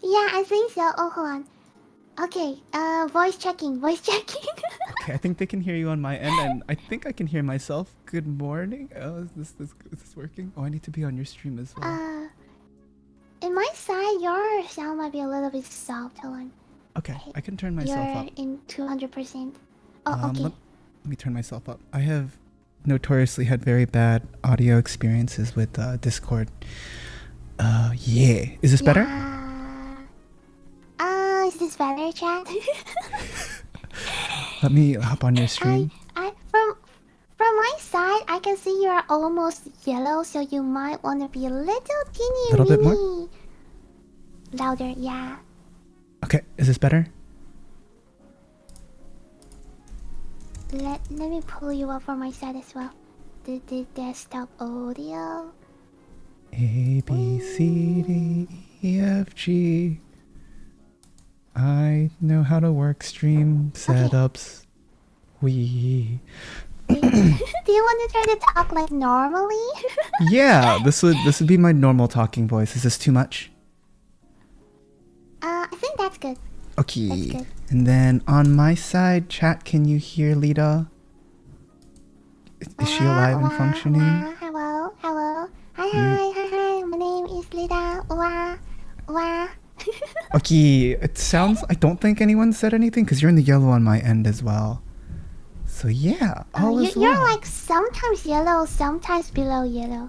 Yeah, I think so. Oh, hold on. Okay, voice checking, voice checking. Okay, I think they can hear you on my end, and I think I can hear myself. Good morning. Oh, is this working? Oh, I need to be on your stream as well. In my side, your sound might be a little bit soft. Hold on. Okay, I can turn myself You're up. in 200%. Oh, okay. Let me turn myself up. I have notoriously had very bad audio experiences with Discord. Yeah. Is this better? Is this better, chat? Let me hop on your stream. From my side, I can see you are almost yellow, so you might want to be a little teeny Bit more? louder. Yeah. Okay, is this better? Let me pull you up from my side as well. The desktop audio. A B C D E F G. I know how to work stream setups. We. Do you want to try to talk like normally? Yeah, this would be my normal talking voice. Is this too much? I think that's good. Okay. That's good. And then on my side, chat, can you hear Lida? Is she alive and functioning? Hello. Hi. My name is Lida. Okay, it sounds... I don't think anyone said anything because you're in the yellow on my end as well. So yeah, you're like sometimes yellow, sometimes below yellow.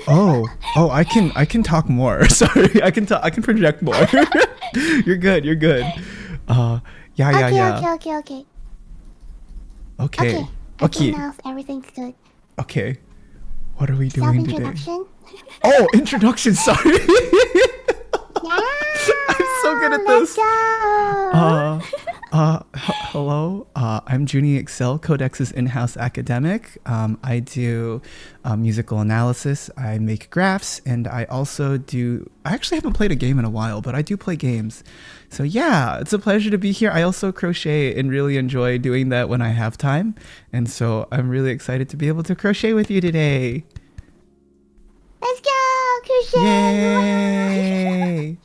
oh, I can talk more. Sorry, I can project more. You're good. Yeah. Okay. I think now everything's good. Okay. What are we doing today? Self-introduction. Oh, introduction. Sorry. Yeah. I'm so good at Let's this. go. Hello. I'm Zhuni Excel, CodeX's in-house academic. I do musical analysis. I make graphs, and I also do. I actually haven't played a game in a while, but I do play games. So yeah, it's a pleasure to be here. I also crochet and really enjoy doing that when I have time, and so I'm really excited to be able to crochet with you today. Let's go, crochet. Yay!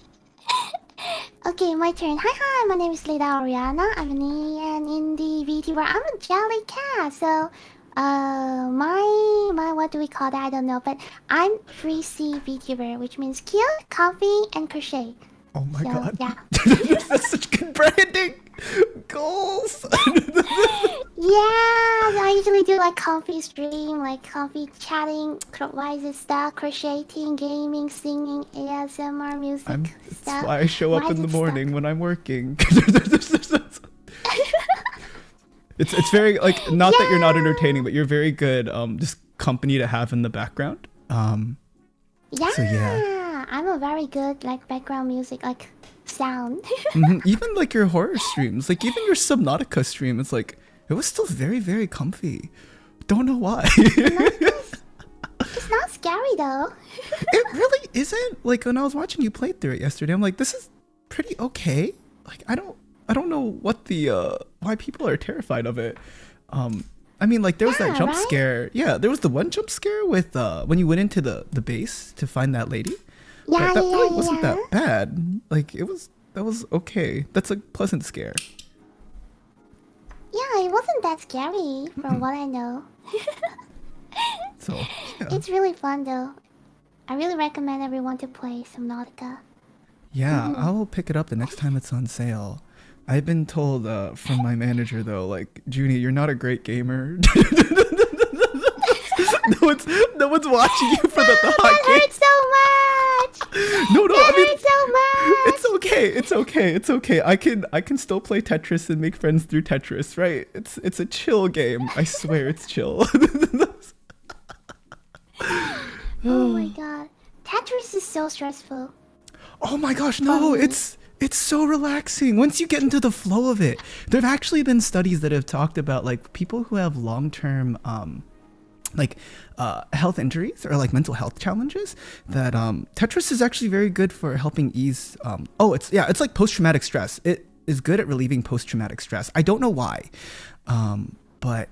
Okay, my turn. Hi, my name is Lida Oriana. I'm an indie VTuber. I'm a jelly cat. So, my what do we call that? I don't know. But I'm free C VTuber, which means cute, comfy, and crochet. Oh my So, god. yeah. That's such good branding. Goals. Yeah, I usually do like comfy stream, like comfy chatting, why is it stuff, crocheting, gaming, singing, ASMR music That's stuff. why I show up Why in is the it morning stuck? when I'm working. It's very like not that you're not entertaining, but you're very good just company to have in the background. Yeah, So yeah. I'm a very good like background music, like sound. Even like your horror streams, like even your Subnautica stream, it's like it was still very, very comfy. Don't know why. It's not scary though. It really isn't. Like when I was watching you play through it yesterday, I'm like, this is pretty okay. Like I don't know what the why people are terrified of it. I mean, like there was that jump right? scare. Yeah, there was the one jump scare with when you went into the base to find that lady. Yeah, But that yeah, really yeah, wasn't yeah. that bad. Like that was okay. That's a pleasant scare. Yeah, it wasn't that scary from what I know. So yeah. It's really fun though. I really recommend everyone to play Subnautica. Yeah, I'll pick it up the next time it's on sale. I've been told from my manager though, like, Zhuni, you're not a great gamer. no one's watching you for the hot That game. hurts so much. No, That I mean, hurts so much. it's okay. I can still play Tetris and make friends through Tetris, right? It's a chill game. I swear it's chill. Oh my god, Tetris is so stressful. Oh my gosh, no, it's so relaxing once you get into the flow of it. There have actually been studies that have talked about like people who have long-term health injuries or like mental health challenges that Tetris is actually very good for helping ease it's like post-traumatic stress. It is good at relieving post-traumatic stress. I don't know why. But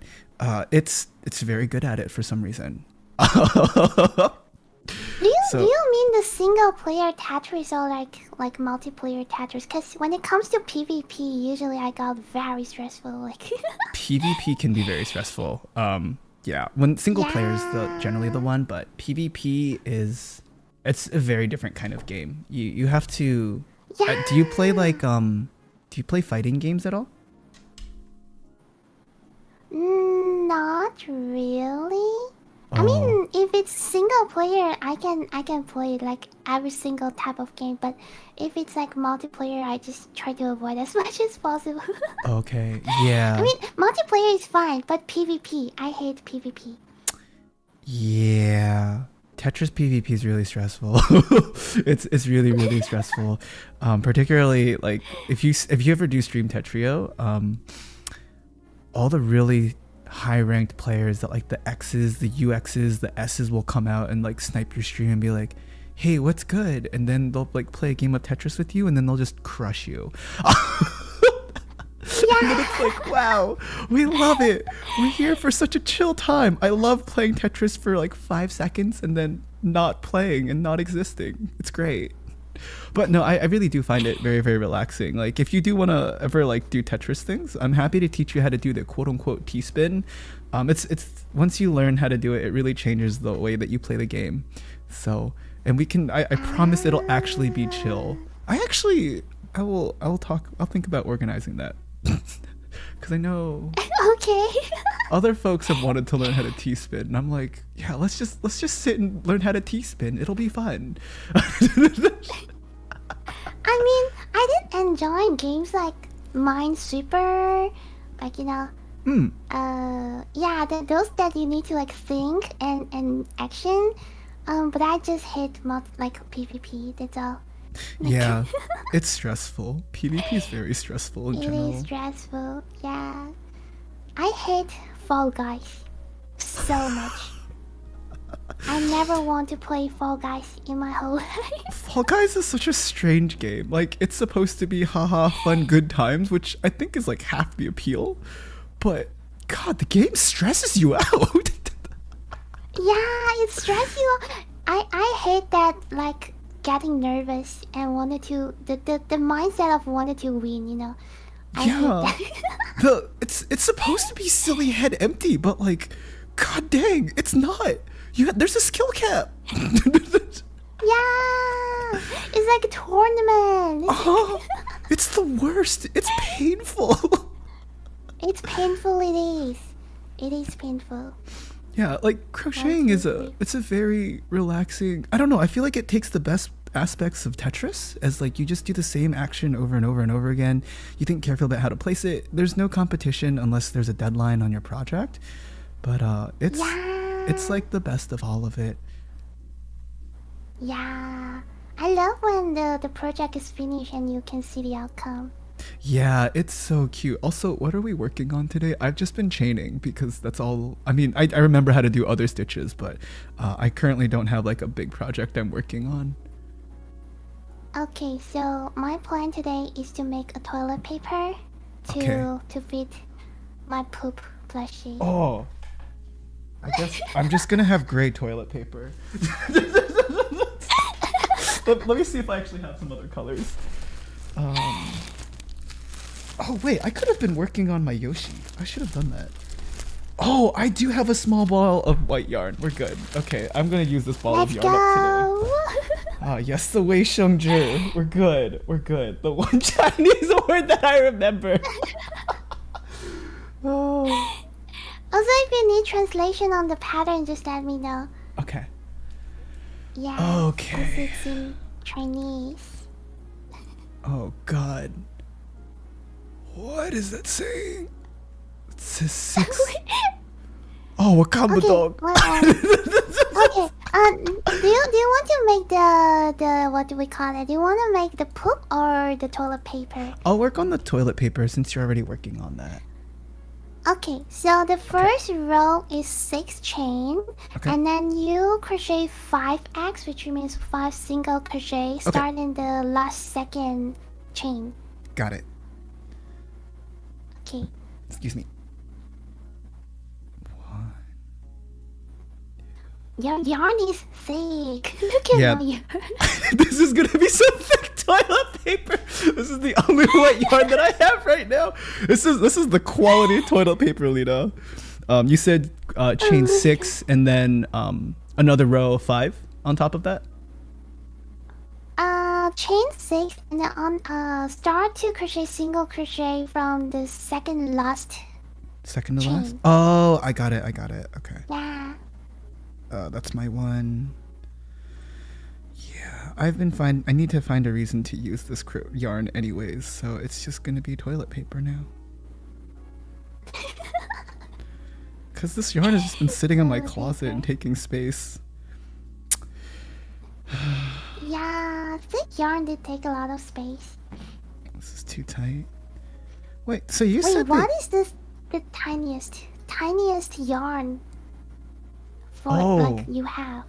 it's very good at it for some reason. Do you mean the single player Tetris or like multiplayer Tetris? Because when it comes to PvP, usually I got very stressful. Like PvP can be very stressful. Yeah, when single player is generally the one, but PvP it's a very different kind of game. You have to. Do you play fighting games at all? Not really. I mean, if it's single player, I can play like every single type of game. But if it's like multiplayer, I just try to avoid as much as possible. Okay, yeah. I mean, multiplayer is fine, but PvP, I hate PvP. Yeah. Tetris PvP is really stressful. It's really, really stressful. Particularly like if you ever do stream Tetrio, all the really high ranked players that like the X's, the UX's, the S's will come out and like snipe your stream and be like, hey, what's good? And then they'll like play a game of Tetris with you and then they'll just crush you. And then it's like, wow, we love it. We're here for such a chill time. I love playing Tetris for like 5 seconds and then not playing and not existing. It's great. But no, I really do find it very, very relaxing. Like if you do want to ever like do Tetris things, I'm happy to teach you how to do the quote unquote T-spin. It's once you learn how to do it, it really changes the way that you play the game. So, and I promise it'll actually be chill. I'll think about organizing that. Because I know Okay. other folks have wanted to learn how to T-spin, and I'm like, yeah, let's just sit and learn how to T-spin. It'll be fun. I mean, I did enjoy games like Minesweeper, like Yeah, those that you need to like think and action. But I just hate like PvP. That's all. Like Yeah, it's stressful. PvP is very stressful in it is general. stressful. Yeah, I hate Fall Guys so much. I never want to play Fall Guys in my whole life. Fall Guys is such a strange game. Like, it's supposed to be haha fun good times, which I think is like half the appeal. But God, the game stresses you out. Yeah, it stresses you out. I hate that like getting nervous and wanted to the mindset of wanted to win. You know, I hate Yeah. that. It's supposed to be silly head empty, but like, God dang, it's not. There's a skill cap. Yeah, it's like a tournament. It's the worst. It's painful. It's painful. It is. It is painful. Yeah, like crocheting it's a very relaxing. I don't know. I feel like it takes the best aspects of Tetris as like you just do the same action over and over and over again. You think carefully about how to place it. There's no competition unless there's a deadline on your project. But it's like the best of all of it. Yeah, I love when the project is finished and you can see the outcome. Yeah, it's so cute. Also, what are we working on today? I've just been chaining because that's all. I mean, I remember how to do other stitches, but I currently don't have like a big project I'm working on. Okay, so my plan today is to make a toilet paper to fit my poop plushie. Oh, I guess I'm just gonna have gray toilet paper. Let me see if I actually have some other colors. Oh wait, I could have been working on my Yoshi. I should have done that. Oh, I do have a small ball of white yarn. We're good. Okay, I'm gonna use this ball Let's of yarn up today. go! Ah, yes, the Wei Sheng Zhi. We're good. We're good. The one Chinese word that I remember. Oh. Also, if you need translation on the pattern, just let me know. Okay. Yeah. Okay. 'cause it's in Chinese. Oh God. What is that saying? It says 6. Oh, Wakamba Okay, dog. well, okay. Do you want to make the what do we call it? Do you want to make the poop or the toilet paper? I'll work on the toilet paper since you're already working on that. Okay, so the first row is 6 chain, Okay. and then you crochet 5x, which means 5 single crochet, start in the last second chain. Got it. Okay. Excuse me. Your yarn is thick. Look at Yeah. my yarn. This is gonna be some thick toilet paper. This is the only white yarn that I have right now. This is the quality toilet paper, Lida. You said chain 6 and then another row of 5 on top of that. Chain 6 and then on start to crochet single crochet from the second last. Second to Chain. last. Oh, I got it. Okay. Yeah. That's my one. Yeah, I need to find a reason to use this yarn anyways, so it's just gonna be toilet paper now. Cause this yarn has just been sitting in my closet and taking space. Yeah, thick yarn did take a lot of space. This is too tight. Wait, so you Wait, said what that... is this? The tiniest yarn for Oh. like you have?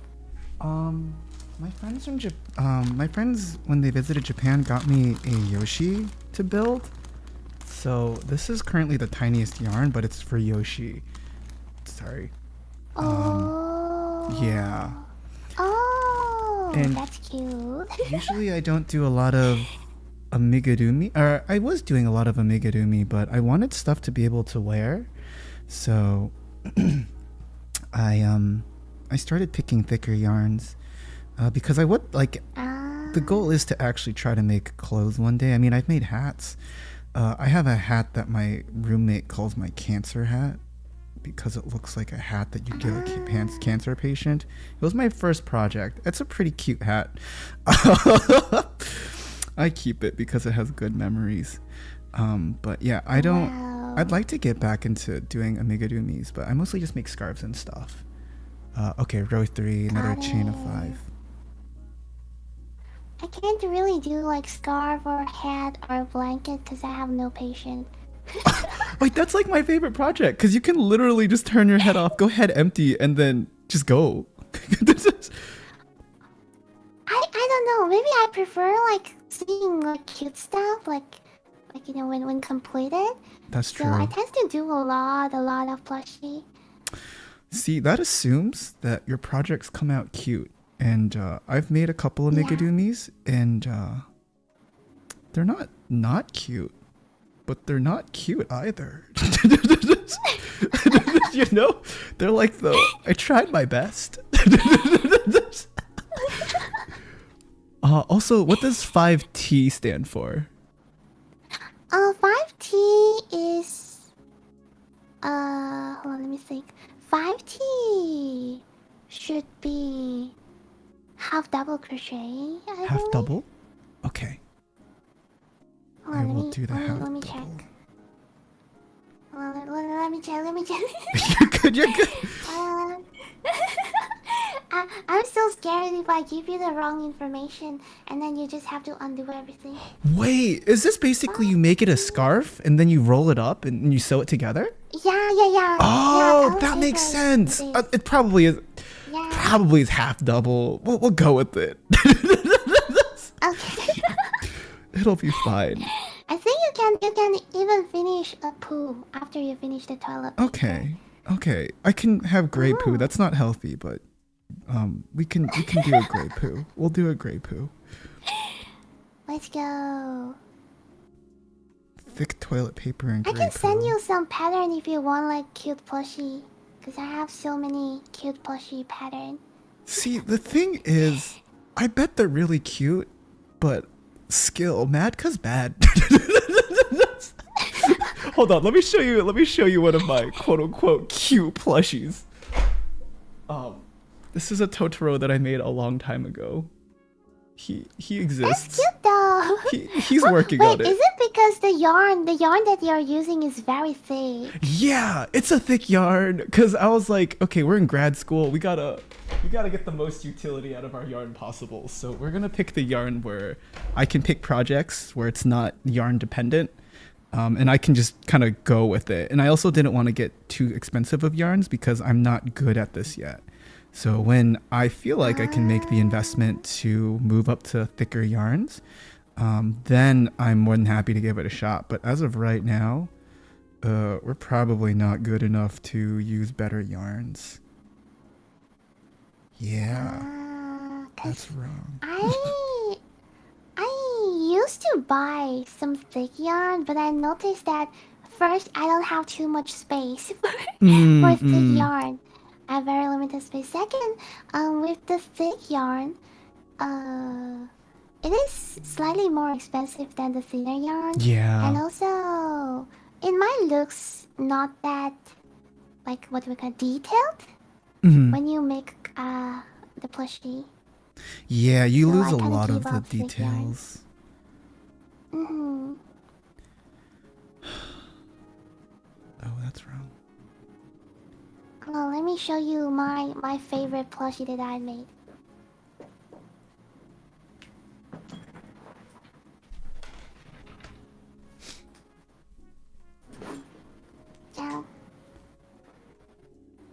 My friends from my friends when they visited Japan got me a Yoshi to build. So this is currently the tiniest yarn, but it's for Yoshi. Sorry. Oh. Yeah. Oh, And- that's cute. Usually I don't do a lot of amigurumi, or I was doing a lot of amigurumi, but I wanted stuff to be able to wear. So I started picking thicker yarns because I would like the goal is to actually try to make clothes one day. I mean, I've made hats. I have a hat that my roommate calls my cancer hat because it looks like a hat that you give a cancer patient. It was my first project. It's a pretty cute hat. I keep it because it has good memories. But yeah, I don't. Wow. I'd like to get back into doing amigurumis, but I mostly just make scarves and stuff. Okay, row 3, another chain of 5. I can't really do like scarf or hat or blanket because I have no patience. Wait, that's like my favorite project because you can literally just turn your head off, go head empty, and then just go. I don't know. Maybe I prefer like seeing like cute stuff, like you know when completed. That's true. So I tend to do a lot of plushie. See, that assumes that your projects come out cute, and I've made a couple of amigurumis, and they're not cute, but they're not cute either. You know, they're like I tried my best. Also, what does 5T stand for? 5T is hold on, let me think. 5T should be half double crochet. Half double? Okay. Hold I on, will do the half let me double. check. Let me check. You're good. I'm so scared if I give you the wrong information and then you just have to undo everything. Wait, is this basically you make it a scarf and then you roll it up and you sew it together? Yeah. Oh, Yeah, that makes it sense. is. It probably is. Yeah. Probably is half double. We'll go with it. Okay. It'll be fine. I think you can even finish a poo after you finish the toilet paper. Okay. I can have gray poo. That's not healthy, but we can do a gray poo. We'll do a gray poo. Let's go. Thick toilet paper and I gray can send poo. you some pattern if you want like cute plushie. Because I have so many cute plushie pattern. See, the thing is, I bet they're really cute, but skill, mad cause bad. Hold on, let me show you one of my quote unquote cute plushies. This is a Totoro that I made a long time ago. He exists. That's cute though. He's working on it. Wait, is it because the yarn that you're using is very thick? Yeah, it's a thick yarn. Cause I was like, okay, we're in grad school. We gotta get the most utility out of our yarn possible. So we're gonna pick the yarn where I can pick projects where it's not yarn dependent. And I can just kind of go with it. And I also didn't want to get too expensive of yarns because I'm not good at this yet. So when I feel like I can make the investment to move up to thicker yarns, then I'm more than happy to give it a shot. But as of right now, we're probably not good enough to use better yarns. Yeah, that's wrong. I used to buy some thick yarn, but I noticed that first I don't have too much space for thick yarn. I have very limited space. Second, with the thick yarn, it is slightly more expensive than the thinner yarn. Yeah. And also, it might looks not that, like, what do we call detailed when you make the plushie. Yeah, you So lose I a kinda lot of give the up thick yarn. details. Oh, that's wrong. Well, let me show you my favorite plushie that I made. Yeah.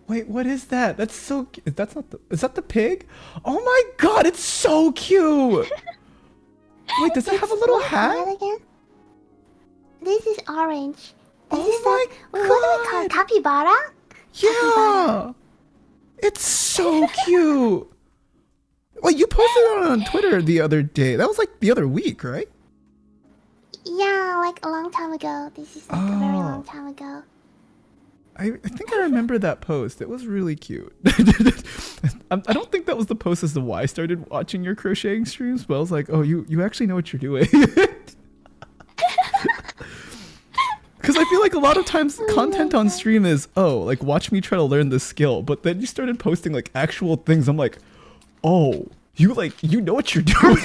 Wait, what is that? That's so. That's not the. Is that the pig? Oh my god, it's so cute. Wait, does it have a little hat? Again? This is orange. This Oh is my what do we call it? Capybara? Yeah, it's so cute. Wait, you posted it on Twitter the other day. That was like the other week, right? Yeah, like a long time ago. This is like a very long time ago. I think I remember that post. It was really cute. I don't think that was the post as to why I started watching your crocheting streams, but I was like, oh, you actually know what you're doing. Because I feel like a lot of times content on stream is, oh, like watch me try to learn this skill. But then you started posting like actual things. I'm like, oh, you know what you're doing.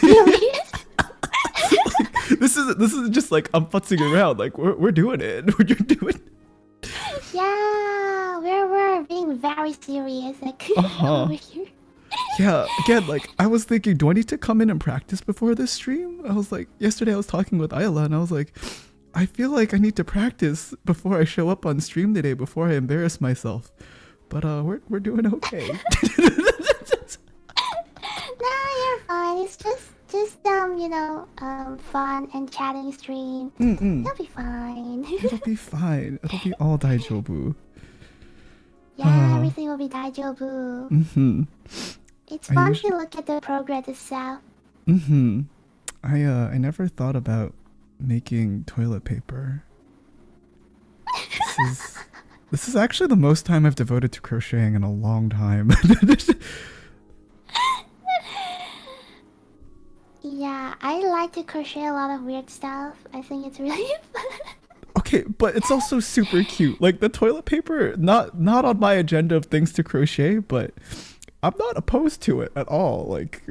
This is is just like I'm futzing around. Like we're doing it. We're doing. Yeah, we're being very serious, like over here. Yeah, again, like I was thinking, do I need to come in and practice before this stream? I was like, yesterday I was talking with Ayla and I was like, I feel like I need to practice before I show up on stream today, before I embarrass myself. But we're doing okay. No, you're fine. It's just fun and chatting stream. You'll be fine. It'll be fine. It'll be all daijoubu. Yeah, everything will be daijoubu. It's fun to look at the progress itself. I never thought about making toilet paper. This is actually the most time I've devoted to crocheting in a long time. Yeah, I like to crochet a lot of weird stuff. I think it's really fun. Okay, but it's also super cute. Like the toilet paper, not on my agenda of things to crochet, but I'm not opposed to it at all. Like,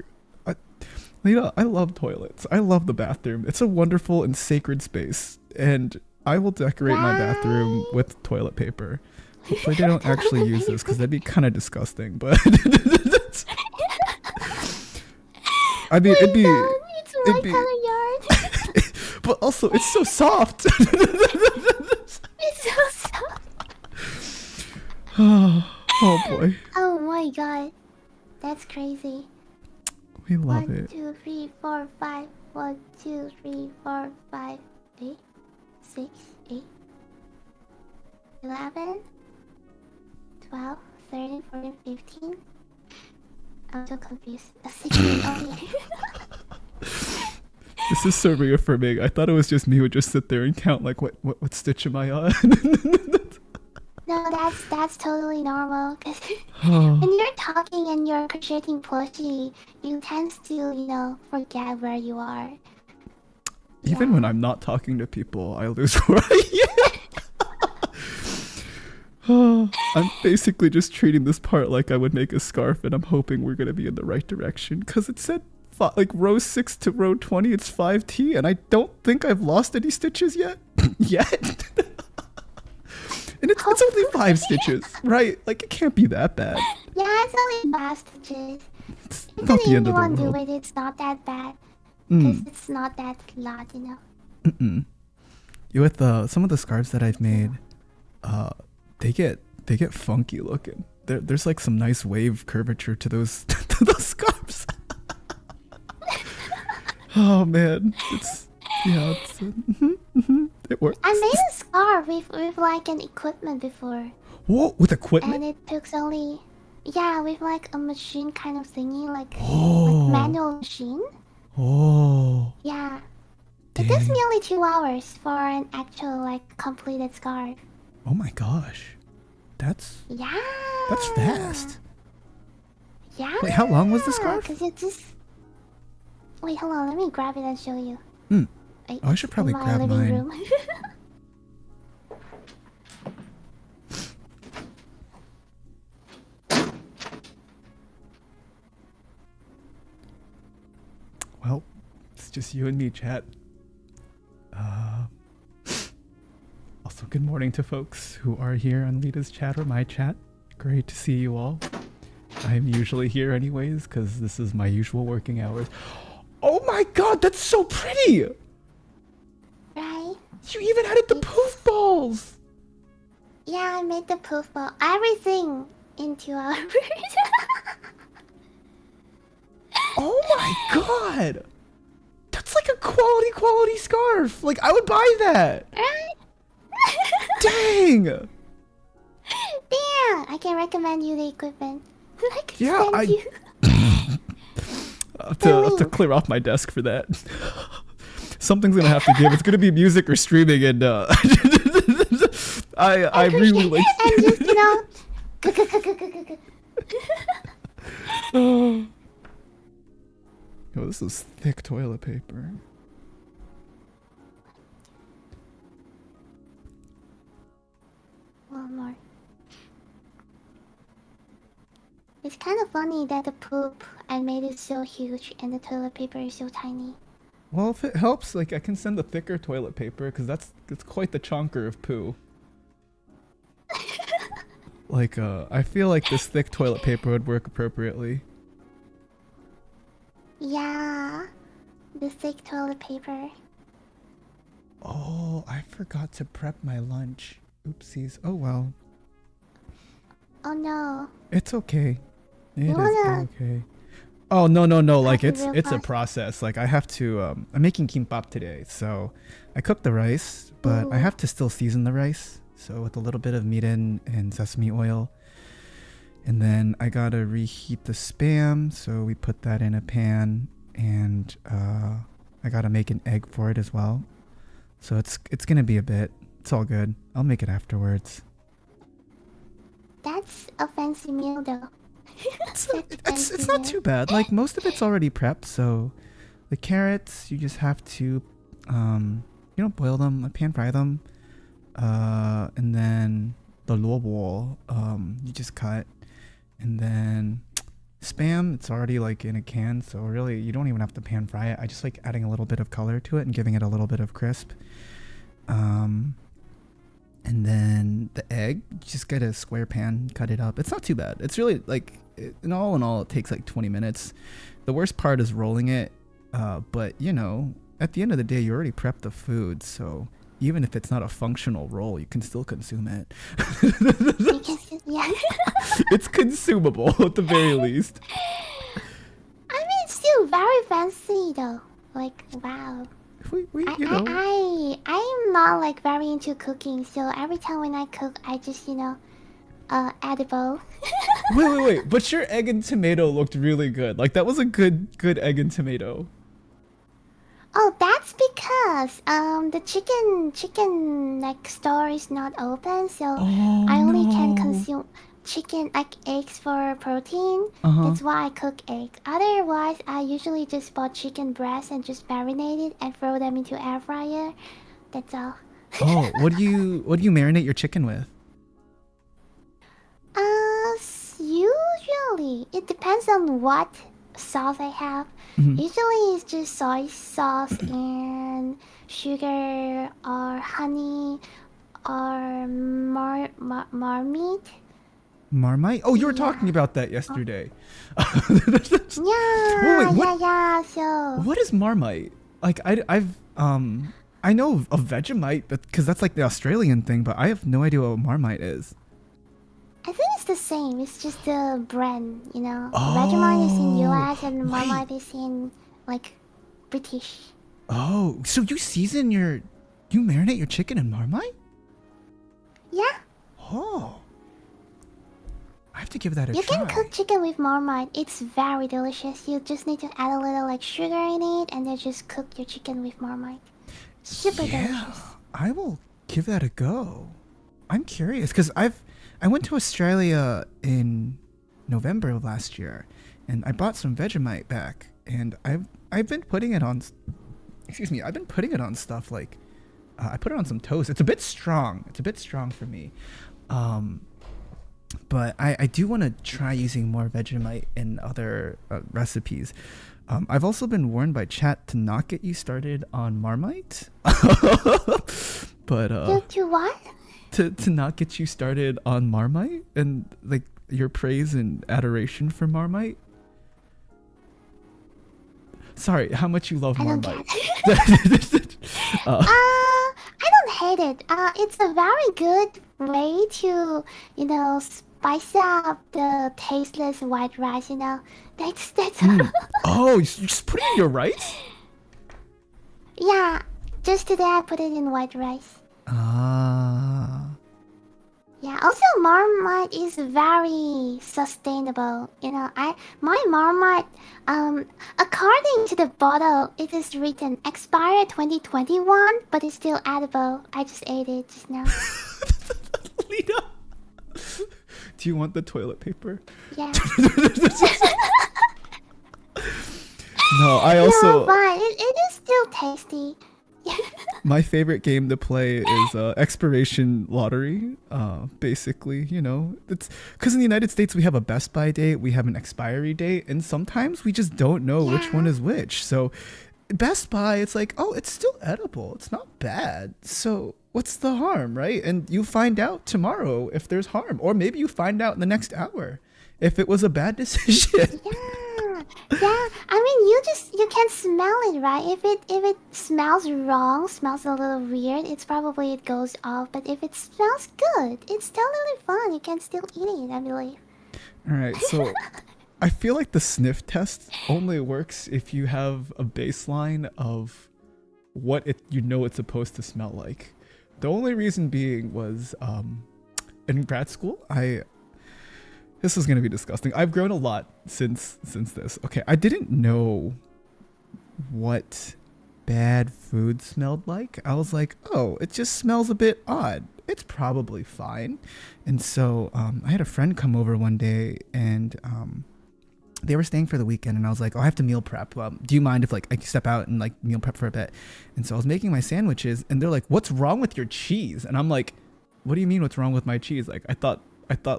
Lida, I love toilets. I love the bathroom. It's a wonderful and sacred space, and I will decorate my bathroom with toilet paper. Hopefully they don't actually use this because that'd be kind of disgusting. But I mean, it'd be. It's my color yard. But also, it's so soft. It's so soft. Oh boy. Oh my god. That's crazy. We love it. 1, 2, 3, 4, 5. 1, 2, 3, 4, 5, 8, 6, 8, 11, 12, 13, 14, 15. I'm so confused. 16 only. This is so reaffirming. I thought it was just me who would just sit there and count like what stitch am I on? No, that's totally normal. Cause when you're talking and you're crocheting plushie, you tend to forget where you are. Even when I'm not talking to people, I lose where I am. I'm basically just treating this part like I would make a scarf, and I'm hoping we're gonna be in the right direction because it said like row 6 to row 20. It's 5T, and I don't think I've lost any stitches yet. And it's only 5 stitches, right? Like it can't be that bad. Yeah, it's only 5 stitches. It's Even not the end if of you the do world. it, it's not that bad. Because it's not that lot, You with some of the scarves that I've made, they get funky looking. There's like some nice wave curvature to those to those scarves. Oh man, it works. I made a scarf with like an equipment before. Whoa, with equipment? And it took only with like a machine kind of thingy, like manual machine. Oh. Yeah. Dang. It takes me only 2 hours for an actual like completed scarf. Oh my gosh. That's That's fast. Yeah. Wait, how long was the scarf? Because it just... Wait, hold on. Let me grab it and show you. Wait, Oh, I should probably in my grab living mine. room. Well, it's just you and me, chat. Also, good morning to folks who are here on Lida's chat or my chat. Great to see you all. I'm usually here anyways, because this is my usual working hours. Oh my god, that's so pretty! Right? You even added the poof balls! Yeah, I made the poof ball. Everything in 2 hours. Oh my god! That's like a quality scarf! Like, I would buy that! Right? Dang! Damn! I can recommend you the equipment. I can Yeah, send you. I'll have to clear off my desk for that. Something's gonna have to give. It's gonna be music or streaming, and I really like. And just Oh, this is thick toilet paper. One more. It's kind of funny that the poop I made is so huge and the toilet paper is so tiny. Well, if it helps, like I can send the thicker toilet paper because it's quite the chonker of poo. Like, I feel like this thick toilet paper would work appropriately. Yeah, the thick toilet paper. Oh, I forgot to prep my lunch. Oopsies. Oh well. Oh no. It's okay. You It is wanna okay. Oh no no no! Like have it real it's a fast? process. Like I have to. I'm making kimbap today, so I cook the rice, but I Ooh, have to still season the rice. So with a little bit of mirin and sesame oil, and then I gotta reheat the spam. So we put that in a pan, and I gotta make an egg for it as well. So it's gonna be a bit. It's all good. I'll make it afterwards. that's a fancy meal though. It's That's a it's fancy not meal. too bad. Like most of it's already prepped. So the carrots you just have to boil them, pan fry them, and then the lobo you just cut, and then spam it's already like in a can. So really you don't even have to pan fry it. I just like adding a little bit of color to it and giving it a little bit of crisp. Um, and then the egg, you just get a square pan, cut it up. It's not too bad. It's really like, in all, it takes like 20 minutes. The worst part is rolling it. But at the end of the day, you already prepped the food. So even if it's not a functional roll, you can still consume it. Because yeah. It's consumable at the very least. I mean, it's still very fancy though. Like wow. We I I I I'm not like very into cooking, so every time when I cook, I just edible. wait. But your egg and tomato looked really good. Like that was a good egg and tomato. Oh, that's because the chicken like store is not open, so Oh I only can no. consume chicken like eggs for protein. Uh-huh. That's why I cook eggs. Otherwise, I usually just bought chicken breast and just marinate it and throw them into air fryer. That's all. Oh, what do you marinate your chicken with? Usually it depends on what sauce I have. Mhm. Usually it's just soy sauce and sugar or honey or marmite. Marmite? Oh, you were talking Yeah. about that Oh, yesterday. yeah, Wait, what yeah, yeah. So what is Marmite? Like I know of Vegemite, but because that's like the Australian thing, but I have no idea what Marmite is. I think it's the same. It's just the brand. Vegemite is in Oh, US and wait. Marmite is in like British. Oh, so you marinate your chicken in Marmite? Yeah. Oh, I have to give that a You can cook try. chicken with Marmite. It's very delicious. You just need to add a little like sugar in it and then just cook your chicken with Marmite. Super Yeah, delicious. I will give that a go. I'm curious because I went to Australia in November of last year, and I bought some Vegemite back, and I've been putting it on. Excuse me, I've been putting it on stuff like I put it on some toast. It's a bit strong. It's a bit strong for me, um, but I do want to try using more Vegemite in other recipes. I've also been warned by chat to not get you started on Marmite, but To what? to not get you started on Marmite and like your praise and adoration for Marmite. Sorry, how much you love I don't Marmite. get it. uh, I don't hate it. It's a very good way to spice up the tasteless white rice. That's mm. Oh, you just put it in your rice? yeah. Just today I put it in white rice. Ah. Yeah, also Marmite is very sustainable. My Marmite, according to the bottle, it is written expired 2021, but it's still edible. I just ate it just now. Lida, do you want the toilet paper? Yeah. No, I No, also but it is still tasty. my favorite game to play is expiration lottery. Basically, it's because in the United States we have a best by date, we have an expiry date, and sometimes we just don't know which one Yeah. is which. So Best Buy, it's like, oh, it's still edible. It's not bad. So what's the harm, right? And you find out tomorrow if there's harm, or maybe you find out in the next hour if it was a bad decision. Yeah, yeah. I mean, you can smell it, right? If it smells wrong, smells a little weird, it's probably it goes off. But if it smells good, it's totally fine. You can still eat it, I believe. All right, so I feel like the sniff test only works if you have a baseline of what it's supposed to smell like. The only reason being was in grad school, this is gonna be disgusting. I've grown a lot since this. Okay, I didn't know what bad food smelled like. I was like, oh, it just smells a bit odd. It's probably fine. And so I had a friend come over one day, and they were staying for the weekend, and I was like, oh, I have to meal prep. Do you mind if like I step out and like meal prep for a bit? And so I was making my sandwiches, and they're like, what's wrong with your cheese? And I'm like, what do you mean what's wrong with my cheese? Like I thought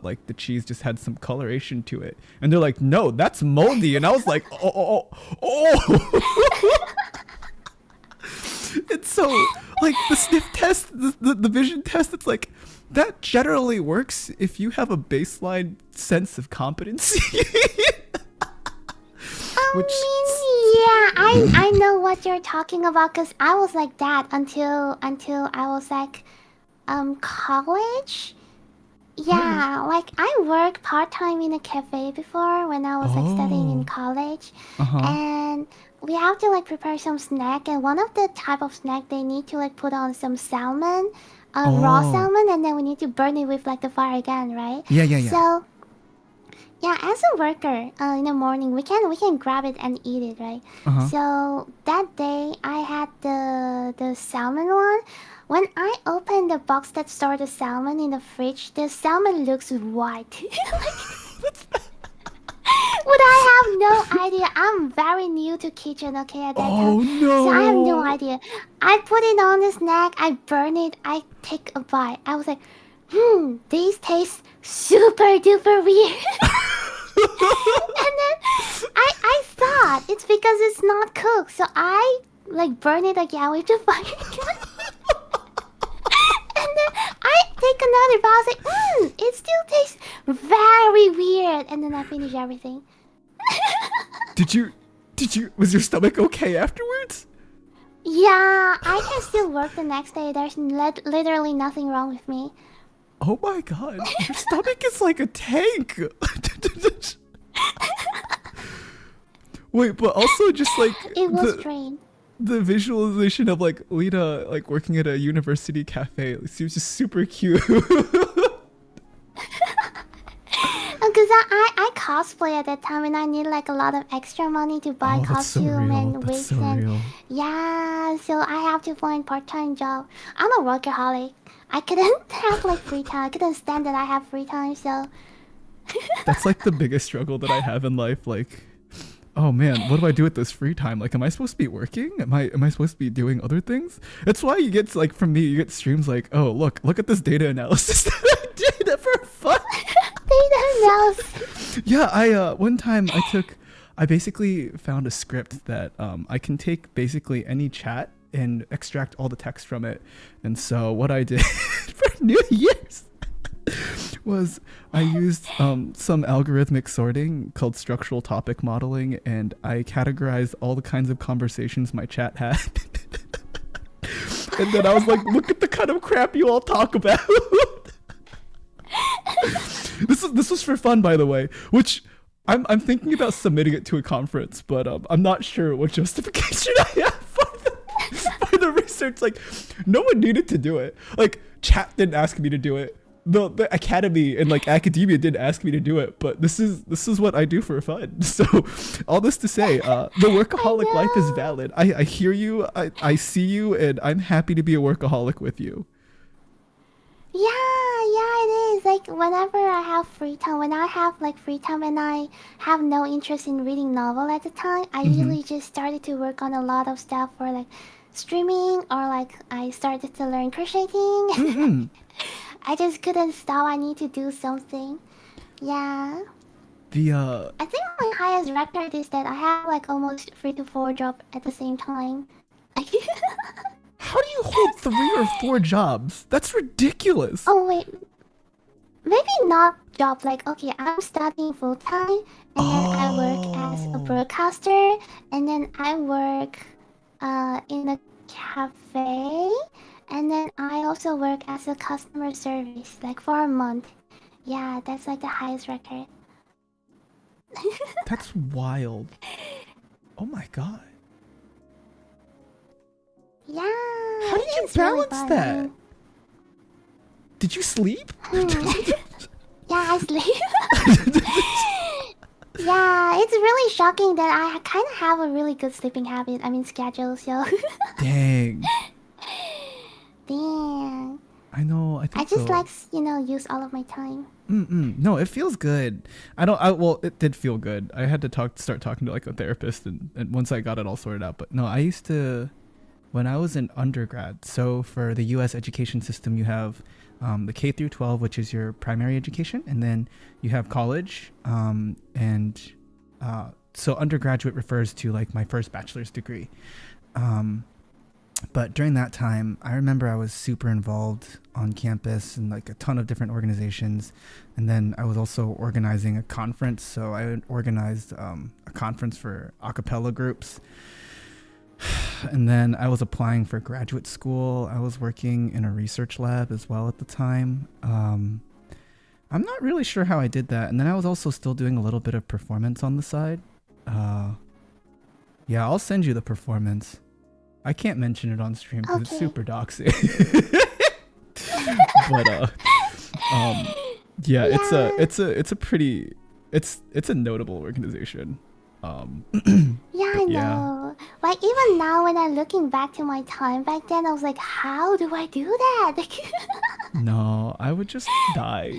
like the cheese just had some coloration to it. And they're like, no, that's moldy. And I was like, oh. It's so like the sniff test, the vision test, it's like that generally works if you have a baseline sense of competency. Which Yeah, I know what you're talking about because I was like that until I was like college. Yeah, like I worked part-time in a cafe before when I was like studying in oh, college. uh-huh. And we have to like prepare some snack, and one of the type of snack they need to like put on some salmon, raw Oh. salmon, and then we need to burn it with like the fire again, right? Yeah, yeah, yeah. So yeah, as a worker, in the morning we can grab it and eat it, right? Uh-huh. So that day I had the salmon one. When I opened the box that stored the salmon in the fridge, the salmon looks white. But I have no idea. I'm very new to kitchen, okay, at that time. Oh So I have no no. idea. I put it on the snack, I burn it, I take a bite. I was like, these taste super duper weird. And then I thought it's because it's not cooked, so I like burn it again with the fire again. And then I take another bite. I was like, it still tastes very weird. And then I finish everything. Did you was your stomach okay afterwards? Yeah, I can still work the next day. There's literally nothing wrong with me. Oh my god. Your stomach is like a tank. Wait, but also just like It was strange. the visualization of like Lida like working at a university cafe seems just super cute. Because I cosplay at that time and I need like a lot of extra money to buy Oh, that's so costume real. and That's wigs so and real. yeah, so I have to find part-time job. I'm a workaholic. I couldn't have like free time. I couldn't stand that I have free time, so That's like the biggest struggle that I have in life. Like, oh man, what do I do with this free time? Like, am I supposed to be working? Am I supposed to be doing other things? That's why you get like from me, you get streams like, oh look at this data analysis that I did for fun. they don't know. Yeah, I one time I basically found a script that I can take basically any chat and extract all the text from it. And so what I did for New Year's was I used some algorithmic sorting called structural topic modeling, and I categorized all the kinds of conversations my chat had. And then I was like, look at the kind of crap you all talk about. This was for fun, by the way, which I'm thinking about submitting it to a conference, but I'm not sure what justification I have for the research. Like, no one needed to do it. Like, chat didn't ask me to do it. The academy and like academia didn't ask me to do it, but this is what I do for fun. So all this to say, the I workaholic life is know. valid. I hear you, I see you, and I'm happy to be a workaholic with you. Yeah, it is. Like whenever I have free time, when I have like free time and I have no interest in reading novel at the time, I Mm-hmm. usually just started to work on a lot of stuff for like streaming or like I started to learn crocheting. Mm-mm. I just couldn't stop. I need to do something. Yeah. The I think my highest record is that I have like almost 3 to 4 jobs at the same time. how do you hold 3 or 4 jobs? That's ridiculous. Oh wait, maybe not job. Like okay, I'm studying full time, and then I work as a Oh. broadcaster, and then I work in a cafe, and then I also work as a customer service like for a month. Yeah, that's like the highest record. That's wild. Oh my god. Yeah, How did you it is really balance fun. I that? mean, Did you sleep? yeah, I sleep. Yeah, it's really shocking that I kind of have a really good sleeping habit. I mean, schedule. So, Dang. damn. I know. I I think just the like use all of my time. No, it feels good. Well, it did feel good. I had to start talking to like a therapist, and once I got it all sorted out. But no, I used to when I was in undergrad. So for the U.S. education system, you have the K through 12, which is your primary education, and then you have college. So undergraduate refers to like my first bachelor's degree. Um, but during that time, I remember I was super involved on campus and like a ton of different organizations. And then I was also organizing a conference. So I organized a conference for a cappella groups. And then I was applying for graduate school. I was working in a research lab as well at the time. I'm not really sure how I did that. And then I was also still doing a little bit of performance on the side. Yeah, I'll send you the performance. I can't mention it on stream because it's Okay. super doxy. But yeah, Yeah. it's a pretty it's a notable organization. Yeah, I But yeah, know. Like even now, when I'm looking back to my time back then, I was like, how do I do that? no, I would just die.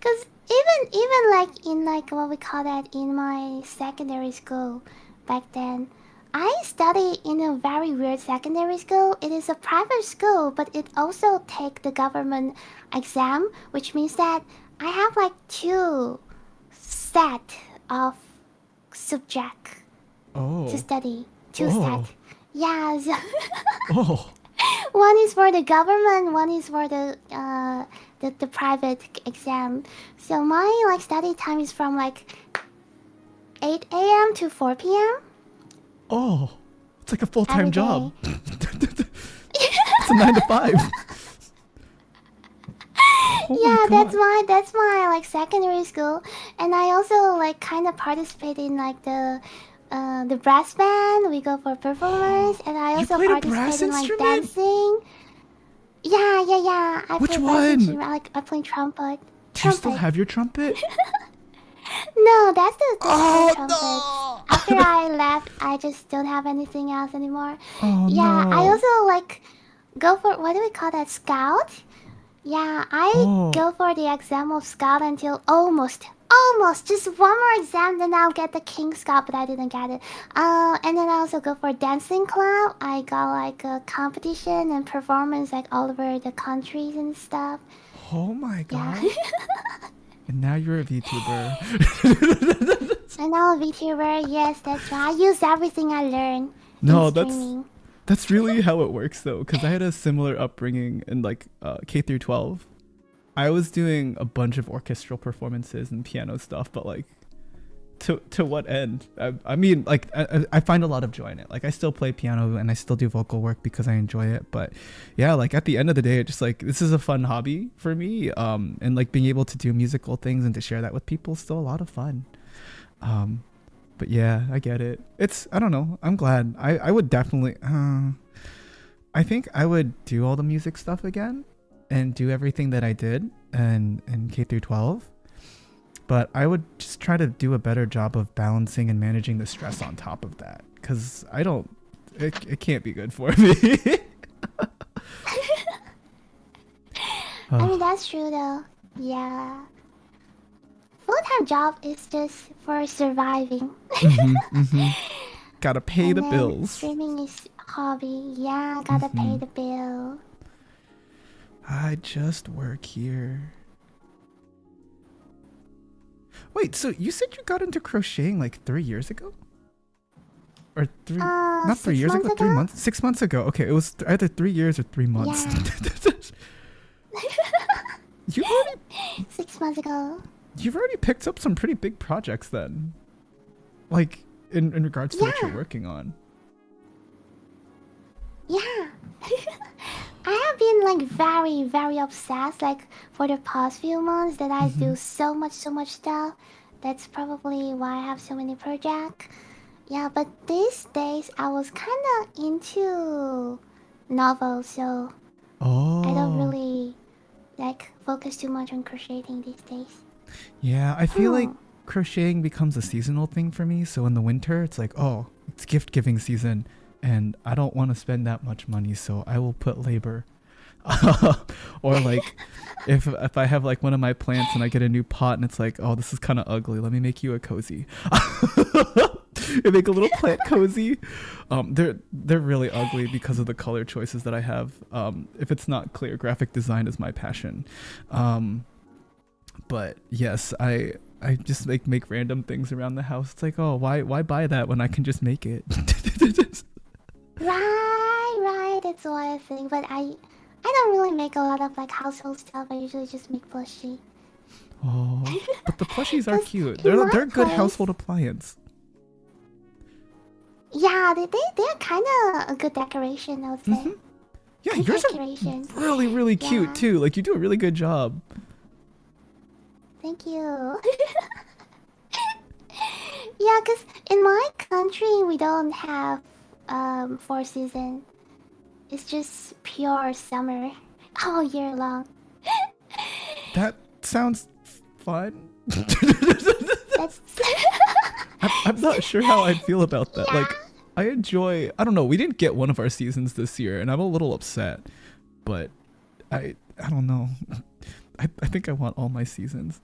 Cause even like in like what we call that in my secondary school back then, I studied in a very weird secondary school. It is a private school, but it also take the government exam, which means that I have like two set of subject to Oh, study. Two oh, set. Yeah, so oh, one is for the government, one is for the private exam. So my like study time is from like 8 a.m. to 4 p.m. oh! It's like a full time every job. day. It's a 9 to 5. Oh my Yeah, god! that's my like secondary school, and I also like kind of participate in like the brass band. We go for performance, and I You also played a participate brass in like instrument? dancing. Yeah, yeah, yeah. I Which play brass one? instrument. Like I play trumpet. Do you still Trumpet. have your trumpet? No, that's the school trumpet. Oh After no! I left, I just don't have anything else anymore. Oh Yeah, I no! also like go for what do we call that? Scout? Yeah, I Oh, go for the exam of Scout until almost, just one more exam, then I'll get the King Scout, but I didn't get it. And then I also go for dancing club. I got like a competition and performance like all over the countries and stuff. oh my Yeah, god! And now you're a VTuber. and now a VTuber. Yes, that's right. I use everything I learned in No, streaming. that's really how it works though, because I had a similar upbringing in like K through 12. I was doing a bunch of orchestral performances and piano stuff, but like to what end? I mean, like I find a lot of joy in it. Like I still play piano and I still do vocal work because I enjoy it. But yeah, like at the end of the day, it's just like this is a fun hobby for me. And like being able to do musical things and to share that with people is still a lot of fun. Um, but yeah, I get it. I don't know. I'm glad. I would definitely. I think I would do all the music stuff again, and do everything that I did and K through 12. But I would just try to do a better job of balancing and managing the stress on top of that, because I don't. It can't be good for me. I mean, Oh, that's true though. Yeah. Full-time job is just for surviving. mm-hmm. Gotta pay And the then bills. streaming is hobby. Yeah, gotta pay Mm-hmm. the bill. I just work here. Wait, so you said you got into crocheting like 3 years ago? Or not 3 6 years months ago, ago? 3 months? 6 months ago. Okay, it was either 3 years or 3 months. Yeah. You've already 6 months ago. you've already picked up some pretty big projects then. Like in regards to what you're Yeah. working on. Yeah. I have been like very, very obsessed like for the past few months that I Mm-hmm. do so much stuff. That's probably why I have so many projects. Yeah, but these days I was kinda into novels, so I don't Oh. really like focus too much on crocheting these days. Yeah, I feel like Hmm. crocheting becomes a seasonal thing for me. So in the winter, it's like, oh, it's gift giving season, and I don't want to spend that much money, so I will put labor. Or like, if I have like one of my plants and I get a new pot and it's like, oh, this is kind of ugly. Let me make you a cozy. And make a little plant cozy. They're really ugly because of the color choices that I have. If it's not clear, graphic design is my passion. But yes, I just make random things around the house. It's like, oh, why buy that when I can just make it? Right, that's what I think. But I don't really make a lot of like household stuff. I usually just make plushie. Oh, but the plushies are Cause cute. in my They're a good place, household appliance. yeah, they're kind of a good decoration, I would say. Hmm. Yeah, Good yours are decorations. really cute Yeah, too. Like you do a really good job. thank you. Yeah, cause in my country we don't have four season. It's just pure summer all year long. That sounds fun. That's I'm not sure how I'd feel about that. yeah. Like, I enjoy. I don't know. We didn't get one of our seasons this year, and I'm a little upset. But I don't know. I think I want all my seasons.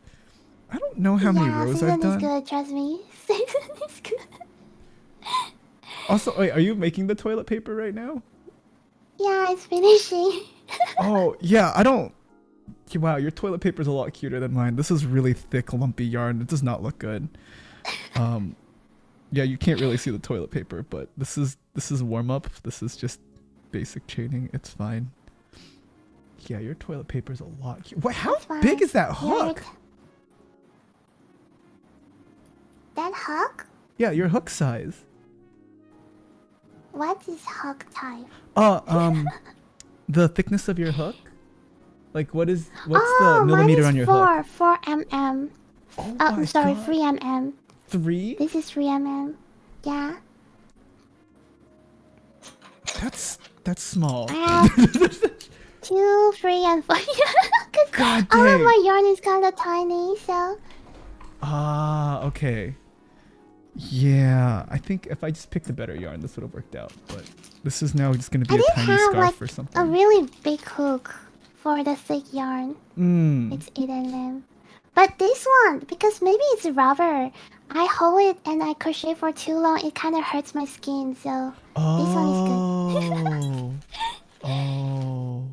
I don't know how many Yeah, rows I've season is done. good, trust me. Season is good. Also, wait, are you making the toilet paper right now? Yeah, it's finishing. Oh yeah, I don't. Wow, your toilet paper's a lot cuter than mine. This is really thick, lumpy yarn. It does not look good. Um, yeah, you can't really see the toilet paper, but this is warm up. This is just basic chaining. It's fine. Yeah, your toilet paper's a lot. What? How It's big fine. is that Yeah, hook? that hook? Yeah, your hook size. What is hook type? Uh, um, the thickness of your hook. Like, what's the Oh, mine millimeter is on your hook? 4 mm. Oh I'm my sorry, god, 3 mm. 3? This is 3 mm. Yeah. That's small. I have 2, 3, and 4. Because God all of dang. my yarn is kind of tiny, so. Ah, okay. Yeah, I think if I just picked a better yarn, this would have worked out. But this is now just gonna I be a didn't tiny have like scarf or a something. really big hook for the thick yarn. Hmm. It's 8 mm. But this one, because maybe it's rubber, I hold it and I crochet for too long, it kind of hurts my skin, so this one is good. Oh. Oh.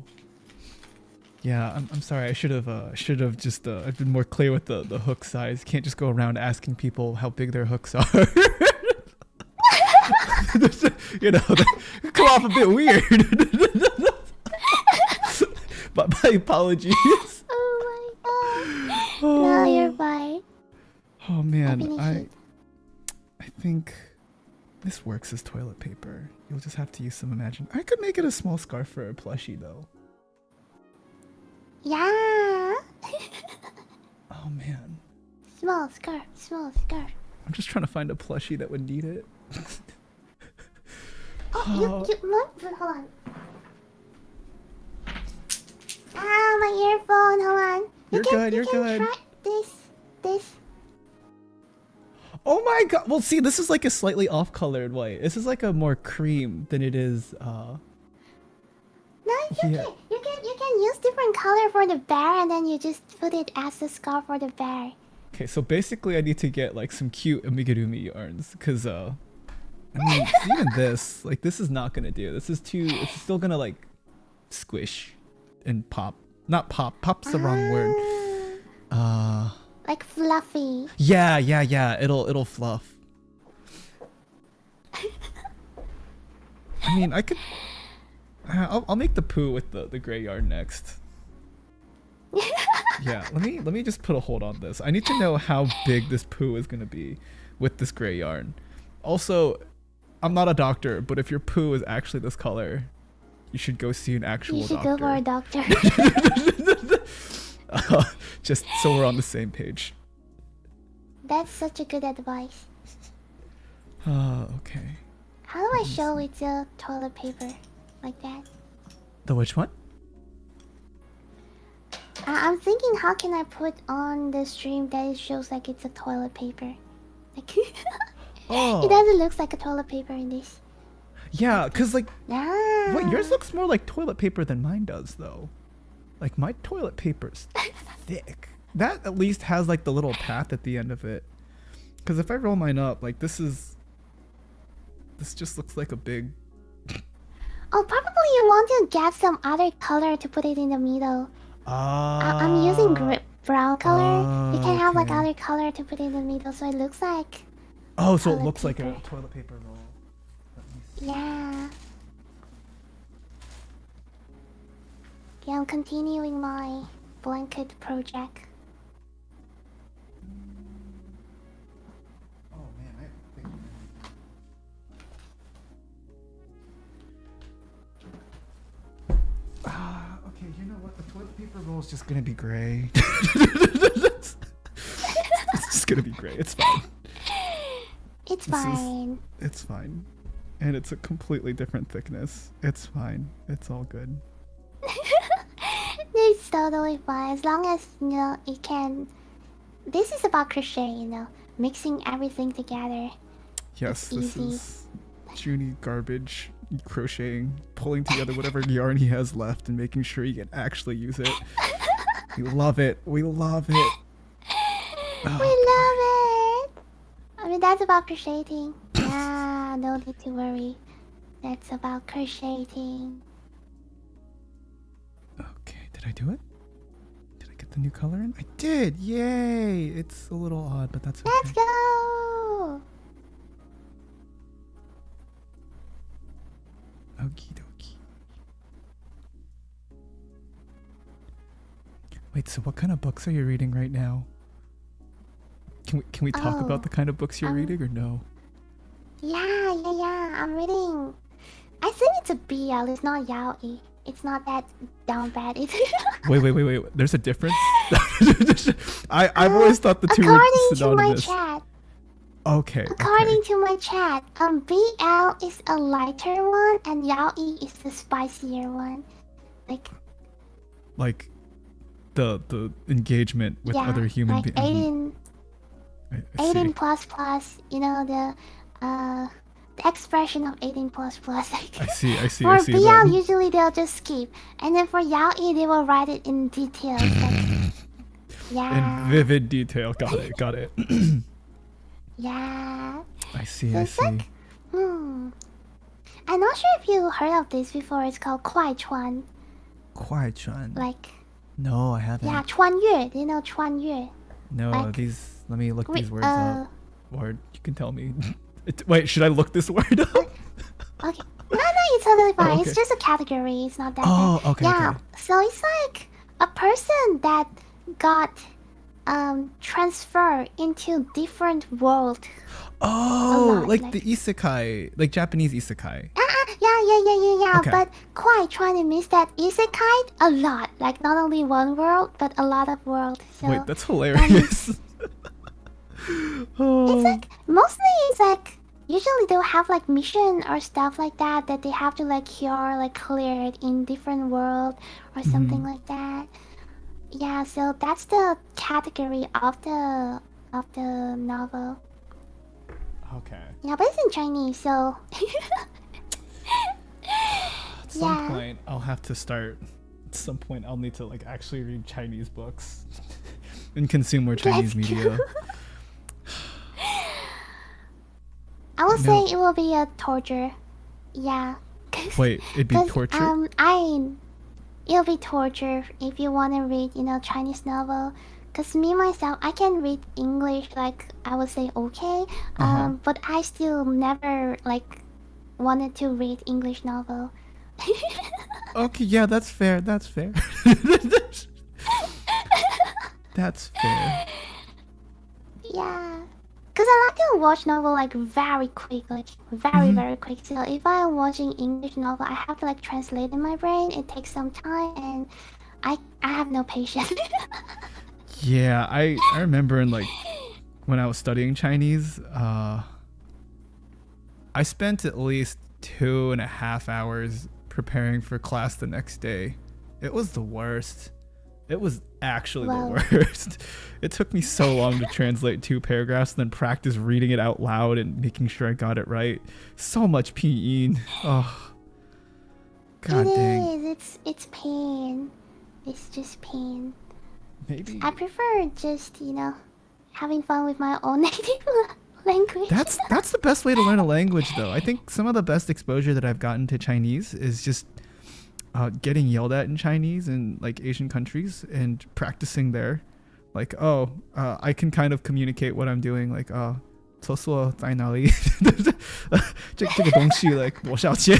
Yeah, I'm sorry. I should have just I've been more clear with the hook size. Can't just go around asking people how big their hooks are. You know, they come off a bit weird. But my apologies. Oh my god. No, you're Oh, fine. oh I man, finished I it. I think this works as toilet paper. You'll just have to use some imagine. I could make it a small scarf for a plushie though. Yeah. Oh man, Small scarf, small scarf. I'm just trying to find a plushie that would need it. Oh, hold on. Ah, my earphone, hold on. You're good, You you're can good. try this. Oh my god. Well, see, this is like a slightly off-colored white. This is like a more cream than it is. No, it's Yeah. okay. You can use different color for the bear, and then you just put it as the scarf for the bear. Okay, so basically, I need to get like some cute amigurumi yarns, cause I mean, even this, like, this is not gonna do. This is too. It's still gonna like squish and pop. Not pop. Pop's the wrong word. Like fluffy. Yeah. It'll fluff. I mean, I could. I'll make the poo with the gray yarn next. Yeah, let me just put a hold on this. I need to know how big this poo is gonna be with this gray yarn. Also, I'm not a doctor, but if your poo is actually this color, you should go see an actual doctor. You should go for a doctor. Just so we're on the same page. That's such a good advice. Okay. How do I show with the toilet paper? Like that? The which one? I'm thinking, how can I put on the stream that it shows like it's a toilet paper? Like, Oh. it doesn't look like a toilet paper in this. Yeah, cause like, Ah. wait, yours looks more like toilet paper than mine does, though. Like my toilet paper's thick. That at least has like the little path at the end of it. Cause if I roll mine up, like this just looks like a big. Oh, probably you want to get some other color to put it in the middle. I'm using brown color. You can have like okay. other color to put in the middle, so it looks like. Oh, so it toilet looks like paper. a toilet paper roll. Yeah. Okay, I'm continuing my blanket project. Oh man, I think. Okay, you know what? The toilet paper roll is just gonna be gray. It's just gonna be gray. It's fine. It's fine. It's fine. And it's a completely different thickness. It's fine. It's all good. It's totally fine as long as you know it can. This is about crochet, you know, mixing everything together. Yes, It's this easy. is Zhuni garbage crocheting, pulling together whatever yarn he has left and making sure he can actually use it. We love it. We love it. We love it. I mean, that's about crocheting. Yeah, no need to worry. That's about crocheting. Okay, did I do it? Did I get the new color in? I did! Yay! It's a little odd, but that's okay. Let's go. Okie dokie. Wait, so what kind of books are you reading right now? Can we talk about the kind of books you're reading or no? Yeah. I'm reading. I think it's a BL. It's not yaoi. It's not that down bad. It's Wait. There's a difference? I've always thought the two were synonymous. According to my chat. Okay. According to my chat, BL is a lighter one and yaoi is the spicier one. Like the engagement with other human like beings. 18 plus plus, you know, the expression of 18 plus plus. I see. For BL, usually they'll just skip, and then for yaoi, they will write it in details. In vivid detail. Got it. Yeah. I see. Like, I'm not sure if you heard of this before. It's called Kuai Chuan. Kuai Chuan. Like. No, I haven't. Yeah, Chuan Yue. Do you know Chuan Yue? No, like, these. Let me look these words up. Or you can tell me. Wait, should I look this word up? Okay. No, it's totally fine. Oh, okay. It's just a category. It's not that Oh, bad. okay. Yeah. Okay. So it's like a person that got transferred into different world. Oh, lot, like the isekai, like Japanese isekai. Yeah. Okay. But quite trying to miss that isekai a lot. Like not only one world, but a lot of world. So Wait, that's hilarious. it's like mostly it's like usually they'll have like mission or stuff like that they have to like clear it in different world or something like that. Yeah, so that's the category of the novel. Okay. Yeah, but it's in Chinese, so At some point, I'll have to start. At some point, I'll need to like actually read Chinese books and consume more Chinese media. I will say it will be a torture. Yeah. Wait, it'd be torture? it'll be torture if you want to read, Chinese novel. Cause me myself, I can read English like I would say okay, Uh-huh. but I still never like wanted to read English novel. Okay, yeah, that's fair. That's fair. That's fair. Yeah, cause I like to watch novel like very quick, like very Hmm. very quick. So if I'm watching English novel, I have to like translate in my brain. It takes some time, and I have no patience. Yeah, I remember in like when I was studying Chinese, I spent at least 2.5 hours preparing for class the next day. It was the worst. It was actually the Whoa. worst. It took me so long to translate 2 paragraphs and then practice reading it out loud and making sure I got it right. So much pinyin. Oh, It god dang. is. It's pain. It's just pain. I Maybe prefer just having fun with my own native language. that's the best way to learn a language though. I think some of the best exposure that I've gotten to Chinese is just getting yelled at in Chinese in like Asian countries and practicing there. Like, oh, I can kind of communicate what I'm doing. Like, 厕所在哪里？这个东西 like 多少钱？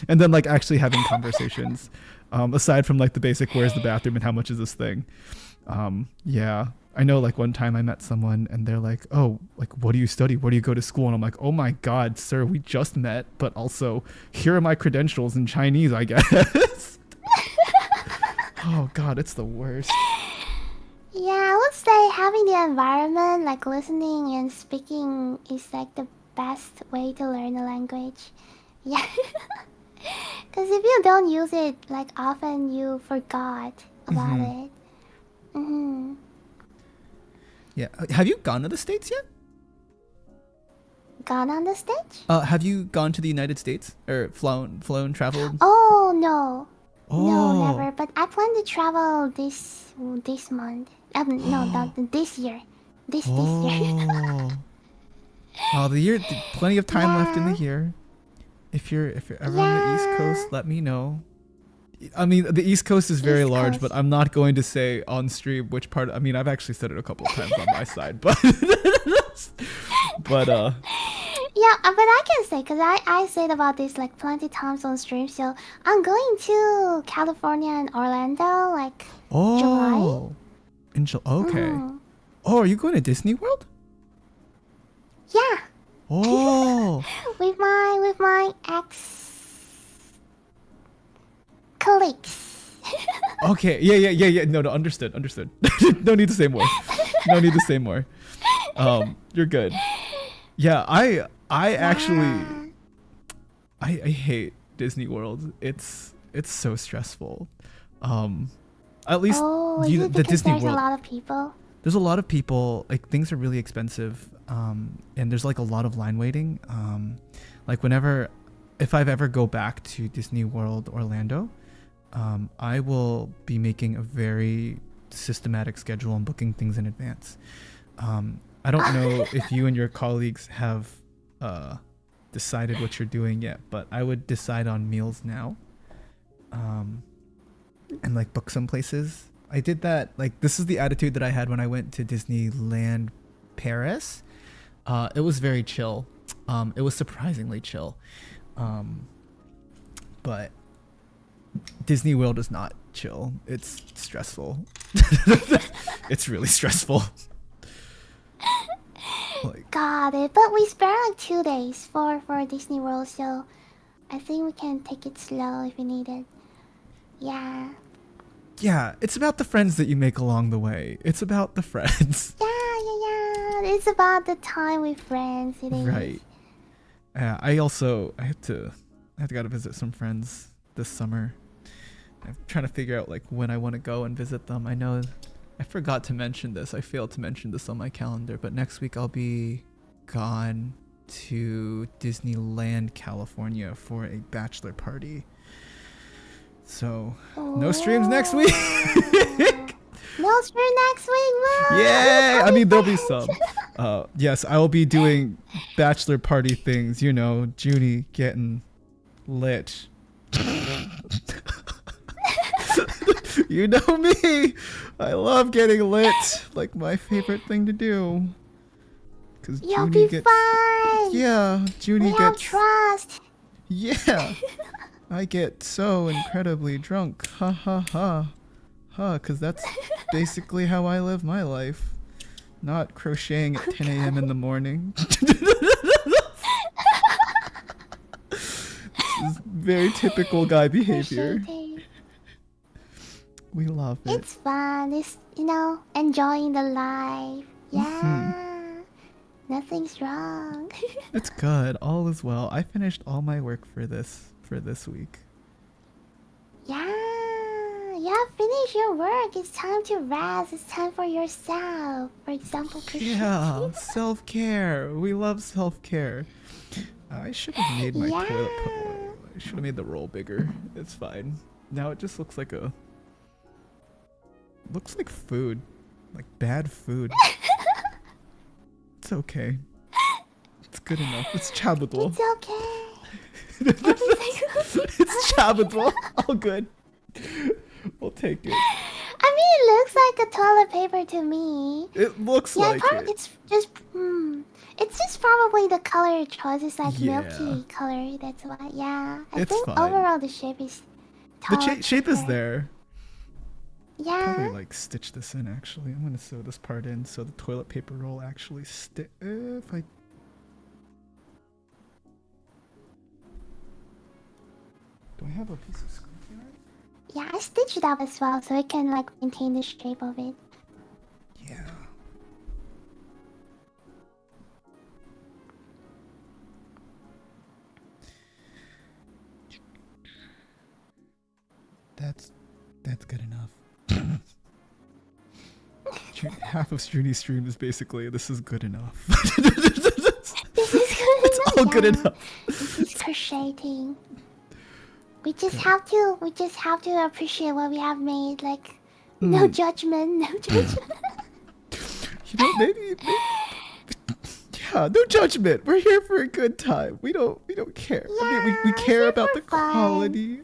And then like actually having conversations, aside from like the basic where's the bathroom and how much is this thing. Yeah, I know like one time I met someone and they're like, oh, like what do you study, where do you go to school? And I'm like, oh my god, sir, we just met, but also here are my credentials in Chinese, I guess. Oh god, it's the worst. Yeah, I would say having the environment, like listening and speaking, is like the best way to learn a language. Yeah. Because if you don't use it like often, you forgot about Hmm. it. Mm-hmm. Yeah, have you gone to the States yet? Gone on the stage? Have you gone to the United States or flown, traveled? Oh no, no, Oh. never. But I plan to travel this month. No, not this year. This year. Oh. Oh, the year, plenty of time left in the Yeah, year. If you're ever on the East yeah. Coast, let me know. I mean, the East Coast is very East large, but Coast. I'm not going to say on stream which part. I mean, I've actually said it a couple of times on my side, but but Yeah, but I can say because I said about this like plenty times on stream. So I'm going to California and Orlando like July. oh, okay. Mm-hmm. Oh, are you going to Disney World? Yeah, Oh, with my ex colleagues. okay. Yeah. No, understood. No need to say more. No need to say more. You're good. Yeah, I actually Yeah. I hate Disney World. It's so stressful. Um, at least Oh, is you it the because Disney there's a World. lot of people? There's a lot of people. Like things are really expensive. And there's like a lot of line waiting. Like whenever, if I've ever go back to Disney World Orlando, I will be making a very systematic schedule and booking things in advance. I don't know if you and your colleagues have decided what you're doing yet, but I would decide on meals now, and like book some places. I did that. Like this is the attitude that I had when I went to Disneyland Paris. It was very chill. It was surprisingly chill. Um, but Disney World is not chill. It's stressful. It's really stressful. Like, Got it. But we spare like 2 days for Disney World, so I think we can take it slow if we need it. Yeah. yeah, it's about the friends that you make along the way. It's about the friends. Yeah. It's about the time with friends. It is. Right. I gotta visit some friends this summer. I'm trying to figure out like when I want to go and visit them. I know I forgot to mention this. I failed to mention this on my calendar, but next week I'll be gone to Disneyland, California for a bachelor party. So, no streams next week. Oh. No stream next week. Woo! Yeah, I Happy mean there'll be birthday. some. Yes, I will be doing bachelor party things. You know, Zhuni getting lit. You know me. I love getting lit. Like my favorite thing to do. Cause You'll be Zhuni gets. fine. Yeah, We Zhuni have gets. trust. Yeah. I get so incredibly drunk. Ha ha ha. Ha, cause that's basically how I live my life. Not crocheting at 10 a.m. in the morning. This is very typical guy behavior. Appreciating. We love it. It's fun. It's, enjoying the life. Yeah. Nothing's wrong. It's good. All is well. I finished all my work for this week. Yeah. Yeah, finish your work. It's time to rest. It's time for yourself. For example, Yeah, self-care. We love self-care. I should have made my toilet I should have made the roll bigger. It's fine. Now it just looks like looks like food. Like bad food. It's okay. It's good enough. It's chabadol. It's okay. It's chabadol. All good. We'll take it. I mean, it looks like a toilet paper to me. It looks like it. It's just, it's just probably the color choice is like Yeah. milky color. That's why, yeah. I It's think fine. overall the shape is. The shape is there. Yeah. Probably like stitch this in actually. I'm gonna sew this part in so the toilet paper roll actually if I. Do I have a piece of screen here? Yeah, I stitched it up as well so it can like maintain the shape of it. Yeah. That's good enough. Half of Zhuni's stream is basically this is good enough. This is good It's enough. all good enough. This is crocheting. We just have to appreciate what we have made. Like, no judgment, no judgment. You know, maybe yeah, no judgment. We're here for a good time. We don't care. I mean, we care here about for the fun. quality.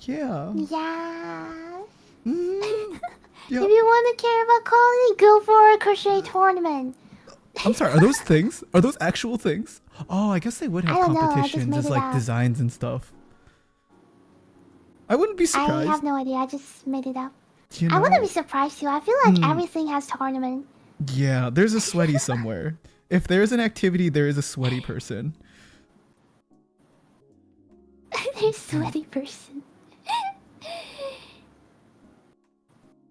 Yeah. Yeah. Yeah. If you want to care about quality, go for a crochet tournament. I'm sorry, are those things? Are those actual things? Oh, I guess they would have I don't know, I just competitions made as it like up. designs and stuff. I wouldn't be surprised. I have no idea. I just made it up. You know? I wouldn't be surprised too. I feel like everything has tournament. Yeah, there's a sweaty somewhere. If there's an activity, there is a sweaty person. There's sweaty person.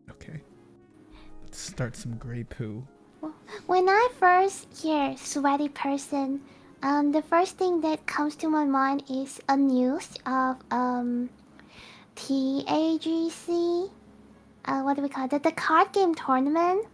Okay. Let's start some gray poo. When I first hear sweaty person, the first thing that comes to my mind is a news of TAGC. What do we call it? The card game tournament.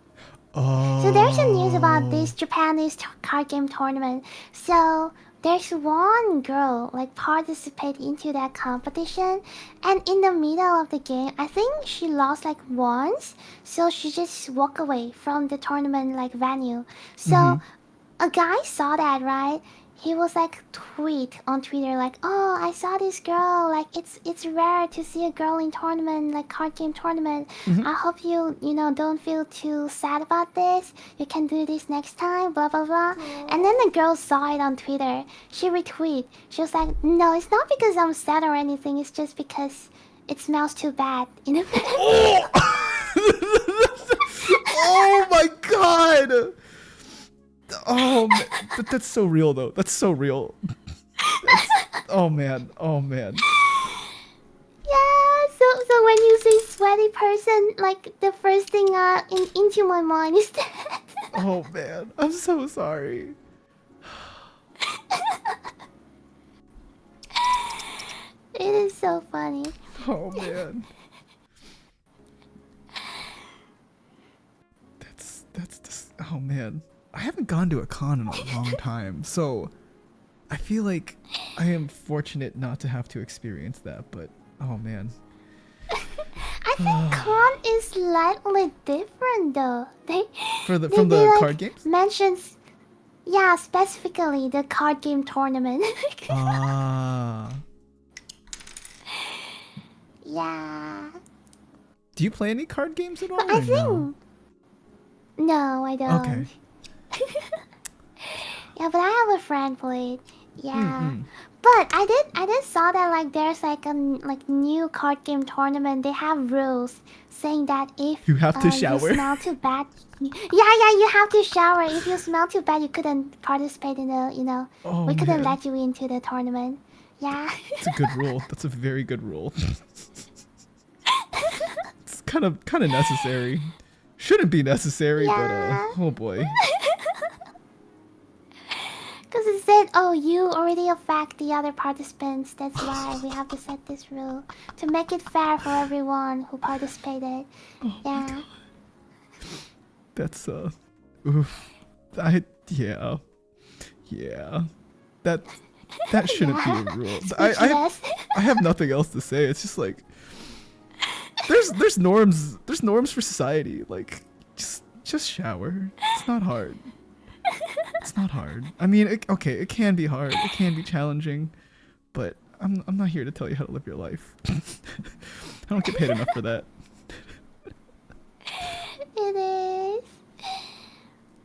Oh. So there's a news about this Japanese card game tournament. So there's one girl like participate into that competition, and in the middle of the game, I think she lost like once, so she just walked away from the tournament like venue. So a guy saw that, right? He was like tweet on Twitter like, "Oh, I saw this girl. Like, it's rare to see a girl in tournament, like card game tournament. I hope you don't feel too sad about this. You can do this next time. Blah blah blah." And then the girl saw it on Twitter. She retweet. She was like, "No, it's not because I'm sad or anything. It's just because it smells too bad." Oh my god! Oh, man. That's so real though. That's so real. Oh man. Oh man. Yeah. So when you say sweaty person, like the first thing into my mind is that. Oh man. I'm so sorry. It is so funny. Oh man. That's just, oh man. I haven't gone to a con in a long time, so I feel like I am fortunate not to have to experience that, but oh man. I think con is slightly different though. From the like, card games? Mentions, yeah, specifically the card game tournament. Ah. Yeah. Do you play any card games at But all I or no? think no, I don't. Okay. Yeah, but I have a friend played. Yeah. Mm-mm. But I did saw that like there's like like new card game tournament. They have rules saying that if You have to you shower. smell too bad, yeah, you have to shower. If you smell too bad, you couldn't participate in the Oh we couldn't man. let you into the tournament. Yeah. It's a good rule. That's a very good rule. It's kind of necessary. Shouldn't be necessary, but Yeah. oh boy. Because it said, oh, you already affect the other participants. That's why we have to set this rule to make it fair for everyone who participated. Oh my Yeah. god. That's oof. I yeah. Yeah. That shouldn't be a Yeah. rule. Speechless. I have nothing else to say. It's just like there's norms for society. Like just shower. It's not hard. It's not hard. I mean, okay, it can be hard. It can be challenging, but I'm not here to tell you how to live your life. I don't get paid enough for that. It is.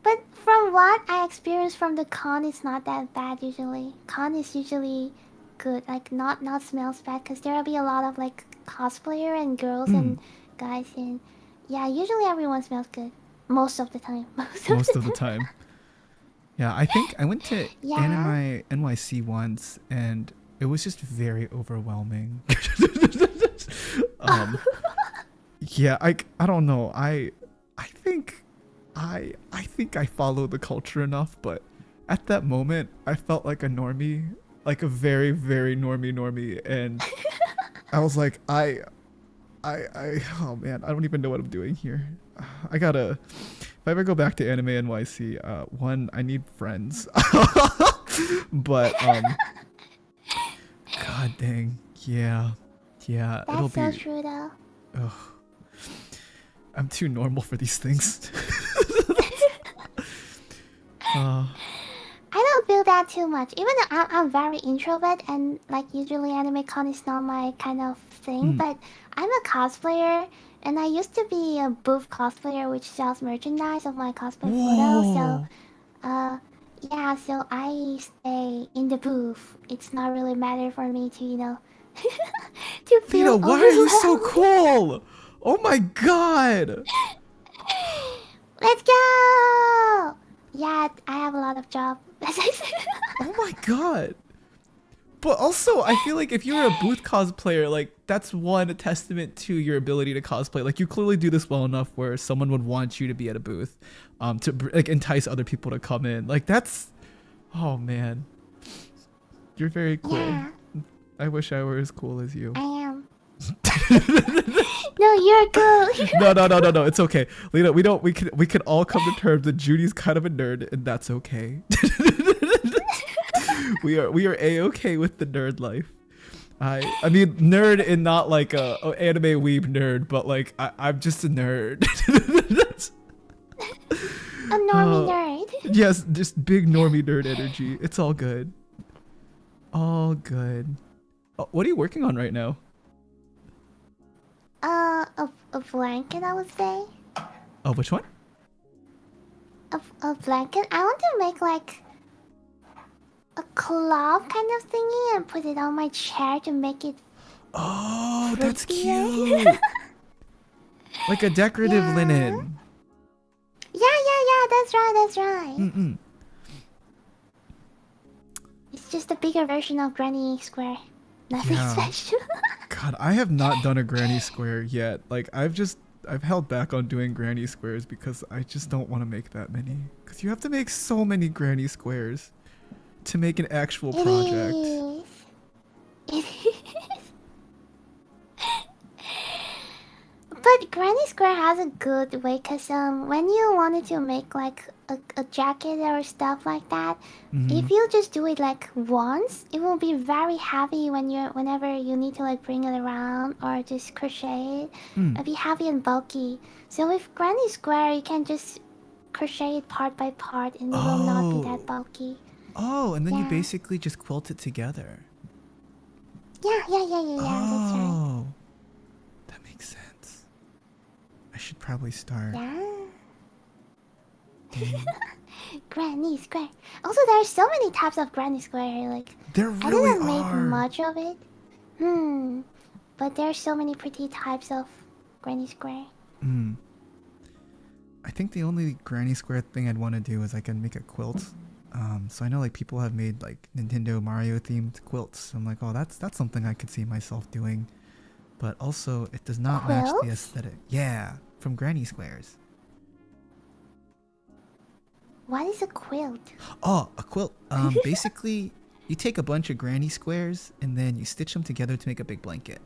But from what I experienced from the con, it's not that bad usually. Con is usually good, like not smells bad, because there'll be a lot of like cosplayer and girls Mm, and guys, and yeah, usually everyone smells good most of the time. Most of most the of the time. time. Yeah, I think I went to Yeah. Anime NYC once, and it was just very overwhelming. um, yeah, I don't know. I think I think I follow the culture enough, but at that moment, I felt like a normie, like a very very normie, and I was like, oh man, I don't even know what I'm doing here. I gotta. If I ever go back to Anime NYC, one, I need friends. But god dang, yeah, it'll That's so be. true though. Ugh, I'm too normal for these things. uh, I don't feel that too much. Even though I'm very introvert and like usually anime con is not my kind of thing, mm, but I'm a cosplayer and I used to be a booth cosplayer which sells merchandise of my cosplay photos. So whoa, uh yeah, so I stay in the booth. It's not really matter for me to to Lida, feel why are you so overwhelmed. cool? Oh my god. Let's go! Yeah, I have a lot of job. Oh my god. But also, I feel like if you're a booth cosplayer, like that's one testament to your ability to cosplay. Like you clearly do this well enough where someone would want you to be at a booth, to like entice other people to come in. Like that's, oh man, you're very cool. Yeah, I wish I were as cool as you. I am. No, you're good. No. It's okay, Lena. We can all come to terms that Judy's kind of a nerd, and that's okay. We are a-okay with the nerd life. I mean nerd in not like a anime weeb nerd, but like I'm just a nerd. A normie nerd. Yes, just big normie nerd energy. It's all good. All good. Oh, what are you working on right now? A blanket, I would say. Oh, which one? A blanket. I want to make like a cloth kind of thingy and put it on my chair to make it Oh, that's prettier. cute. Like a decorative Yeah. linen. Yeah. That's right. Mm-mm. It's just a bigger version of Granny Square. Nothing Yeah. special. God, I have not done a granny square yet. Like I've held back on doing granny squares because I just don't want to make that many. Because you have to make so many granny squares to make an actual It project. is. It is. But Granny Square has a good way, cause when you wanted to make like a jacket or stuff like that, Mm-hmm. if you just do it like once, it will be very heavy whenever you need to like bring it around or just crochet it. Mm. It'll be heavy and bulky. So with Granny Square, you can just crochet it part by part, and it will not be that Oh. bulky. Oh, and then you Yeah. basically just quilt it together. Yeah. That's right. Oh. That makes sense. should probably start. Yeah. Dang. Granny square. Also, there are so many types of granny square. Like, There I really didn't make are. much of it. Hmm. But there are so many pretty types of granny square. Hmm. I think the only granny square thing I'd want to do is I can make a quilt. So I know like people have made like Nintendo Mario themed quilts. So I'm like, oh, that's something I could see myself doing. But also, it does not match the Quilts? aesthetic. Yeah, from granny squares. What is a quilt? Oh, a quilt. Basically, you take a bunch of granny squares and then you stitch them together to make a big blanket.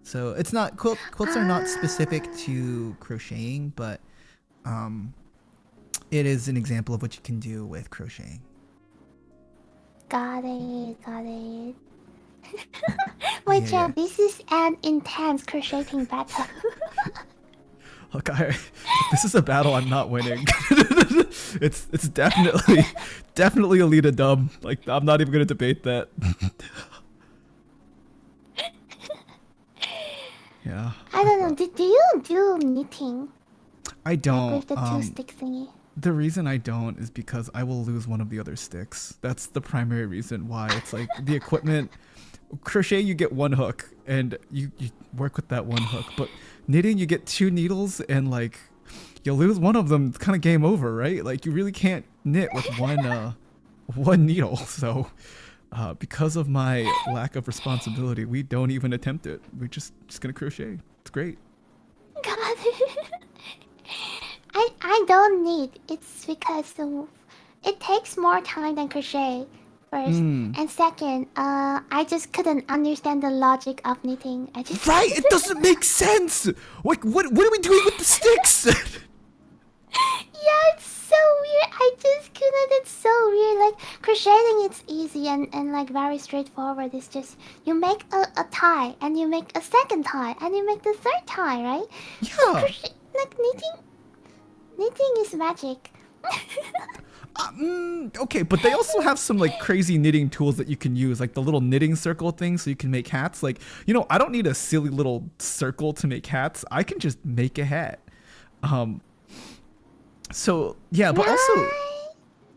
So it's not quilts are not specific Ah, to crocheting, but it is an example of what you can do with crocheting. got it, got it. Wait, Yeah, yeah. Chad, this is an intense crocheting battle. Look, if this is a battle I'm not winning. It's definitely a Lida dub. Like I'm not even gonna debate that. Yeah. I don't know. Do you do knitting? I Like don't. with the two stick thingy? The reason I don't is because I will lose one of the other sticks. That's the primary reason why. It's like the equipment. Crochet, you get one hook and you work with that one hook. But knitting, you get two needles and like you lose one of them. It's kind of game over, right? Like you really can't knit with one needle. So because of my lack of responsibility, we don't even attempt it. We're just gonna crochet. It's great. God. I don't knit. It's because it takes more time than crochet. First Mm. and second, I just couldn't understand the logic of knitting. I just Right? It doesn't make sense. Like what are we doing with the sticks? yeah, it's so weird. I just couldn't. It's so weird. Like crocheting, it's easy and like very straightforward. It's just you make a tie and you make a second tie and you make the third tie, right? But Yeah. crochet, like knitting is magic. Okay, but they also have some like crazy knitting tools that you can use, like the little knitting circle thing, so you can make hats. Like, I don't need a silly little circle to make hats. I can just make a hat. Um, so yeah, but also Right?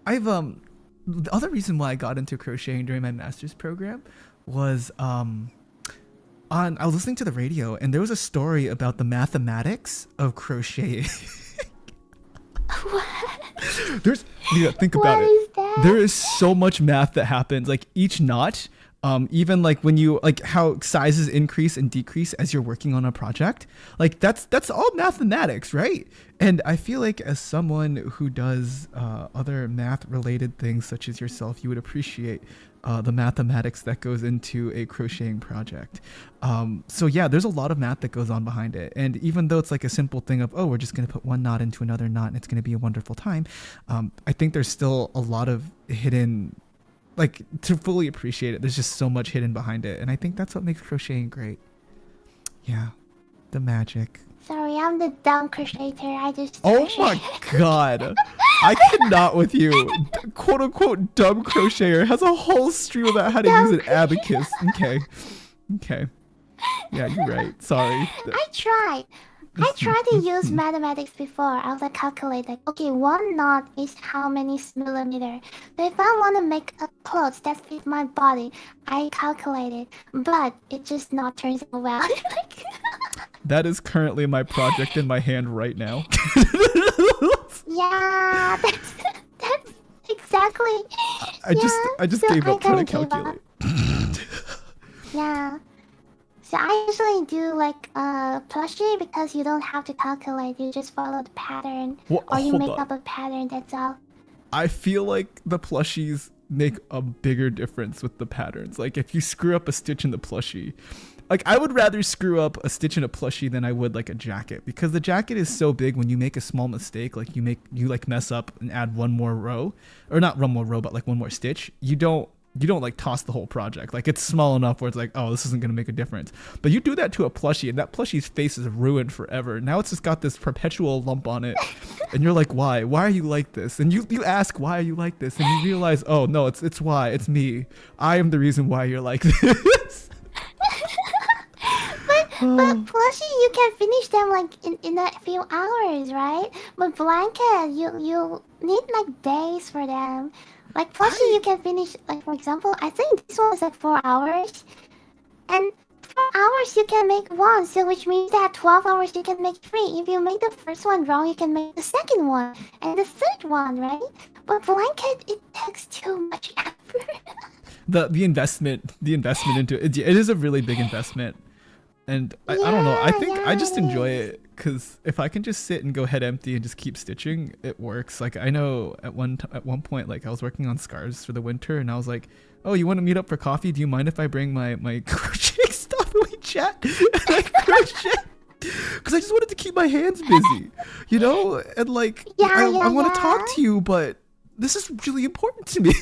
I've the other reason why I got into crocheting during my master's program was I was listening to the radio and there was a story about the mathematics of crocheting. What? Think about What it. is that? There is so much math that happens. Like each knot, even like when you like how sizes increase and decrease as you're working on a project. Like that's all mathematics, right? And I feel like as someone who does other math related things such as yourself, you would appreciate the mathematics that goes into a crocheting project. So yeah, there's a lot of math that goes on behind it. And even though it's like a simple thing of, oh, we're just going to put one knot into another knot and it's going to be a wonderful time. I think there's still a lot of hidden, like to fully appreciate it. There's just so much hidden behind it. And I think that's what makes crocheting great. Yeah. The magic. Sorry, I'm the dumb crocheter. I just Oh crochet. my God. I cannot with you. Quote unquote dumb crocheter has a whole stream about how to use an abacus. Okay. Yeah, you're right. Sorry. I tried to use mathematics before. I was like calculate like okay, one knot is how many millimeter. So if I want to make a clothes that fit my body, I calculate it, but it just not turns out well. Like, That is currently my project in my hand right now. yeah, that's exactly. I just So gave I up trying to kinda gave up. calculate. Yeah. So I usually do like plushie because you don't have to calculate. You just follow the pattern, Well, or you hold make on. up a pattern. That's all. I feel like the plushies make a bigger difference with the patterns. Like if you screw up a stitch in the plushie, like I would rather screw up a stitch in a plushie than I would like a jacket, because the jacket is so big. When you make a small mistake, like you like mess up and add one more row, or not one more row, but like one more stitch, you don't like toss the whole project. Like it's small enough where it's like, oh, this isn't gonna make a difference. But you do that to a plushie and that plushie's face is ruined forever. Now it's just got this perpetual lump on it. And you're like, why are you like this? And you ask, why are you like this? And you realize, oh no, it's why, it's me. I am the reason why you're like this. But plushie, you can finish them like in a few hours, right? But blanket, you need like days for them. Like plushie, I you can finish like for example, I think this one is like 4 hours, and 4 hours you can make one. So which means that 12 hours you can make three. If you make the first one wrong, you can make the second one and the third one, right? But blanket, it takes too much effort. the investment into it, it is a really big investment. And I don't know. I Yeah, think I yeah, just it enjoy is. it because if I can just sit and go head empty and just keep stitching, it works. Like I know at one point, like I was working on scarves for the winter, and I was like, "Oh, you want to meet up for coffee? Do you mind if I bring my crochet stuff and we chat?" And I crochet because I just wanted to keep my hands busy, you know. And like Yeah, I yeah, want to talk yeah. to you, but this is really important to me.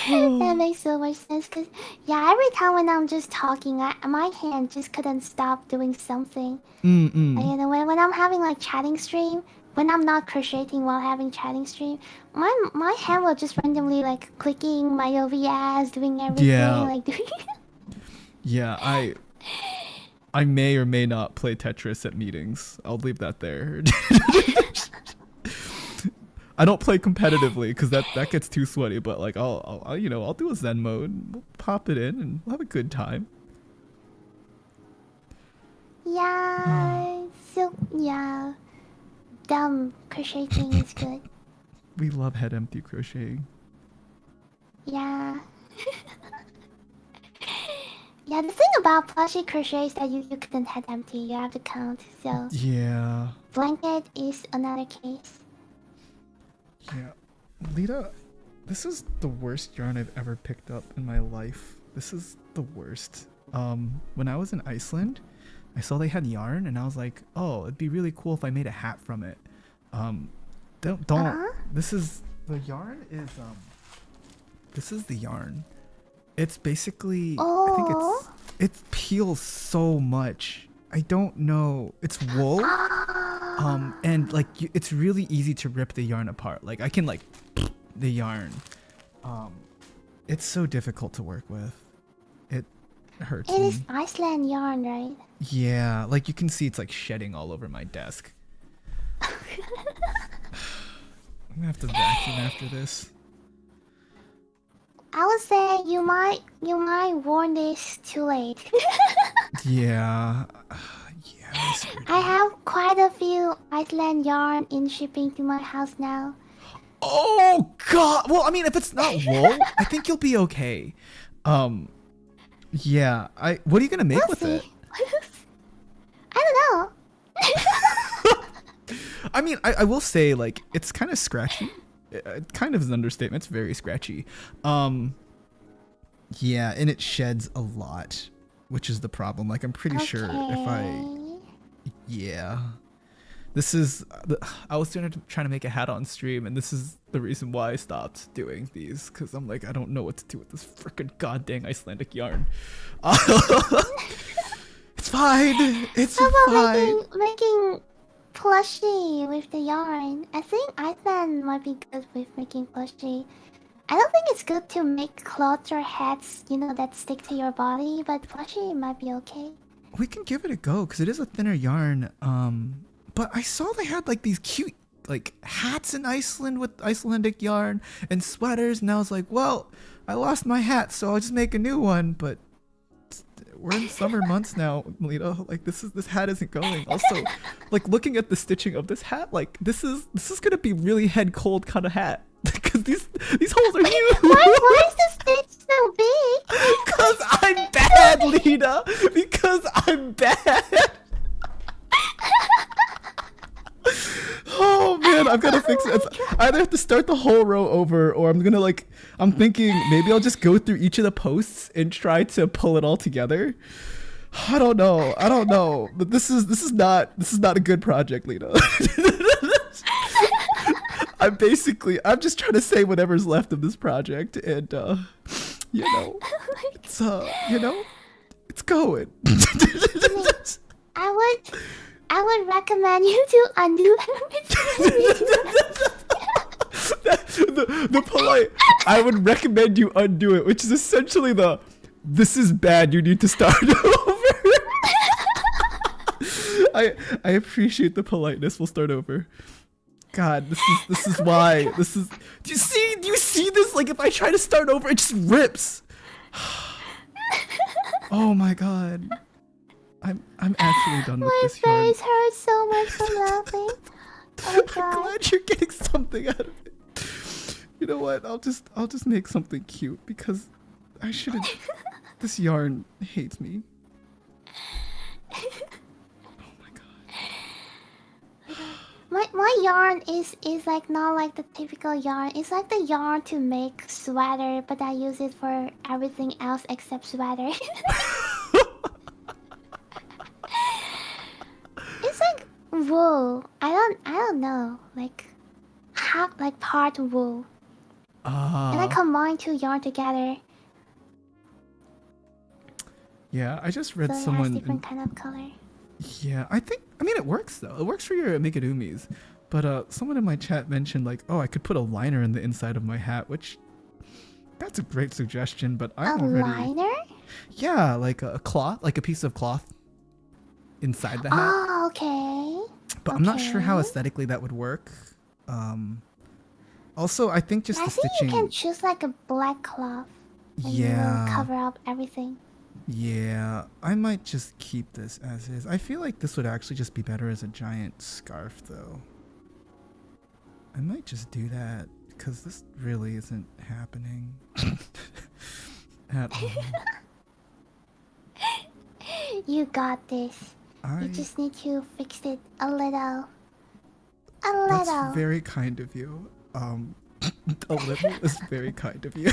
That makes so much sense. Cause yeah, every time when I'm just talking, my hand just couldn't stop doing something. Mm-mm. You know, when I'm having like chatting stream, when I'm not crocheting while having chatting stream, my hand will just randomly like clicking my OVS, doing everything, Yeah, like doing. yeah. I may or may not play Tetris at meetings. I'll leave that there. I don't play competitively because that gets too sweaty. But like I'll you know I'll do a Zen mode. We'll pop it in and we'll have a good time. Yeah, so yeah, dumb crocheting is good. We love head empty crocheting. Yeah. Yeah, the thing about plushie crochet is that you couldn't head empty, you have to count. So Yeah, blanket is another case. yeah. Lida, this is the worst yarn I've ever picked up in my life. This is the worst. When I was in Iceland, I saw they had yarn and I was like, oh, it'd be really cool if I made a hat from it. Don't. Uh-huh. This is the yarn is this is the yarn. It's basically I think Oh. it peels so much. I don't know. It's wool. And like it's really easy to rip the yarn apart. Like I can like the yarn. It's so difficult to work with. It hurts It me. is Iceland yarn, right? Yeah, like you can see it's like shedding all over my desk. I'm gonna have to vacuum after this. I would say you might warn this too late. Yeah. Yeah, I screwed I up. have quite a few Iceland yarn in shipping to my house now. Oh god. Well, I mean, if it's not wool, I think you'll be okay. Yeah. What are you gonna make We'll with see. it? I don't know. I mean, I will say like it's kind of scratchy. It kind of is an understatement. It's very scratchy. Yeah, and it sheds a lot, which is the problem. Like I'm pretty sure if yeah. This is I was trying to make a hat on stream, and this is the reason why I stopped doing these, because I'm like I don't know what to do with this freaking goddamn Icelandic yarn. It's fine. It's How about fine. making plushie with the yarn? I think Iceland might be good with making plushie. I don't think it's good to make clothes or hats, you know, that stick to your body, but plushie might be okay. We can give it a go because it is a thinner yarn. But I saw they had like these cute like hats in Iceland with Icelandic yarn and sweaters, and I was like, well, I lost my hat, so I'll just make a new one. But we're in summer months now, Lita. Like this hat isn't going. Also, like looking at the stitching of this hat, like this is gonna be really head cold kind of hat because these holes are huge. Why is the stitch so big? Because I'm bad, Lita. Because I'm bad. Oh man, I've got to fix it. I either have to start the whole row over, or I'm thinking maybe I'll just go through each of the posts and try to pull it all together. I don't know. But this is not a good project, Lita. I'm just trying to say whatever's left of this project, and it's it's going. I would recommend you to undo the polite I would recommend you undo it, which is essentially the This is bad. You need to start over. I appreciate the politeness. We'll start over. God, this is why. This is. Do you see this? Like, if I try to start over, it just rips. Oh my god. I'm actually done with My this yarn. face hurts so much from laughing. Oh I'm god. glad you're getting something out of it. You know what? I'll just make something cute because I shouldn't. This yarn hates me. Oh my god. My yarn is like not like the typical yarn. It's like the yarn to make sweater, but I use it for everything else except sweater. It's like wool. I don't know. Like half like part wool. And I combine two yarn together. Yeah, I just read So it has someone. different kind of color. Yeah, I mean it works though. It works for your amigurumis. But someone in my chat mentioned like, oh, I could put a liner in the inside of my hat, which that's a great suggestion. But I'm A already. liner? Yeah, like a cloth, like a piece of cloth inside the hat. Oh, okay. But I'm not sure how Okay. aesthetically that would work. Also, I think just I the think stitching. you can choose like a black cloth. And you will Yeah. cover up everything. Yeah, I might just keep this as is. I feel like this would actually just be better as a giant scarf, though. I might just do that because this really isn't happening at all. You got this. You just need to fix it a little. A little. That's very kind of you. A little is very kind of you.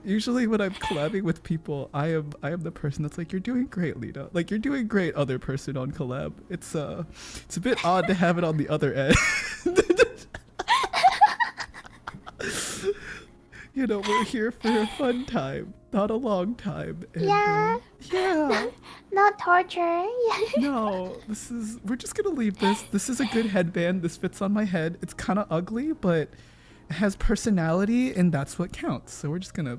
Usually when I'm collabing with people, I am the person that's like, you're doing great, Lida. Like, you're doing great, other person on collab. It's a bit odd to have it on the other end. You know, we're here for a fun time, not a long time. And, Yeah. yeah. Not torture. No, we're just gonna leave this. This is a good headband. This fits on my head. It's kind of ugly, but it has personality, and that's what counts. So we're just gonna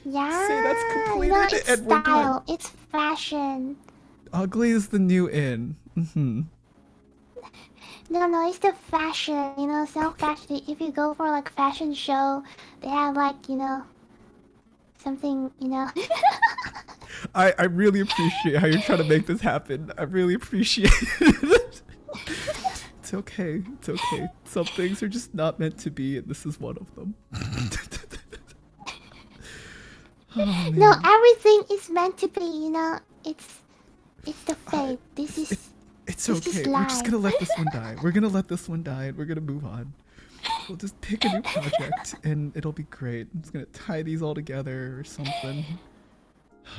Yeah. say that's completed, No, it's and we're done. style. It's fashion. Ugly is the new in. No, it's the fashion. You know, fashion. If you go for like fashion show, they have like, you know, something, you know. I really appreciate how you're trying to make this happen. I really appreciate it. It's okay. It's okay. Some things are just not meant to be, and this is one of them. Oh, man. No, everything is meant to be. You know, it's the fate. This is. It's This is okay. We're just gonna life. let this one die. We're gonna let this one die, and we're gonna move on. We'll just pick a new project, and it'll be great. I'm just gonna tie these all together or something.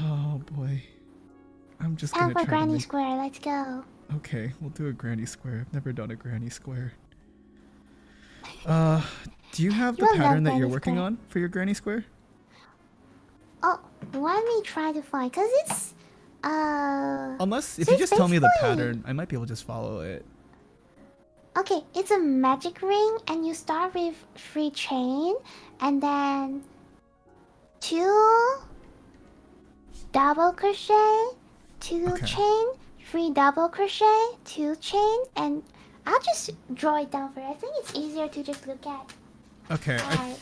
Oh boy. I'm just Time gonna for try to Granny make... Square. Let's go. Okay, we'll do a granny square. I've never done a granny square. Do you have the You will love pattern that you're granny working square. on for your granny square? Oh, let me try to find, cause it's Unless, if so you it's just tell me the basically- pattern, I might be able to just follow it. Okay, it's a magic ring, and you start with 3 chain, and then 2 double crochet, 2 Okay. chain, 3 double crochet, 2 chain, and I'll just draw it down for you. I think it's easier to just look at. Okay, Alright.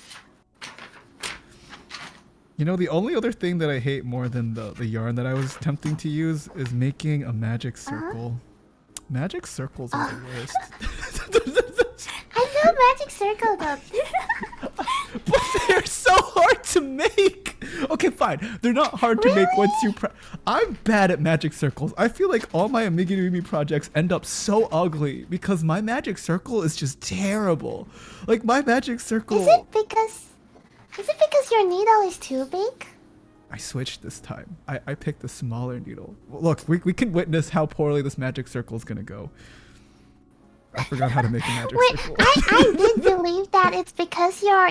you know, the only other thing that I hate more than the yarn that I was attempting to use is making a magic circle. Magic circles are the worst. I love magic circle though. But they're so hard to make. Okay, fine. They're not hard to make once you. I'm bad at magic circles. I feel like all my amigurumi projects end up so ugly because my magic circle is just terrible. Like my magic circle. Is it because your needle is too big? I switched this time. I picked the smaller needle. Look, we can witness how poorly this magic circle is gonna go. I forgot how to make a magic Wait, circle. I did believe that it's because your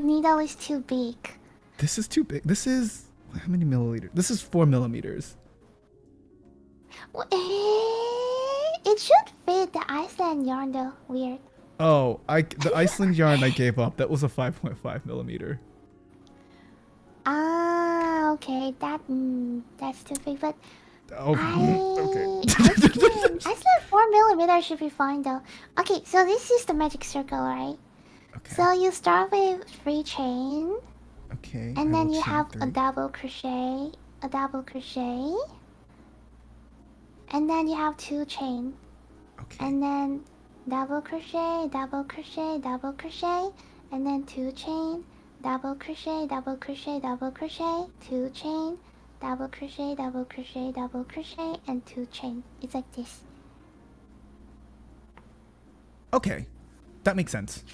needle is too big. This is too big. This is how many milliliters? This is 4 millimeters. It should fit the Iceland yarn though. Weird. Oh, the Iceland yarn I gave up. That was a 5.5 millimeter. crochet. That's too big, but Oh, okay. I said 4 millimeter should be fine though. Okay, so this is the magic circle, right? Okay. So you start with 3 chain, Okay. and I then will you chain have a 3. double crochet, and then you have 2 chain, Okay. and then double crochet, double crochet, double crochet, and then 2 chain, double crochet, double crochet, double crochet, 2 chain, double crochet, double crochet, double crochet, and 2 chain. It's like this. Okay. That makes sense.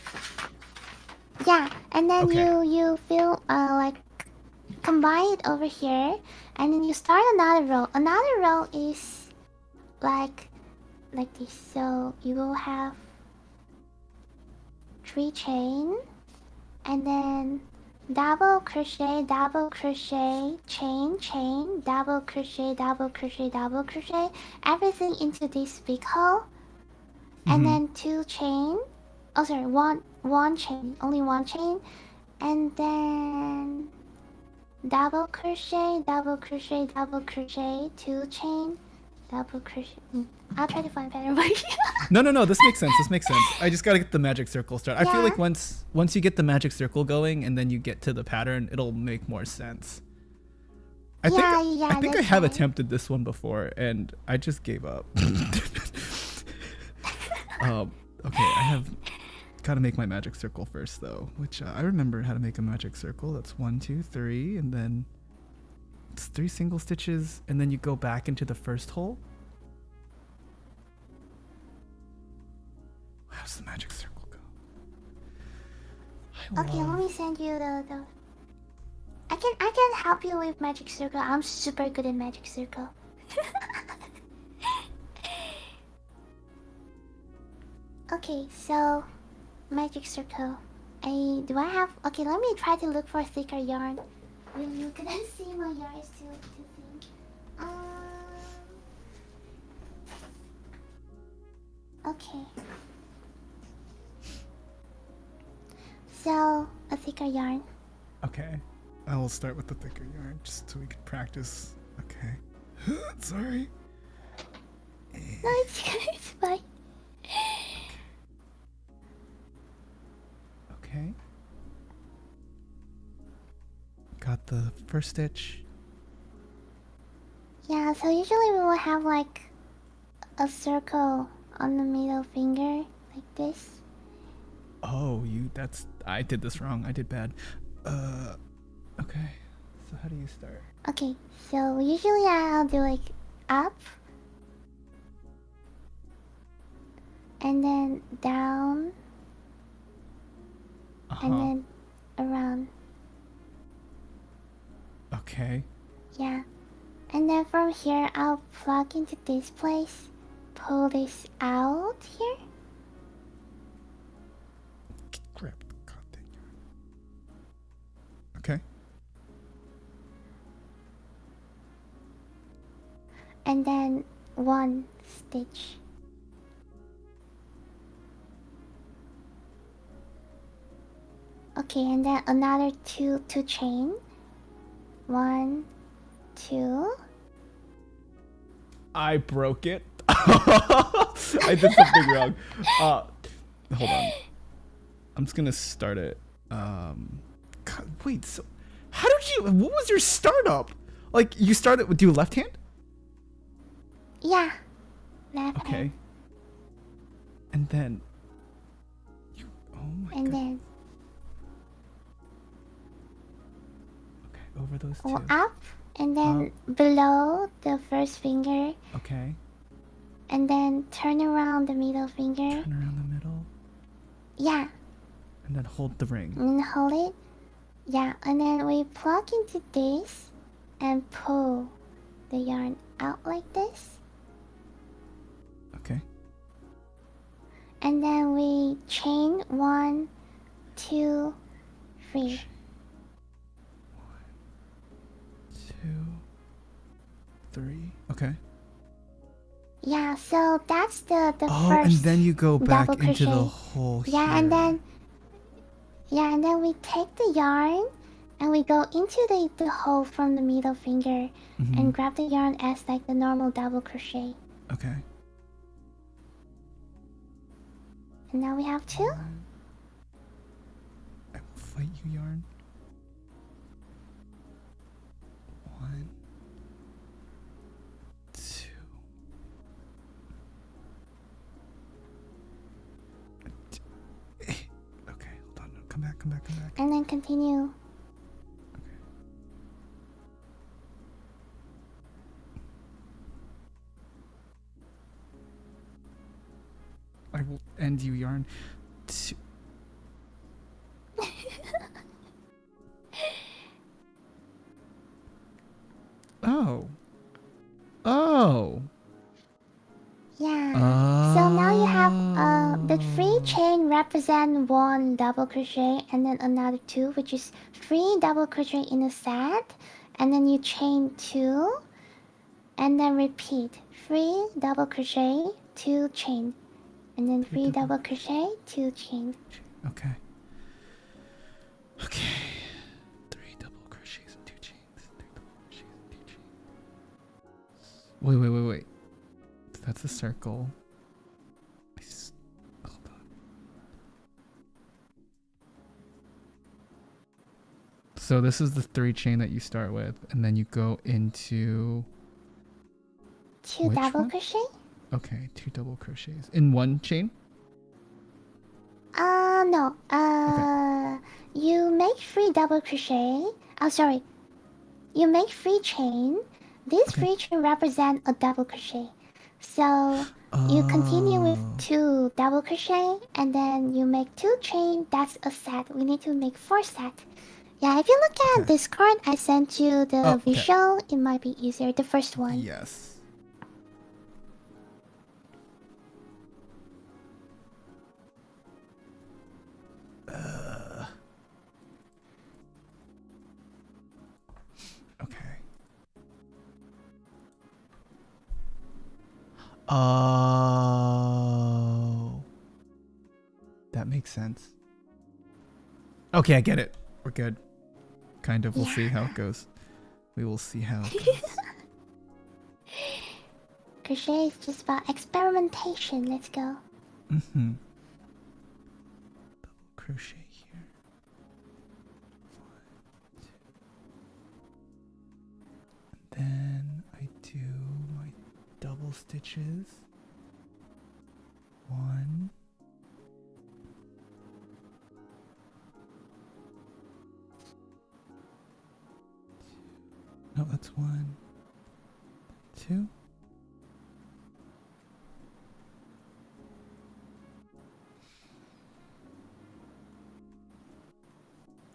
Yeah, and then Okay. you feel like combine it over here, and then you start another row. Another row is like this. So you will have 3 chain, and then double crochet, chain, chain, double crochet, double crochet, everything into this big hole, and then 2 chain. Oh, sorry, one chain, only 1 chain, and then double crochet, double crochet, double crochet, 2 chain, double crochet. I'll try to find better way. No. This makes sense. I just gotta get the magic circle started. I feel Yeah. like once you get the magic circle going and then you get to the pattern, it'll make more sense. I think I that's have right. attempted this one before and I just gave up. Okay, I have gotta make my magic circle first though, which I remember how to make a magic circle. That's 1, 2, 3, and then it's 3 single stitches, and then you go back into the first hole. How does the magic circle go? Okay, let me send you the. I can help you with magic circle. I'm super good at magic circle. Okay, so magic circle. Do I have? Okay, let me try to look for thicker yarn. You can see my yarn is too thin. Okay. So a thicker yarn. Okay. I will start with the thicker yarn just so we can practice. Okay. Sorry. No, it's it's fine. Okay. Got the first stitch. Yeah, so usually we will have like a circle on the middle finger, like this. Oh, I did this wrong. I did bad. Okay. So how do you start? Okay, so usually I'll do like up, and then down, and then around. Okay. Yeah. And then from here, I'll plug into this place, pull this out here. Grab the goddamn yarn. Okay. And then 1 stitch. Okay, and then another two chain. 1, 2. I broke it. I did something wrong. Hold on. I'm just gonna start it. God, wait. So, how did you? What was your startup? Like you started with left hand? Yeah. Left Okay. hand. And then you. Oh my god. And then Okay, over those go two. up, and then below the first finger, Okay. and then turn around the middle finger. Turn around the middle. Yeah. And then hold the ring. And hold it. Yeah, and then we plug into this and pull the yarn out like this. Okay. And then we chain 1, 2, 3. 1, 2, 3. Okay. Yeah, so that's the Oh, first. and then you go back double into the crochet. hole here. Yeah, and then we take the yarn And we go into the hole from the middle finger Mm-hmm. and grab the yarn as like the normal double crochet. Okay. And now we have 2. I will fight you, yarn. 1, 2. Okay, hold on. No, come back, come back, come back. And then continue. Okay. I will end you, yarn. 2. Oh. Oh. Yeah. So now you have the 3 Oh. chain represent 1 double crochet and then another 2, which is 3 double crochet in a set, and then you chain 2 and then repeat 3 double crochet, 2 chain, and then 3 double crochet, 2 chain. Okay. Okay. 3 double crochets and 2 chains. 3 double crochets and 2 chains. Wait. That's a circle. Hold on. So this is the 3 chain that you start with, and then you go into 2 which double one? crochet? Okay, 2 double crochets in 1 chain. No. Okay. You make 3 double crochet. Oh, sorry. You make 3 chain. These Okay. 3 chain represent a double crochet. So you continue with Oh. 2 double crochet and then you make 2 chain. That's a set. We need to make 4 set. Yeah, if you look at Okay. Discord, I sent you the Oh, okay. visual. It might be easier. The first one. Yes. Okay. Oh. That makes sense. Okay, I get it. We're good. Kind of. We'll Yeah. see how it goes. We will see how it goes. Crochet is just about experimentation. Let's go. Mm-hmm. Double crochet here. 1, 2. And then I do my double stitches. 1. 2. No, that's 1. 2.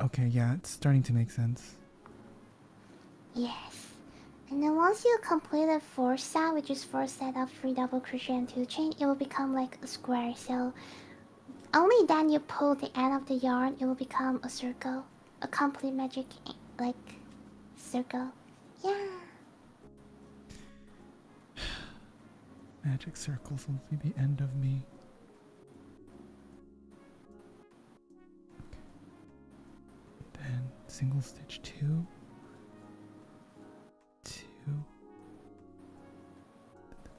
Okay, yeah, it's starting to make sense. Yes. And then once you complete the 4th set, which is 4 set of 3 double crochet and 2 chain, it will become like a square. So only then you pull the end of the yarn, it will become a circle. A complete magic, like, circle. Yeah. Magic circles will be the end of me. Okay. Then single stitch 2. 2.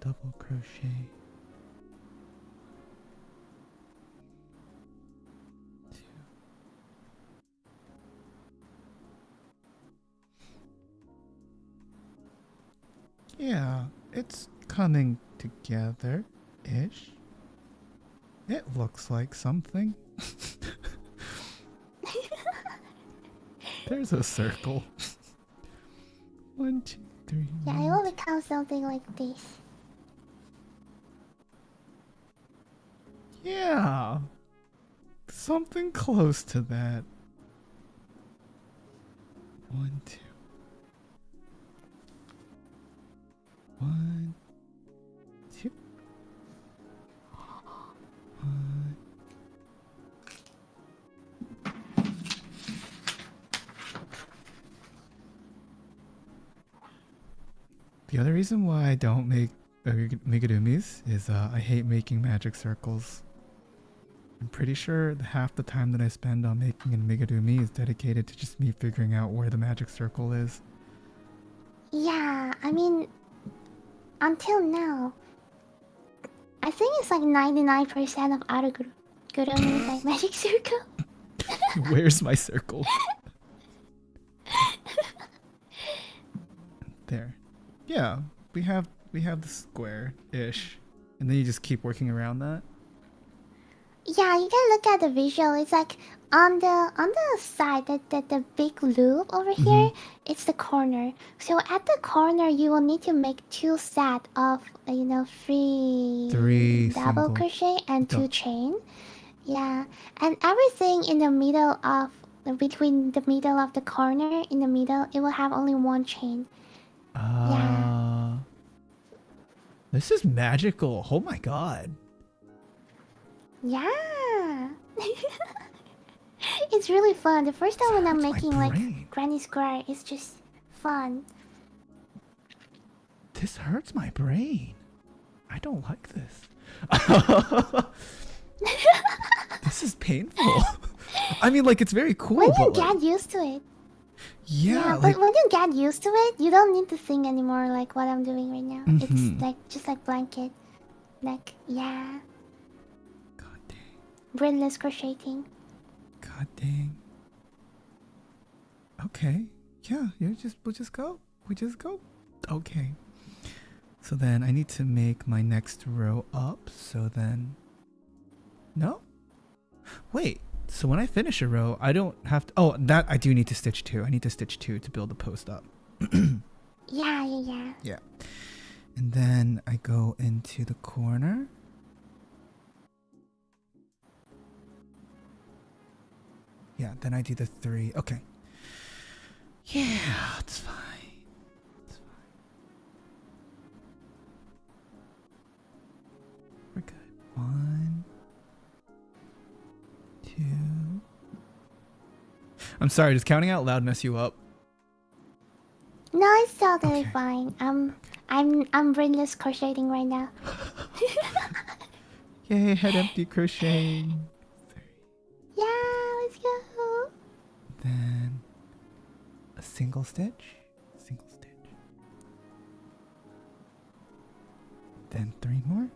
Double crochet. 2. Yeah, it's coming together-ish. It looks like something. There's a circle. 1, 2, 3. Yeah, it will become something like this. Yeah. Something close to that. 1, 2. 1, 2. 1. The other reason why I don't make amigurumis is I hate making magic circles. I'm pretty sure half the time that I spend on making an amigurumi is dedicated to just me figuring out where the magic circle is. Yeah, I mean, until now, I think it's like 99% of Aragurumi is like magic circle. Where's my circle? There. Yeah, we have the square-ish. And then you just keep working around that. Yeah, you can look at the visual. It's like on the side that the big loop over Mm-hmm. here. It's the corner. So at the corner, you will need to make two set of three Three double single. crochet and two Dou- chain. Yeah, and everything in the middle of between the middle of the corner in the middle, it will have only one chain. Yeah, uh, this is magical. Oh my god. yeah. It's really fun. The first This time when I'm hurts my making like brain. Granny Square, it's just fun. This hurts my brain. I don't like this. This is painful. I mean, like, it's very When cool, you but like, get used to it, yeah, yeah. But like, when you get used to it, you don't need to think anymore. Like what I'm doing right now, it's mm-hmm. like just like blanket, like yeah, God dang. brainless crocheting. God dang. Okay. Yeah, we'll just go. We just go. Okay. So then I need to make my next row up. So then, no? Wait. So when I finish a row, I don't have to. Oh, that I do need to stitch two. I need to stitch two to build the post up. Yeah, yeah, yeah. Yeah. And then I go into the corner. Yeah, then I do the three. Okay. Yeah, it's fine. It's fine. We're good. 1, 2. I'm sorry, does counting out loud mess you up? No, it's totally Okay. fine. I'm brainless crocheting right now. Yay, head empty crocheting. 3. Yeah, let's go. Then a single stitch. Single stitch. Then 3 more.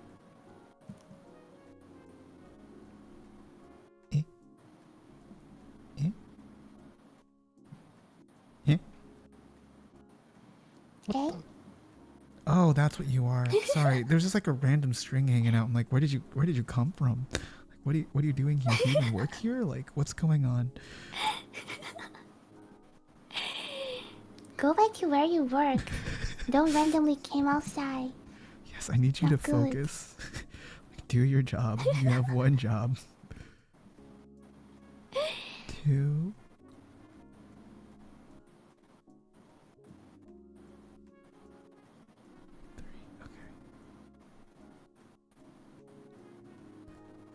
Eh. Eh. Eh. Okay. Oh, that's what you are. Sorry, there's just like a random string hanging out. I'm like, where did you come from? Like, what are you doing here? Do you even work here? Like, what's going on? Go back to where you work. Don't randomly came outside. Yes, I need you to Not good. focus. Do your job. You have one job. 2. 3. Okay.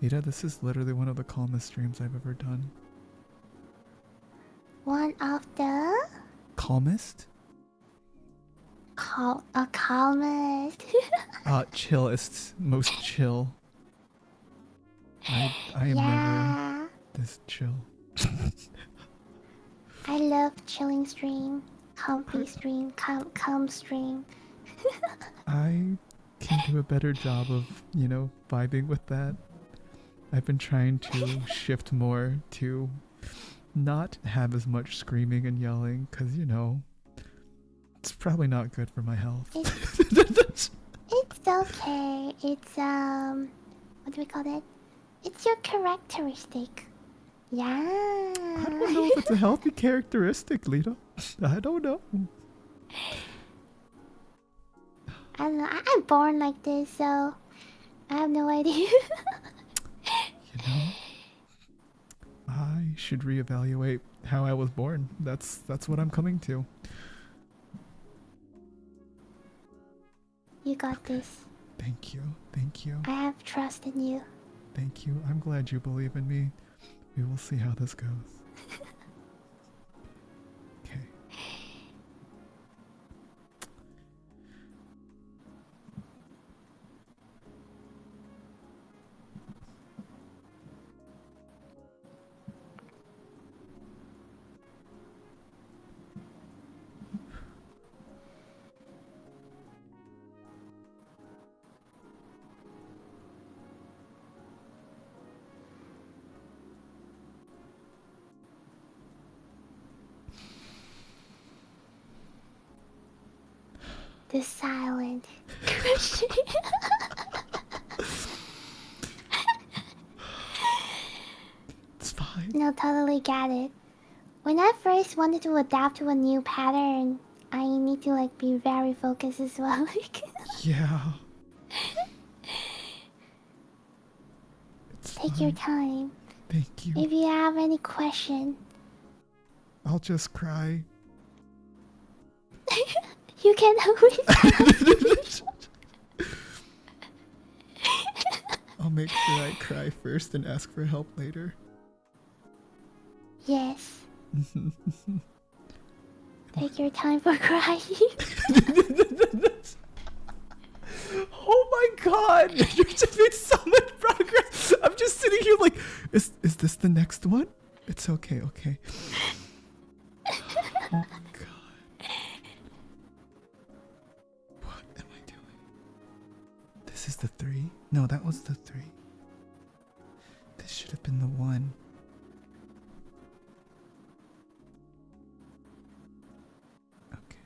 Lida, this is literally one of the calmest streams I've ever done. One of the Calmest? calmest. Chillest. Most chill. I am never Yeah, this chill. I love chilling stream, comfy stream, calm stream. I can do a better job of, vibing with that. I've been trying to shift more to not have as much screaming and yelling because, it's probably not good for my health. It's okay. It's what do we call it? It's your characteristic. Yeah. I don't know if it's a healthy characteristic, Lita. I don't know. I don't know. I'm born like this, so I have no idea. I should reevaluate how I was born. That's what I'm coming to. You got this. Thank you. Thank you. I have trust in you. Thank you. I'm glad you believe in me. We will see how this goes. Okay. The silent crochet. It's fine. No, totally get it. When I first wanted to adapt to a new pattern, I need to like be very focused as well. Like, Yeah. It's take your fine. time. Thank you. If you have any question, I'll just cry. you can always. I'll make sure I cry first and ask for help later. Yes. Take your time for crying. Oh my god! You're just made so much progress! I'm just sitting here like, is this the next one? It's okay, okay. Oh my god. What am I doing? This is the 3? No, that was the 3. This should have been the 1. Okay.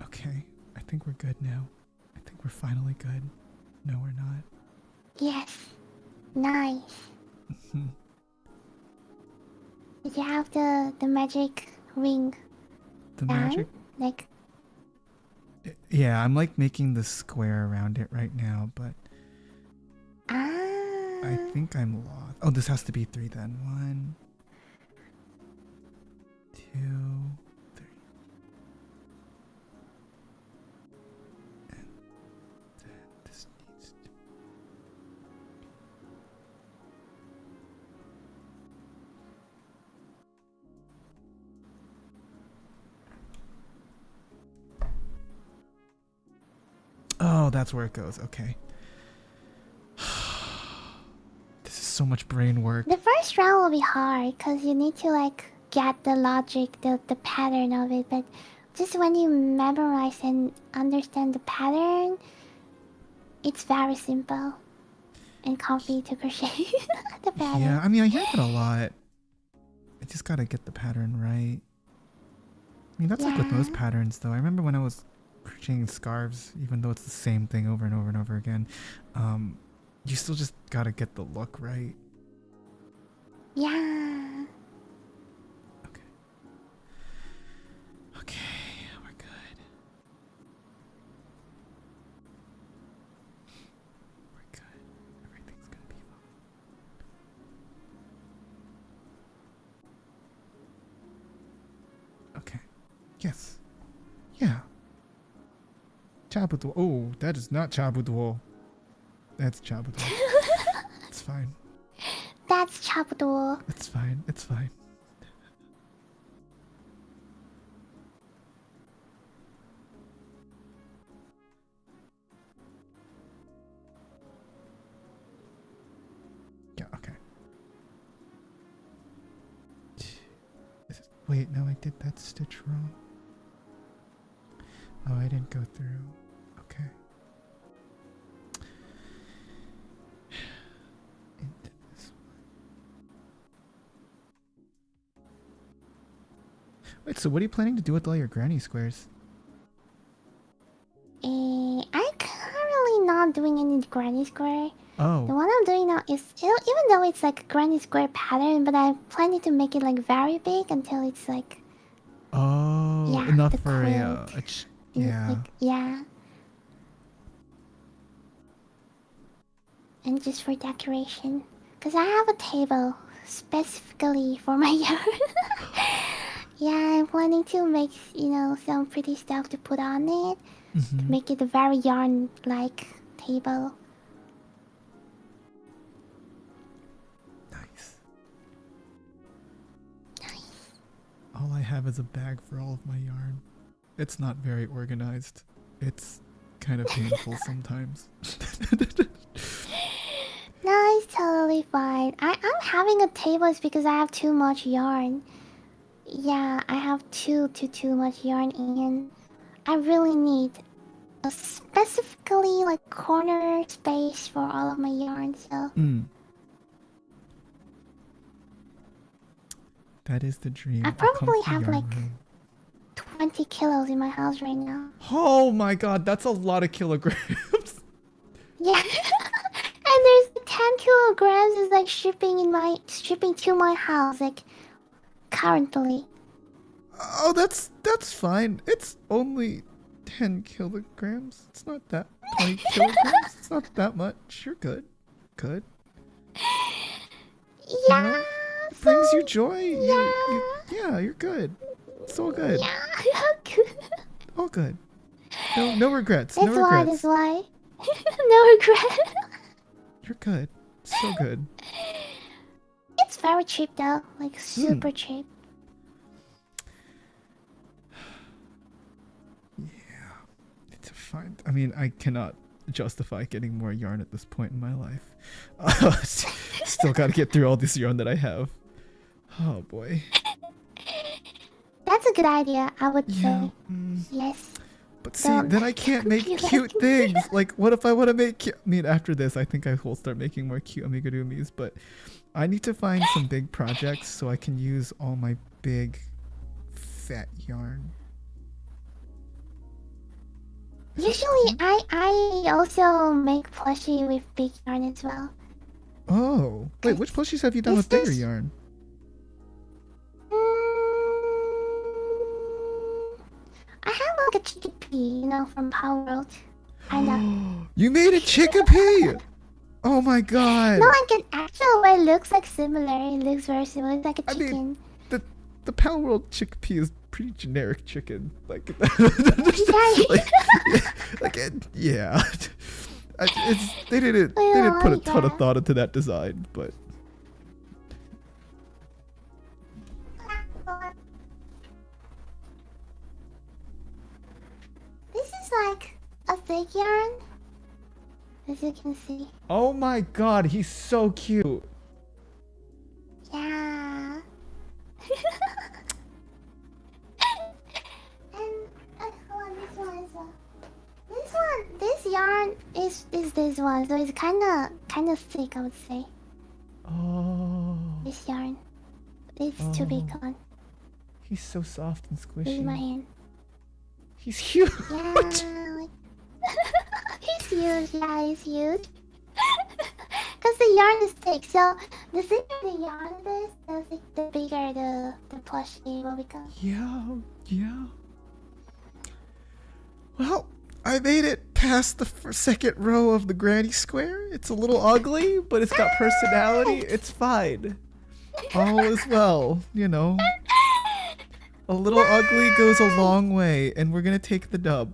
Okay, I think we're good now. I think we're finally good. No, we're not. Yes. Nice. Did you have the magic ring The done? magic? Like, Yeah, I'm like making the square around it right now, but I ah. think I'm lost. Oh, this has to be 3 then. 1, 2, 3. And then this needs to. Oh, that's where it goes. Okay. This is so much brain work. The first round will be hard because you need to like get the logic, the pattern of it. But just when you memorize and understand the pattern, it's very simple and comfy to crochet the pattern. Yeah, I mean, I hear that a lot. I just gotta get the pattern right. I mean, that's like with most Yeah. patterns, though. I remember when I was crocheting scarves, even though it's the same thing over and over and over again, you still just gotta get the look right. Yeah. Okay. Okay, we're good. We're good. Everything's gonna be fine. Okay. Yes. Yeah. Chabuduo. Oh, that is not Chabuduo. That's Chabuduo. It's fine. That's chapter. It's fine. It's fine. Yeah, okay. Wait, no, I did that stitch wrong. Oh, I didn't go through. Okay. Into this one. Wait, so what are you planning to do with all your granny squares? I'm currently not doing any granny square. The Oh. one I'm doing now is even though it's like a granny square pattern, but I'm planning to make it like very big until it's like Oh, yeah, enough the for quilt. yeah. Like yeah, and just for decoration. Cause I have a table specifically for my yarn. Yeah, I'm planning to make some pretty stuff to put on it to Mm-hmm. make it a very yarn-like table. Nice. All I have is a bag for all of my yarn. It's not very organized. It's kind of painful sometimes. No, it's totally fine. I'm having a table is because I have too much yarn. Yeah, I have too much yarn and I really need a specifically like corner space for all of my yarn, so Mm. That is the dream. I A probably comfy have yarn like room. 20 kilos in my house right now. Oh my god, that's a lot of kilograms. Yeah. And there's 10 kilograms is like shipping to my house like currently. Oh, that's fine. It's only 10 kilograms. It's not that 20 kilograms. It's not that much. You're good. Good. You Yeah. know, it brings you So joy. Yeah, you're good. It's all good. yeah. All good. No regrets. No That's why. regrets. That's why. No regret. You're good. So good. It's very cheap though, like Hmm. super cheap. It's a fine. I mean, I cannot justify getting more yarn at this point in my life. Still got to get through all this yarn that I have. Oh boy. That's a good idea, I would Yeah. say. Yes. But see, Don't then I can't make be cute like things. Like, what if I want to make? I mean, after this, I think I will start making more cute amigurumis. But I need to find some big projects so I can use all my big, fat yarn. Usually, I also make plushie with big yarn as well. Oh, wait, which plushies have you done with bigger This- yarn? I have like a chickpea, you know, from Power World. Kinda. You made a chickpea! Oh my god! No, like an actual way. It looks like similar. It looks very similar. It's like a I chicken. mean, the Power World chickpea is pretty generic chicken. Like, yeah. They didn't put a ton of thought into that design, but This is like a thick yarn, as you can see. oh my god, he's so cute. Yeah. And hold on, this one as well. This yarn is this one, so it's kind of thick, I would say. Oh, This yarn, it's too big one. he's so soft and This is my squishy. hand. He's huge. Yeah, like he's huge. Yeah, he's huge. Cause the yarn is thick, so the thicker the yarn is, the bigger the plushie will become. Yeah. Well, I made it past the second row of the granny square. It's a little ugly, but it's got personality. It's fine. All is well, you know. A little ugly goes a long way, and we're gonna take the dub.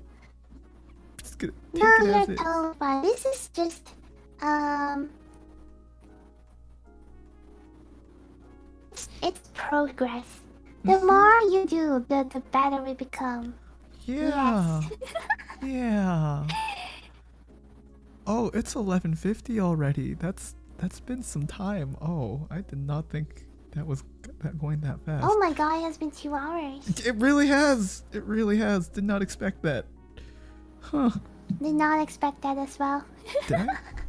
Just gonna take No, it you're as it. totally fine. This is just it's progress. The more you do, the better we become. Yeah. Yes. Yeah. Oh, it's 11:50 already. That's been some time. Oh, I did not think that was going that fast. Oh my god, it has been 2 hours. It really has. It really has. Did not expect that. Huh. Did not expect that as well.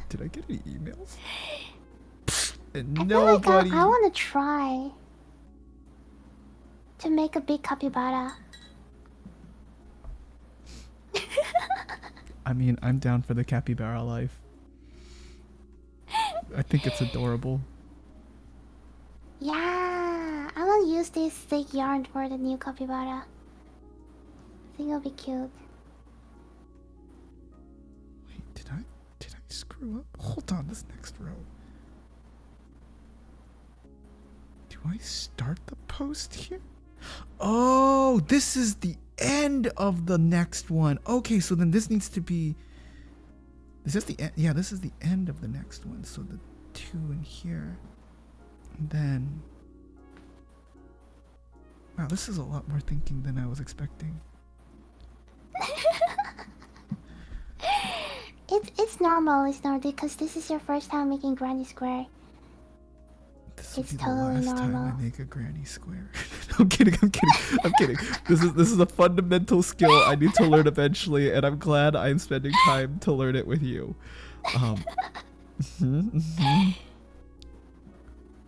Did I get any emails? And I feel like nobody. I want to try to make a big capybara. I mean, I'm down for the capybara life. I think it's adorable. Yeah, I want to use this thick yarn for the new capybara. I think it'll be cute. Wait, did I screw up? Hold on, this next row. Do I start the post here? Oh, this is the end of the next one. Okay, so then this needs to be. Is this the end? Yeah, this is the end of the next one. So the 2 in here. And then. Wow, this is a lot more thinking than I was expecting. It's normal, because this is your first time making granny square. This will It's be the totally last time normal. I make a granny square. I'm kidding. I'm kidding. This is a fundamental skill I need to learn eventually, and I'm glad I'm spending time to learn it with you.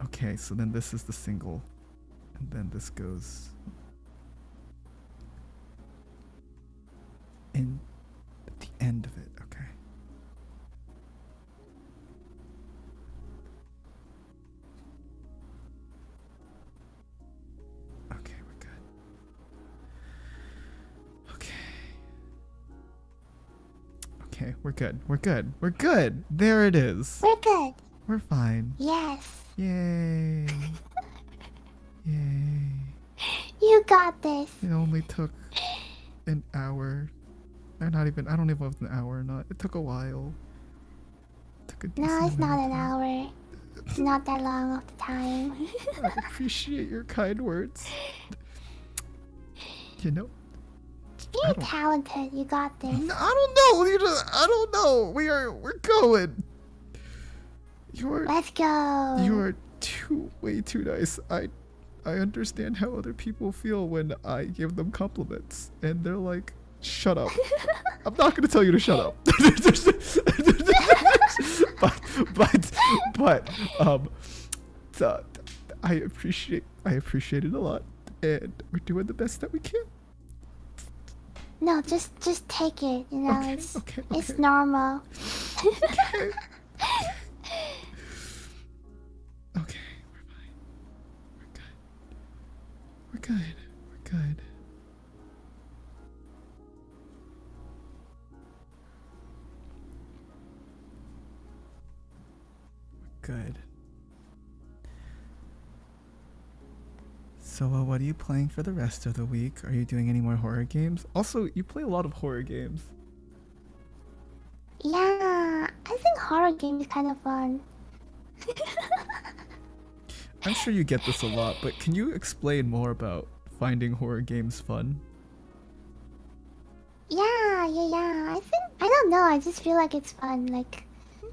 Okay, so then this is the single, And then this goes in at the end of it. Okay. Okay, we're good. Okay. Okay, we're good. We're good. We're good. There it is. We're good. We're fine. Yes. Yay. Yay. You got this. It only took an hour. Or not even, I don't even know if it was an hour or not. It took a while. It took a No, decent it's not amount an of time. hour. It's not that long of the time. I appreciate your kind words. You know, You're talented. You got this. no, I don't know. I don't know. We're going. Let's go. You're way too nice. I understand how other people feel when I give them compliments, and they're like, "Shut up." I'm not gonna tell you to shut up. but I appreciate it a lot, and we're doing the best that we can. No, just take it. You know, Okay, it's okay. it's normal. Okay. Okay, we're fine. We're good. We're good. Good. So, what are you playing for the rest of the week? Are you doing any more horror games? Also, you play a lot of horror games. Yeah, I think horror game is kind of fun. I'm sure you get this a lot, but can you explain more about finding horror games fun? Yeah. I don't know. I just feel like it's fun. Like,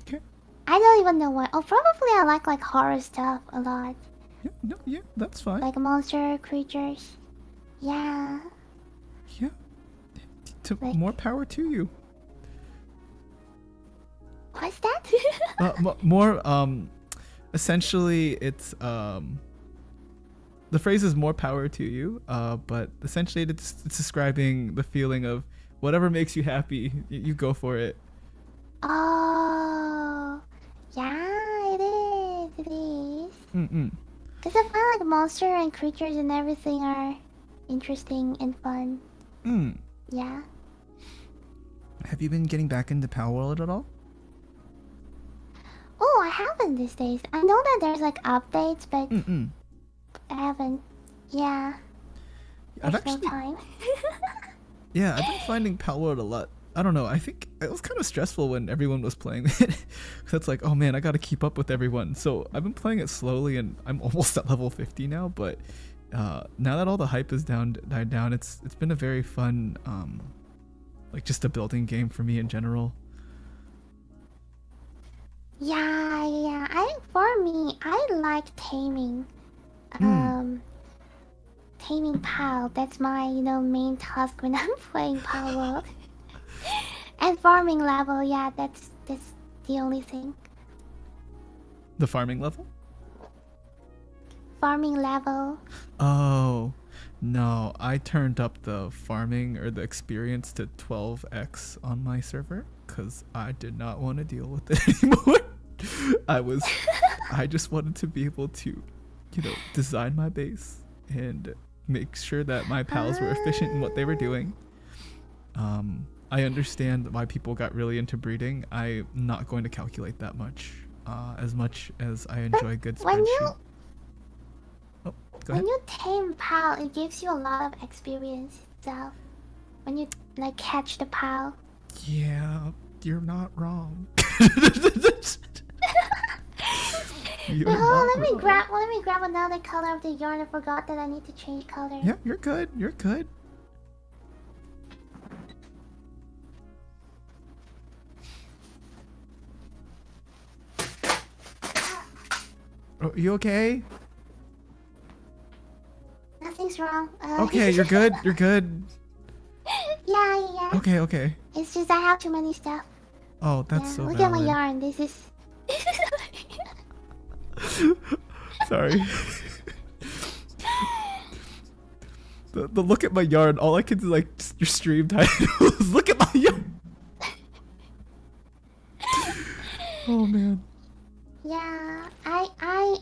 Okay. I don't even know why. Oh, probably I like horror stuff a lot. Yeah, no, yeah, that's fine. Like monster creatures. Yeah. Yeah. Like- More power to you. What's that? More, essentially, it's, the phrase is more power to you, but essentially it's describing the feeling of whatever makes you happy, you go for it. Oh. Yeah, it is. It is. Mm-mm. Because I find like monster and creatures and everything are interesting and fun. Mm. Yeah. Have you been getting back into Power World at all? Oh, I haven't these days. I know that there's like updates, but Mm-mm. I haven't. Yeah. I've There's no actually, time. yeah, I've been finding Power World a lot. I don't know. I think it was kind of stressful when everyone was playing it. Cause it's like, oh man, I got to keep up with everyone. So I've been playing it slowly, and I'm almost at level 50 now. But now that all the hype is died down, it's been a very fun, like just a building game for me in general. Yeah. For me, I like taming. Taming PAL. That's my main task when I'm playing PAL World. And farming level, yeah, that's the only thing. The farming level? Farming level. Oh, no. I turned up the farming or the experience to 12x on my server because I did not want to deal with it anymore. I just wanted to be able to, design my base and make sure that my pals were efficient in what they were doing. I understand why people got really into breeding. I'm not going to calculate that much as I enjoy good when spreadsheet. Oh, go ahead. When you tame PAL, it gives you a lot of experience itself. When you catch the PAL. Yeah, you're not wrong. Wait, hold on, let me grab another color of the yarn. I forgot that I need to change color. Yeah, you're good. You're good. Oh, you okay? Nothing's wrong. Okay, you're good. You're good. Yeah. Okay. It's just I have too many stuff. Oh, that's so Look valid. at my yarn. This is. Sorry. The look at my yarn. All I can do like just your stream titles. Look at my yarn. Oh man. Yeah,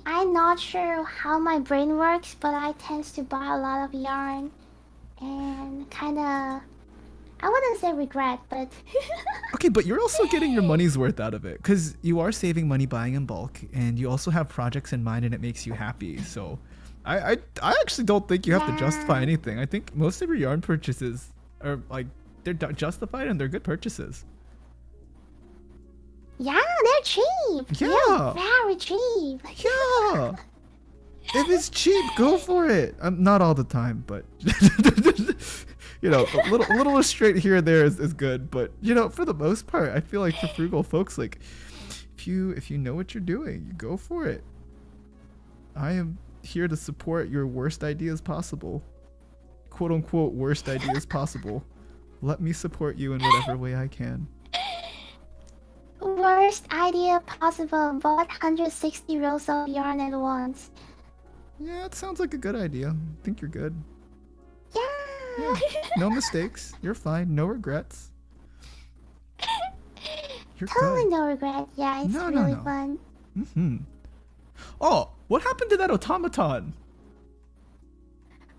I'm not sure how my brain works, but I tend to buy a lot of yarn and kinda, I wouldn't say regret, but Okay, but you're also getting your money's worth out of it because you are saving money buying in bulk, and you also have projects in mind, and it makes you happy. So, I actually don't think you have to justify yeah, anything. I think most of your yarn purchases are like they're justified and they're good purchases. yeah, they're cheap. They're Yeah, very cheap. yeah. If it's cheap, go for it. Not all the time, but you know, a little restraint here and there is good. But you know, for the most part, I feel like for frugal folks, like if you know what you're doing, you go for it. I am here to support your worst ideas possible, quote unquote worst ideas possible. Let me support you in whatever way I can. Worst idea possible. Bought 160 rolls of yarn at once. Yeah, it sounds like a good idea. I think you're good. Yeah. Yeah, no mistakes. You're fine. No regrets. You're Totally good. no regret. Yeah, it's No, no, really no. fun. Mm-hmm. Oh, what happened to that automaton?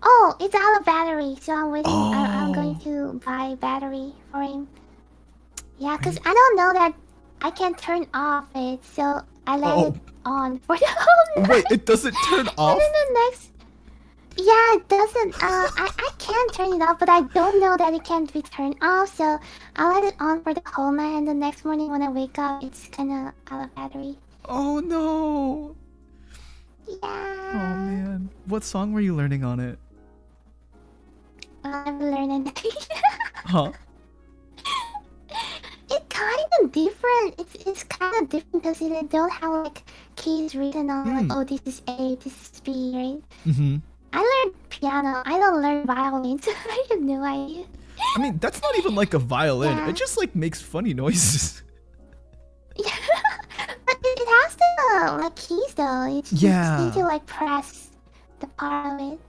Oh, it's out of battery, so I'm waiting. I'm going Oh, to buy battery for him. Yeah, I, cause I don't know that I can turn off it, so I let oh, it on for the whole wait, night. it doesn't turn And off? then the next, yeah, it doesn't. I can turn it off, but I don't know that it can be turned off. So I let it on for the whole night, and the next morning when I wake up, it's kind of out of battery. Oh no. Oh Yeah, man. What song were you learning on it? I'm learning. Huh? It's kind of different. It's kind of different because they don't have like keys written on like, Hmm. oh, this is A, this is B, right? Mm-hmm. I learned piano. I don't learn violin, so I have no idea. I mean, that's not even like a violin. Yeah. It just like makes funny noises. Yeah, but it has the like keys though. It's you just need to Yeah. like press the part of it.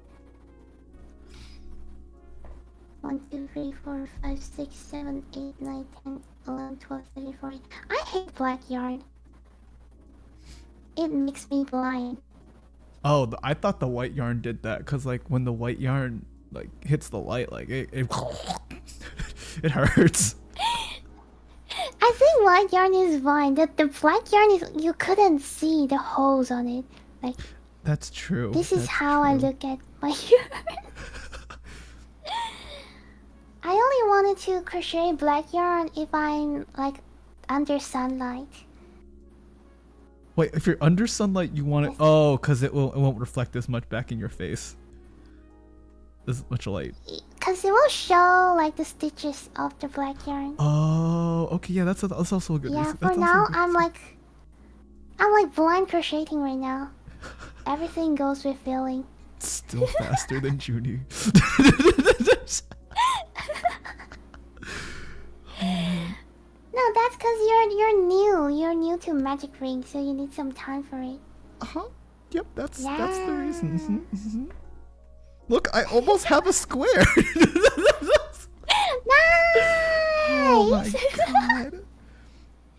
1, 2, 3, 4, 5, 6, 7, 8, 9, 10, 11, 12, 13, 14. I hate black yarn. It makes me blind. Oh, I thought the white yarn did that because like when the white yarn like hits the light, like it it hurts. I think white yarn is fine. The black yarn is you couldn't see the holes on it. Like That's true. this is That's how I true. look at my yarn. I only wanted to crochet black yarn if I'm like under sunlight. Wait, if you're under sunlight, you want it? Yes. Oh, because it won't reflect as much back in your face. As much light. Cause it will show like the stitches of the black yarn. Oh, okay, yeah, that's also a good Yeah, reason. for That's also a now good I'm reason. like blind crocheting right now. Everything goes with feeling. Still faster than Zhuni. No, that's cause you're new. You're new to magic ring, so you need some time for it. Uh-huh. Yep, that's the Yeah. reason. Look, I almost have a square. Oh my Nice. god.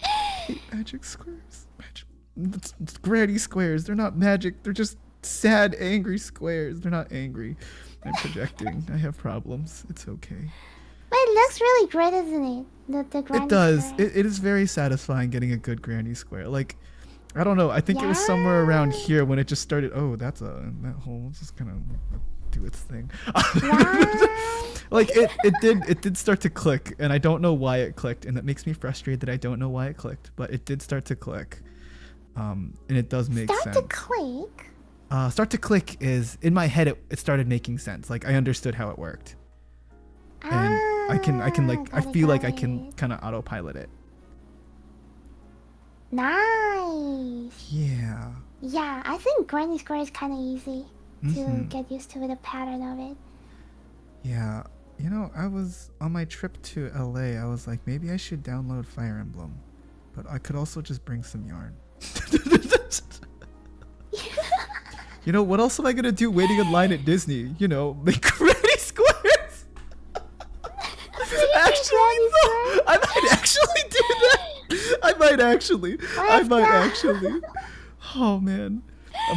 I hate magic squares. It's granny squares. They're not magic. They're just sad, angry squares. They're not angry. I'm projecting. I have problems. It's okay. But it looks really great, isn't it? The granny It does. square. It is very satisfying getting a good granny square. Like, I don't know. I think it was somewhere around Yeah. here when it just started. Oh, that hole is just gonna do its thing. Wow. Like it did start to click, and I don't know why it clicked, and that makes me frustrated that I don't know why it clicked, but it did start to click, and it does make Start sense. to click. Start to click is in my head. It started making sense. Like I understood how it worked, and I can like I feel like I can kind of autopilot it. Nice. Yeah. Yeah, I think granny square is kind of easy to Mhm. get used to the pattern of it. Yeah. You know, I was on my trip to LA. I was like, maybe I should download Fire Emblem, but I could also just bring some yarn. You know, what else am I gonna do waiting in line at Disney? You know, make granny might actually. I Let's might go. actually. Oh man.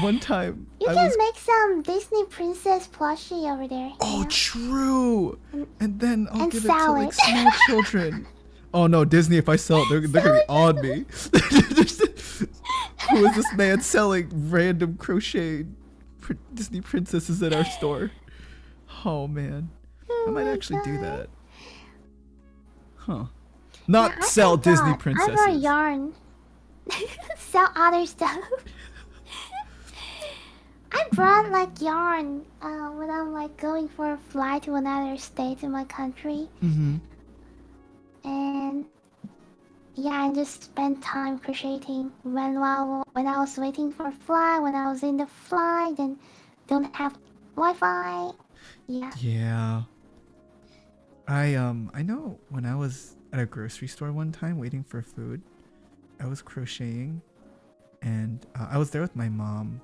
One time You I can was. make some Disney princess plushie over there, you Oh, know? true. And then I'll And give it to sell like it. small children. Oh no, Disney! If I sell it, they're gonna be Sell on me. Who is this man selling random crochet Disney princesses at our store? Oh man, I Oh might my actually do god. that. Huh? Yeah, Not sell Disney I brought princesses. yarn. Sell other stuff. I brought like yarn when I'm like going for a flight to another state in my country, Mm-hmm. and yeah, I just spent time crocheting when I was waiting for a flight, when I was in the flight, and don't have Wi-Fi. Yeah. Yeah. I know when I was at a grocery store one time waiting for food, I was crocheting, and I was there with my mom.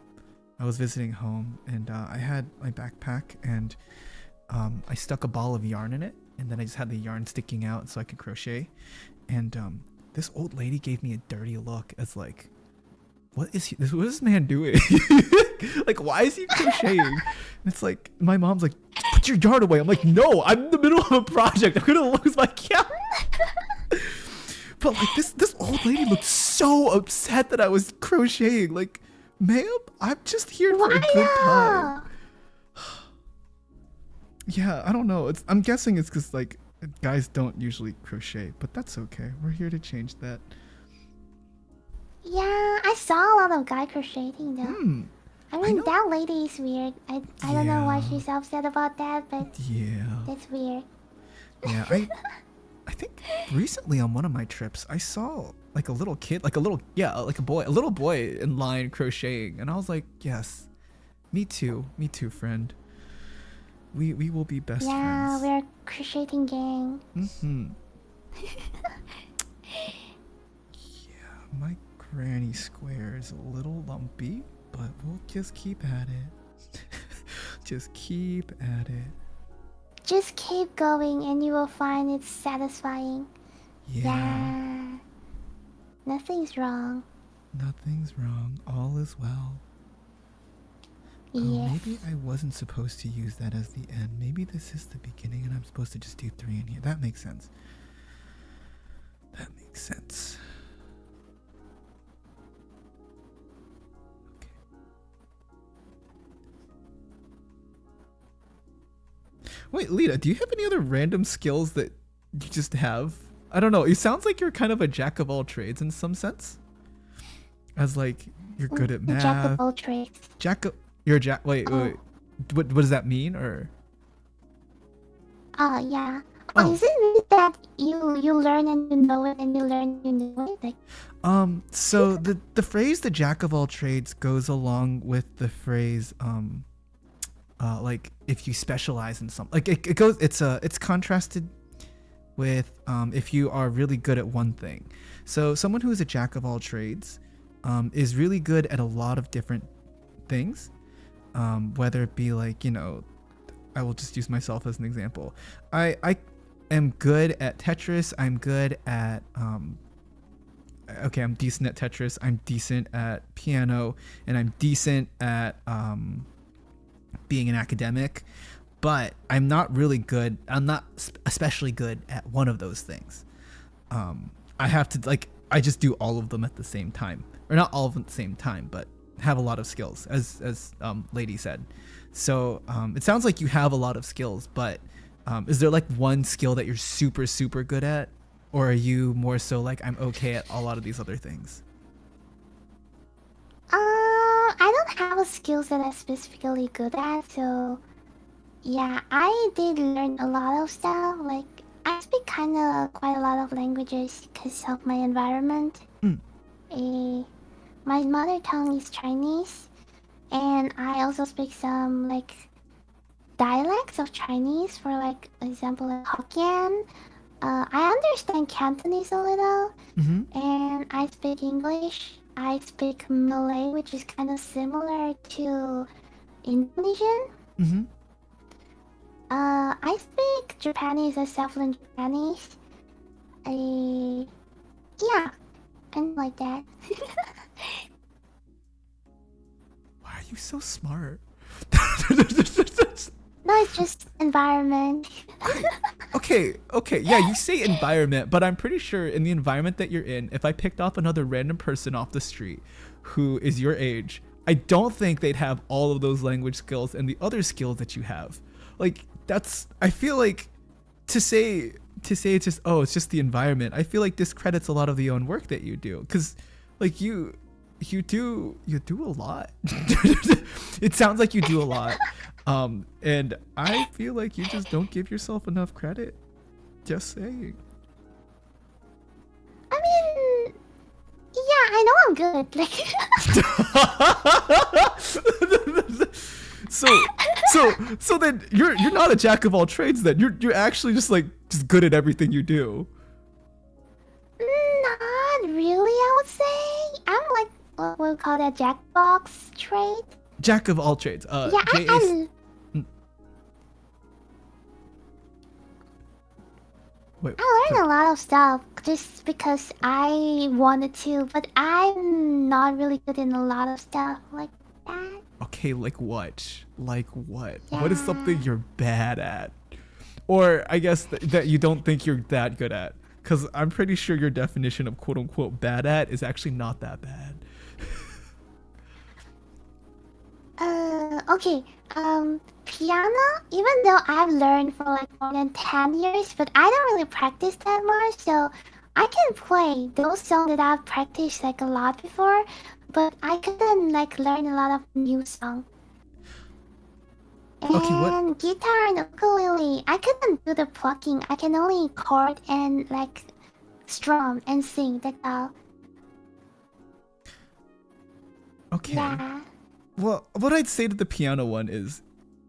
I was visiting home, and I had my backpack, and I stuck a ball of yarn in it, and then I just had the yarn sticking out so I could crochet. And this old lady gave me a dirty look, as like, what is this man doing? Like, why is he crocheting? And it's like, my mom's like, put your yarn away. I'm like, no, I'm in the middle of a project. I'm gonna lose my yarn. But like, this old lady looked so upset that I was crocheting. Like, ma'am, I'm just here for a good time. Why? Yeah, I don't know. I'm guessing it's because like guys don't usually crochet, but that's okay. We're here to change that. Yeah, I saw a lot of guy crocheting though. Hmm. I I mean, know. that lady is weird. I don't know why Yeah. she's upset about that, but Yeah. that's weird. Yeah. I think recently on one of my trips I saw like a little kid, like a little boy in line crocheting, and I was like, yes, me too, friend. We will be best Yeah, friends. we're a crocheting gang. Mm-hmm. My granny square is a little lumpy, but we'll just keep at it. Just keep at it. Just keep going and you will find it satisfying. Yeah. Yeah. Nothing's wrong. Nothing's wrong. All is well. Oh, Yes. maybe I wasn't supposed to use that as the end. Maybe this is the beginning and I'm supposed to just do 3 in here. That makes sense. That makes sense. Okay. Wait, Lida, do you have any other random skills that you just have? I don't know. It sounds like you're kind of a jack of all trades in some sense. As like you're good at math. Jack of all trades. You're a jack. Wait, Oh. wait. What does that mean? Or Yeah. Oh. Is it really that you learn and you know it and you learn and you know it? Like, so the phrase "the jack of all trades" goes along with the phrase like if you specialize in something. Like it goes. It's contrasted with if you are really good at one thing. So someone who is a jack of all trades is really good at a lot of different things. Whether it be like, you know, I will just use myself as an example. I am good at Tetris. I'm good at okay, I'm decent at Tetris. I'm decent at piano, and I'm decent at being an academic. But I'm not really good. I'm not especially good at one of those things. I have to like. I just do all of them at the same time, or not all of them at the same time, but have a lot of skills, as Lady said. So it sounds like you have a lot of skills, but is there like one skill that you're super good at, or are you more so like I'm okay at a lot of these other things? I don't have a skills that I'm specifically good at, so yeah, I did learn a lot of stuff. Like I speak kind of quite a lot of languages because of my environment. Mm. My mother tongue is Chinese, and I also speak some like dialects of Chinese. For like example, like Hokkien. I understand Cantonese a little, Mm-hmm. and I speak English. I speak Malay, which is kind of similar to Indonesian. Mm-hmm. I speak Japanese as self-learned Japanese. Yeah, and like that. Why are you so smart? No, it's just environment. Okay, yeah, you say environment, but I'm pretty sure in the environment that you're in, if I picked off another random person off the street who is your age, I don't think they'd have all of those language skills and the other skills that you have. Like, I feel like to say it's just, oh, it's just the environment, I feel like discredits a lot of the own work that you do, because like you do a lot. It sounds like you do a lot. And I feel like you just don't give yourself enough credit. Just saying. I mean, yeah, I know I'm good. Like, so then you're not a jack of all trades. Then you're actually just good at everything you do. not really. I would say I'm like what we call that jackbox trade. Jack of all trades. Yeah, JAC. Wait. I learned a lot of stuff just because I wanted to, but I'm not really good in a lot of stuff like that. Okay, like what? Like what? Yeah. What is something you're bad at? Or I guess that you don't think you're that good at? Because I'm pretty sure your definition of quote unquote bad at is actually not that bad. Okay. Piano, even though I've learned for like more than 10 years, but I don't really practice that much, so I can play those songs that I've practiced like a lot before, but I couldn't like learn a lot of new songs. Okay, what? And guitar and ukulele, I couldn't do the plucking. I can only chord and like strum and sing. That's all. Okay. Yeah. Well, what I'd say to the piano one is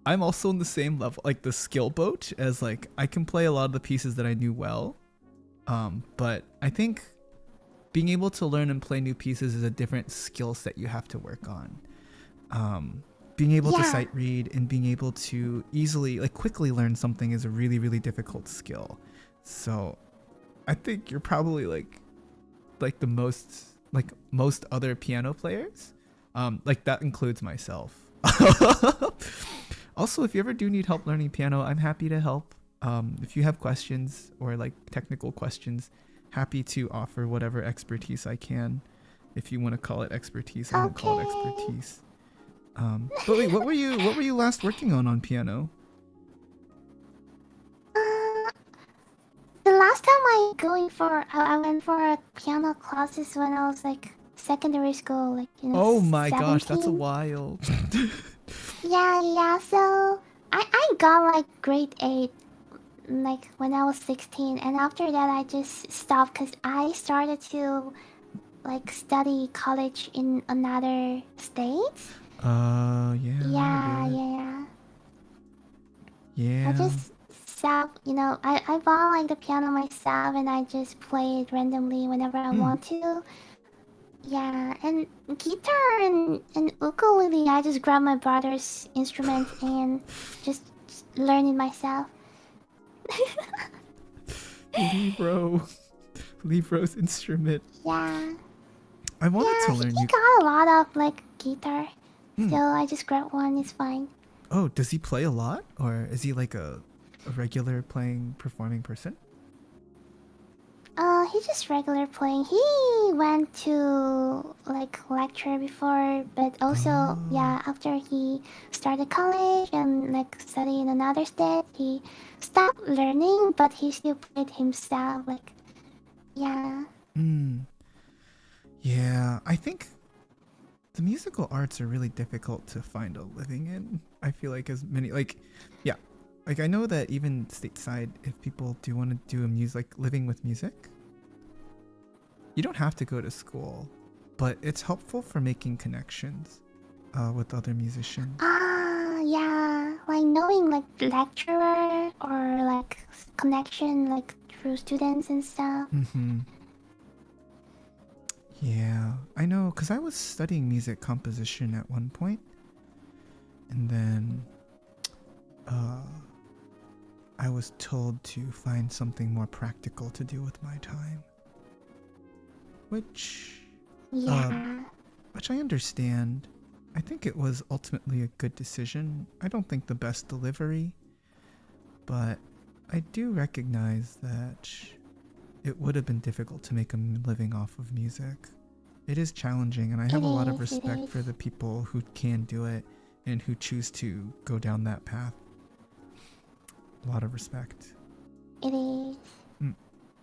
I'm also in the same level, like the skill boat, as like I can play a lot of the pieces that I knew well. But I think being able to learn and play new pieces is a different skill set you have to work on. Being able to sight read and being able to easily, like quickly learn something is a really, really difficult skill. So I think you're probably like the most other piano players. Like that includes myself. Also, if you ever do need help learning piano, I'm happy to help. If you have questions or like technical questions, happy to offer whatever expertise I can. If you want to call it expertise, I won't call it expertise. But wait, what were you last working on piano? The last time I went for a piano classes when I was like secondary school, like Oh my 17. gosh, that's a while. Yeah. So I got like grade 8, like when I was 16, and after that I just stopped because I started to like study college in another state. Yeah. Yeah. Yeah. I just I bought like the piano myself and I just play it randomly whenever I want to. Yeah, and guitar and ukulele, I just grab my brother's instrument and just learn it myself. Libro's instrument. Yeah. I wanted to learn He got a lot of like guitar. So I just grab one, it's fine. Oh, does he play a lot? Or is he like a regular performing person? He just regular playing. He went to like lecture before, but also after he started college and like study in another state, he stopped learning, but he still played himself. Like, yeah. Yeah, I think the musical arts are really difficult to find a living in. I feel like like I know that even stateside, if people do want to do living with music, you don't have to go to school, but it's helpful for making connections with other musicians. Yeah, like knowing like lecturer or like connection like through students and stuff. Yeah, I know, because I was studying music composition at one point, and then I was told to find something more practical to do with my time. which Yeah. I understand. I think it was ultimately a good decision. I don't think the best delivery, but I do recognize that it would have been difficult to make a living off of music. It is challenging, and I have a lot of It respect is. for the people who can do it and who choose to go down that path. A lot of respect. It is.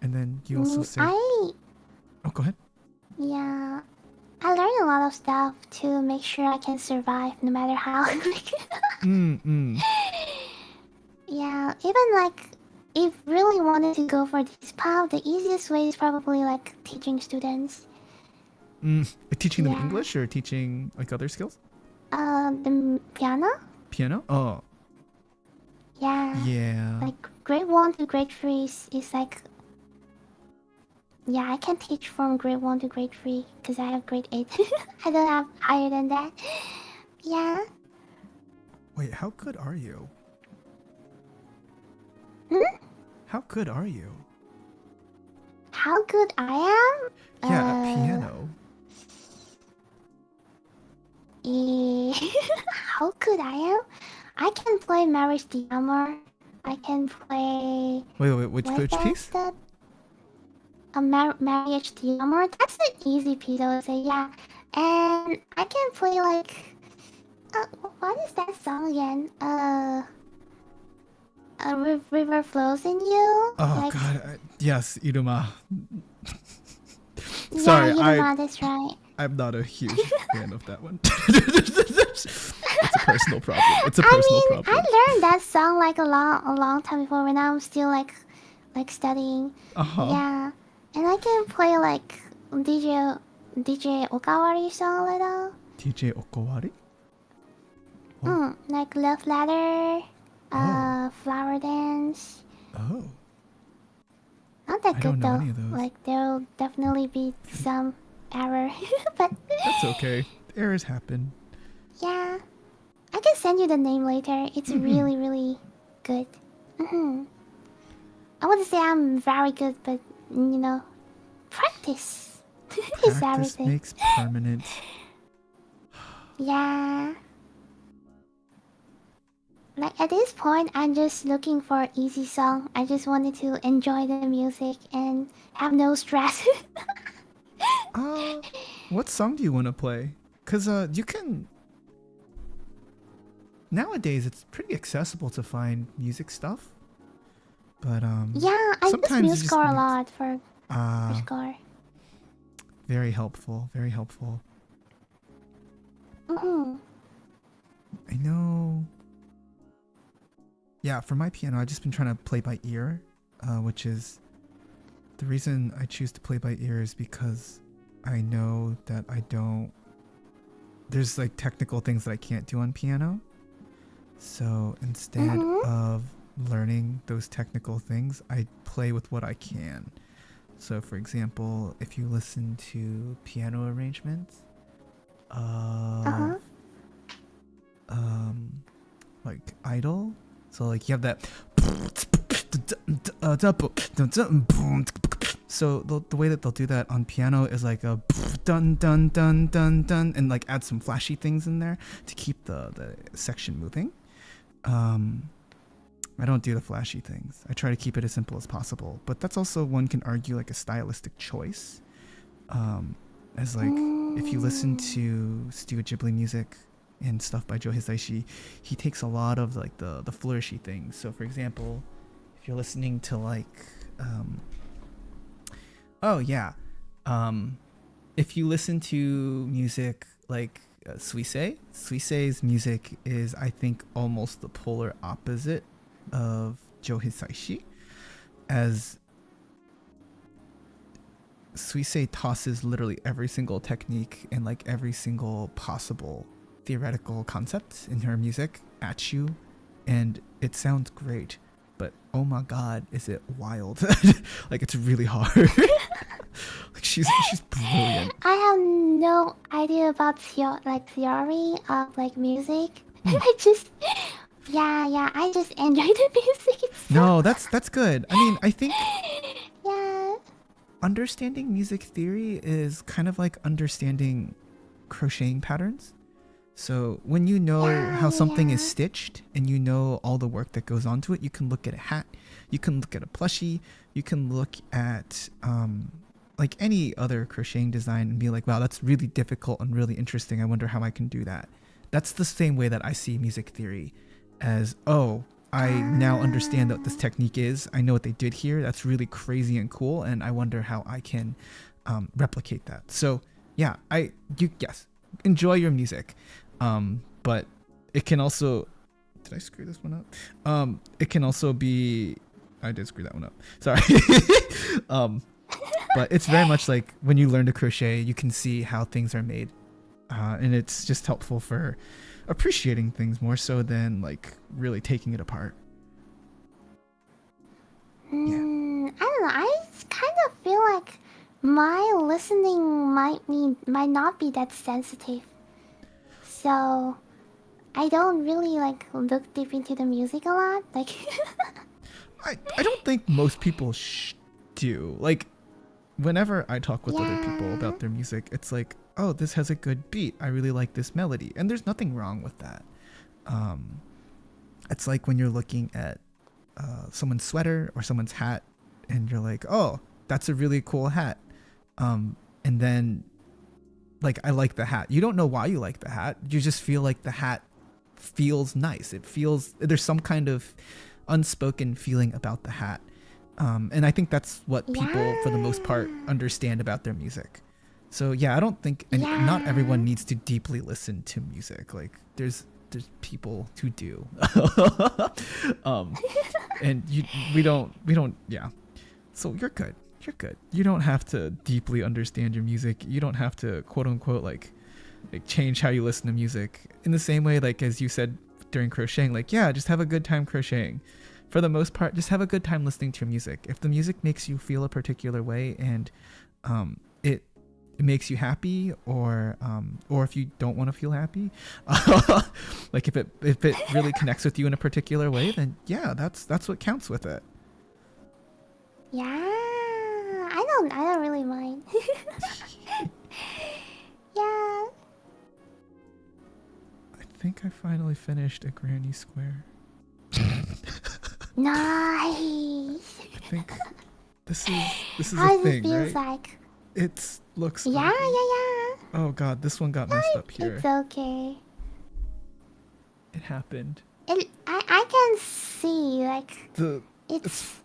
And then you also said, I oh, go ahead. yeah. I learned a lot of stuff to make sure I can survive no matter how. Yeah, even like if really wanted to go for this path, the easiest way is probably like teaching students. Teaching them Yeah. English or teaching like other skills? The piano? Piano? Oh, Yeah. yeah. Like grade 1 to grade 3 is like. Yeah, I can teach from grade 1 to grade 3 because I have grade 8. I don't have higher than that. Yeah. Wait, how good are you? Hmm? How good are you? How good I am? Yeah, at piano. How good I am? I can play Marriage the Hammer. I can play. Wait, What's which piece? that? A Marriage the Hammer. That's an easy piece, I would say. Yeah, and I can play like. What is that song again? A river flows in you. Oh Like, god, yes, Iruma. yeah, Sorry, Yuruma. That's right. I'm not a huge fan of that one. It's a personal problem. It's a I personal mean, I problem. learned that song like a long time before when I was still like studying. Uh-huh. Yeah, and I can play like DJ Okawari song a little. TJ Okowari? Oh. Like Love Letter, Oh. Flower Dance. Oh. Not that I don't good know though. any of those. Like there'll definitely be some error, but That's okay. Errors happen. yeah, I can send you the name later. It's Mm-hmm. really good. I wouldn't say I'm very good, but practice is Practice everything. makes permanent. Yeah. Like at this point, I'm just looking for an easy song. I just wanted to enjoy the music and have no stress. Uh, what song do you want to play? Cause you can nowadays it's pretty accessible to find music stuff. But Yeah, I use sometimes you just MuseScore a need lot for ah score. very helpful, very helpful. Mm-hmm. I know. Yeah, for my piano, I've just been trying to play by ear, which is the reason I choose to play by ear is because I know that I don't. There's like technical things that I can't do on piano. So instead Mm-hmm. of learning those technical things, I play with what I can. So, for example, if you listen to piano arrangements of Uh-huh. like Idol, so like you have that. So the way that they'll do that on piano is like a dun dun dun dun dun, and like add some flashy things in there to keep the section moving. I don't do the flashy things. I try to keep it as simple as possible. But that's also, one can argue, like a stylistic choice. As like, if you listen to Studio Ghibli music and stuff by Joe Hisaishi, he takes a lot of like the flourishy things. So for example, if you're listening to like, oh yeah, if you listen to music like Suisei's music is, I think, almost the polar opposite of Joe Hisaishi, as Suisei tosses literally every single technique and like every single possible theoretical concept in her music at you, and it sounds great, but oh my god, is it wild. Like it's really hard. Like she's brilliant. I have no idea about theory of like music. Mm. I just yeah, I just enjoy the music itself. No, that's good. I mean, I think Yeah. understanding music theory is kind of like understanding crocheting patterns. So when you know Yeah, how something is yeah. stitched and you know all the work that goes onto it, you can look at a hat, you can look at a plushie, you can look at like any other crocheting design and be like, wow, that's really difficult and really interesting. I wonder how I can do that. That's the same way that I see music theory as, oh, I now understand what this Ah, technique is. I know what they did here. That's really crazy and cool, and I wonder how I can replicate that. So yeah, yes, enjoy your music, but it can also. Did I screw this one up? It can also be. I did screw that one up. Sorry. um, but it's very much like when you learn to crochet, you can see how things are made, and it's just helpful for appreciating things more so than like really taking it apart. Yeah. I don't know. I kind of feel like my listening might not be that sensitive. So I don't really like look deep into the music a lot. Like, I don't think most people do. Like, whenever I talk with other people yeah, about their music, it's like, oh, this has a good beat. I really like this melody. And there's nothing wrong with that. Um, it's like when you're looking at someone's sweater or someone's hat and you're like, oh, that's a really cool hat. And then, like, I like the hat. You don't know why you like the hat. You just feel like the hat feels nice. It feels, there's some kind of unspoken feeling about the hat. And I think that's what people, for the most part, yeah, understand about their music. So yeah, I don't think not everyone yeah, needs to deeply listen to music. Like there's people who do, um, and we don't yeah. So you're good. You're good. You don't have to deeply understand your music. You don't have to quote unquote like change how you listen to music. In the same way, like as you said during crocheting, like yeah, just have a good time crocheting. For the most part, just have a good time listening to your music. If the music makes you feel a particular way and it makes you happy, or if you don't want to feel happy, like if it really connects with you in a particular way, then yeah, that's what counts with it. yeah. I don't really mind. Yeah, I think I finally finished a granny square. nice. I think this is a How does it thing, feels right? like? It looks Yeah, ugly. yeah, yeah. Oh god, this one got No, messed up it's here. okay. It happened. I can see like The it's it's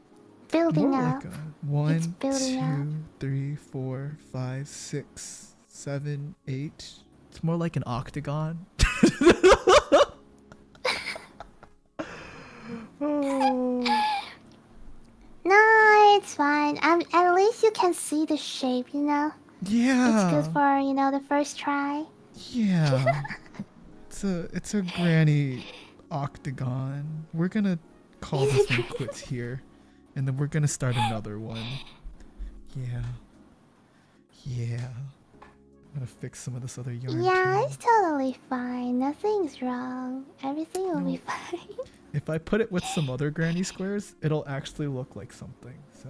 building more like up. a It's one, building up. 2, 3, 4, 5, 6, 7, 8. It's more like an octagon. Oh. No, it's fine. At least you can see the shape, you know? It's good Yeah. for, the first try. Yeah. It's a granny octagon. We're gonna call this one quits here. And then we're gonna start another one. Yeah. Yeah. I'm gonna fix some of this other yarn Yeah, too. it's totally fine. Nothing's wrong. Everything will be No, fine. if I put it with some other granny squares, it'll actually look like something. So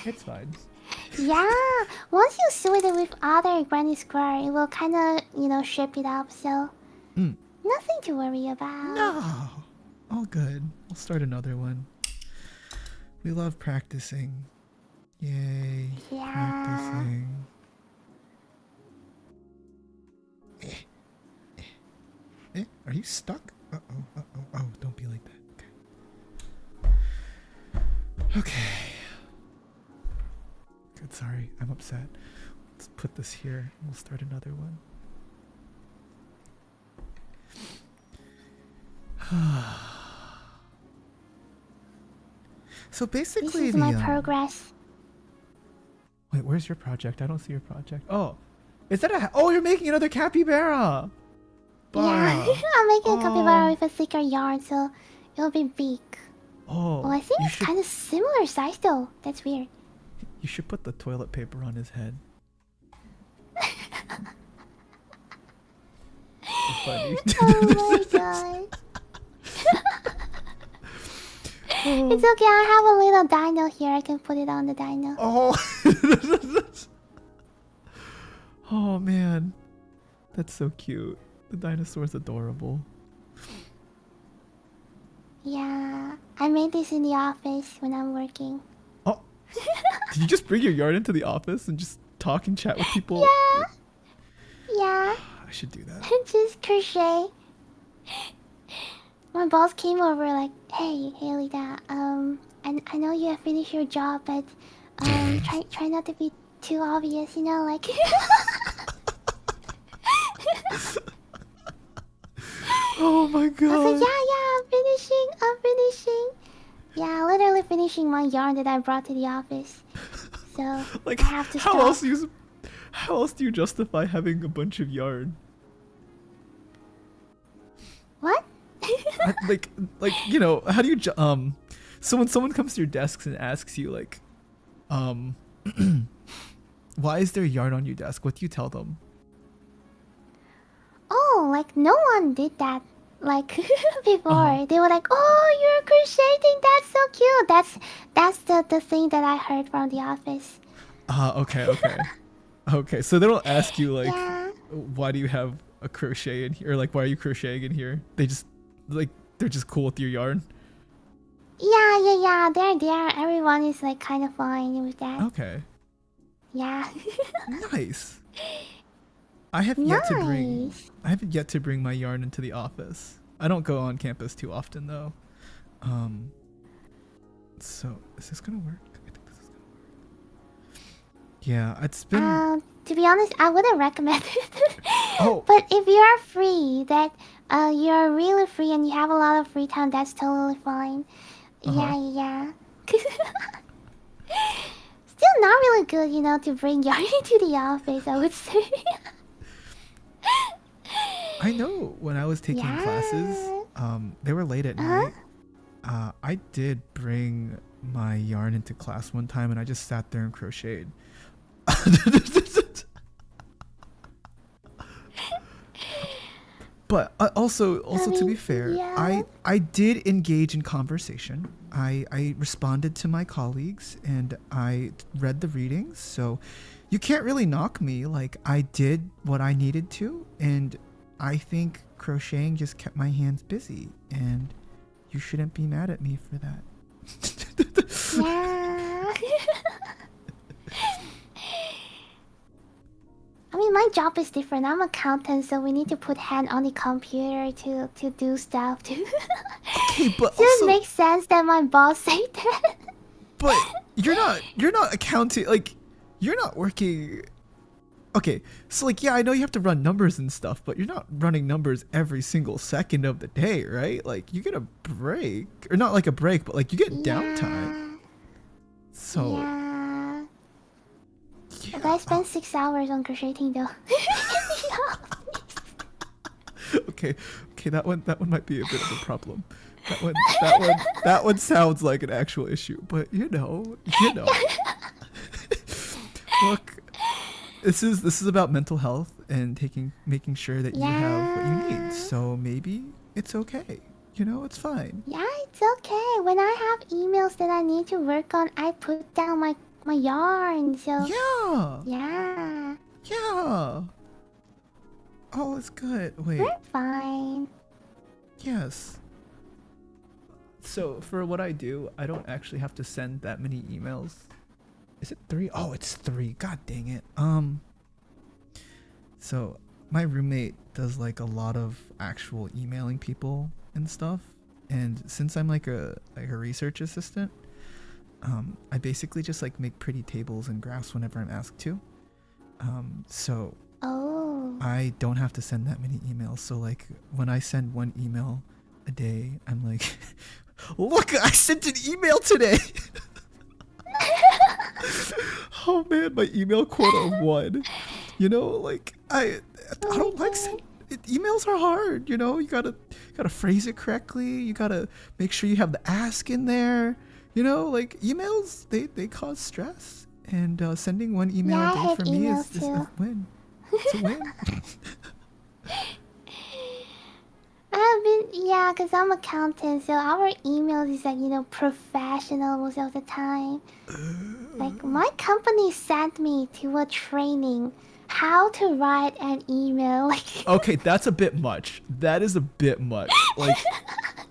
it's fine. Yeah, once you sew it with other granny square, it will kind of, shape it up, so Mm. nothing to worry about. No. All good. We'll start another one. We love practicing. Yay. Yeah. Practicing. Are you stuck? Uh-oh. Uh-oh. Oh, don't be like that. Okay. Okay. Good, sorry. I'm upset. Let's put this here. We'll start another one. So This basically is the my progress. wait, where's your project? I don't see your project. Oh, is that oh, you're making another capybara. Yeah, Bara. I'm making a capybara Oh. with a thicker yarn, so it'll be big. Oh, Oh, I think it's kind of similar size though. That's weird. you should put the toilet paper on his head. So funny. Oh my god. It's okay. I have a little dino here. I can put it on the dino. Oh. Oh man, that's so cute. The dinosaur's adorable. Yeah, I made this in the office when I'm working. Oh, did you just bring your yarn into the office and just talk and chat with people? Yeah, yeah. I should do that. Just crochet. My boss came over like, hey, Lida. I know you have finished your job, but try not to be too obvious. You know, like. Oh my god. I was like, yeah, I'm finishing. Yeah, literally finishing my yarn that I brought to the office. So Like, I have to how stop. else do you justify having a bunch of yarn? What? Like you know, how do you so when someone comes to your desks and asks you like, why is there yarn on your desk? What do you tell them? Oh, like no one did that. Like Uh-huh. before, they were like, "Oh, you're crocheting. That's so cute." That's the thing that I heard from the office. Okay. So they don't ask you like, Yeah, why do you have a crochet in here? Or, like, why are you crocheting in here? They just like they're just cool with your yarn. yeah. They're there. Everyone is like kind of fine with that. Okay, Yeah, nice. I have yet to bring nice. I haven't yet to bring my yarn into the office. I don't go on campus too often though. Um, so is this gonna work? I think this is gonna work. Yeah, it's been. To be honest, I wouldn't recommend it. Oh, But if you are free, that you're really free and you have a lot of free time, that's totally fine. uh-huh. Yeah. Still not really good, you know, to bring yarn into the office, I would say. I know when I was taking classes, Yeah. they were late at Uh-huh. night. I did bring my yarn into class one time and I just sat there and crocheted. But also I to be mean, fair, yeah. I did engage in conversation. I responded to my colleagues and I read the readings. So you can't really knock me. Like, I did what I needed to, and I think crocheting just kept my hands busy, and you shouldn't be mad at me for that. Yeah. I mean, my job is different. I'm accountant, so we need to put hand on the computer to do stuff. Okay, but So it also, makes sense that my boss said that. but you're not accounting, like, you're not working. Okay, so like, yeah, I know you have to run numbers and stuff, but you're not running numbers every single second of the day, right? Like, you get a break, or not like a break, but like you get downtime. So Yeah. yeah. But I spent 6 hours on crocheting though. Okay, that one might be a bit of a problem. That one sounds like an actual issue, but you know. Look, this is about mental health and making sure that you have what you Yeah. need. So maybe it's okay. You know, it's fine. Yeah, it's okay. When I have emails that I need to work on, I put down my yarn. So Yeah. yeah, Yeah. Oh, it's good. Wait. we're fine. Yes. So for what I do, I don't actually have to send that many emails. Is it 3? Oh, it's 3. God dang it. So my roommate does like a lot of actual emailing people and stuff. And since I'm like a research assistant, I basically just like make pretty tables and graphs whenever I'm asked to. So Oh. I don't have to send that many emails. So like when I send one email a day, I'm like, look, I sent an email today. Oh man, my email quota of 1. You know, like I don't like emails are hard. You know, you gotta phrase it correctly. You gotta make sure you have the ask in there. You know, like emails, they cause stress, and sending one email Yeah, a I day hate for me emails is a too. win. It's a win. I've been, yeah, because I'm accountant, so our emails is like, professional most of the time. Like, my company sent me to a training how to write an email. Like, Okay, that's a bit much. That is a bit much. Like,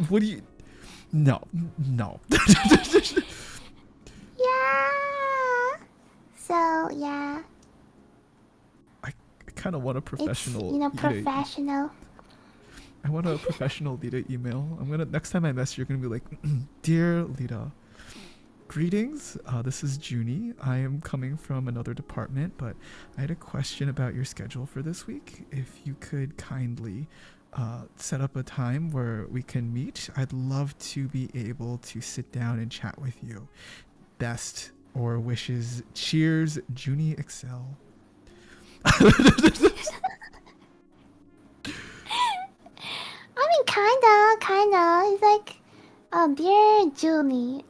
what do you? No, no. yeah. So, yeah. I kind of want a It's, professional Lida. professional. I want a professional Lida email. I'm gonna next time I message, you're gonna be like, dear Lida, greetings. This is Zhuni. I am coming from another department, but I had a question about your schedule for this week. If you could kindly set up a time where we can meet, I'd love to be able to sit down and chat with you. Best or wishes. Cheers, Zhuni Excel. I mean, kinda. It's like, dear Julie,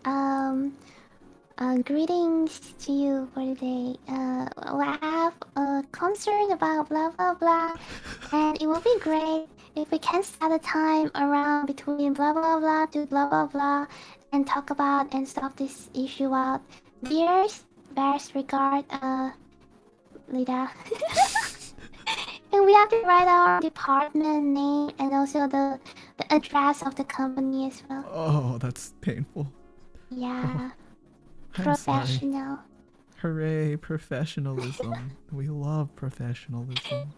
greetings to you for today. I have a concern about blah blah blah, and it would be great if we can set a time around between blah blah blah to blah blah blah, and talk about and solve this issue out. Dear's best regard, Lida. And we have to write our department name and also the address of the company as well. Oh, that's painful. Oh, Yeah, I'm sorry. professional. Hooray, professionalism. We love professionalism.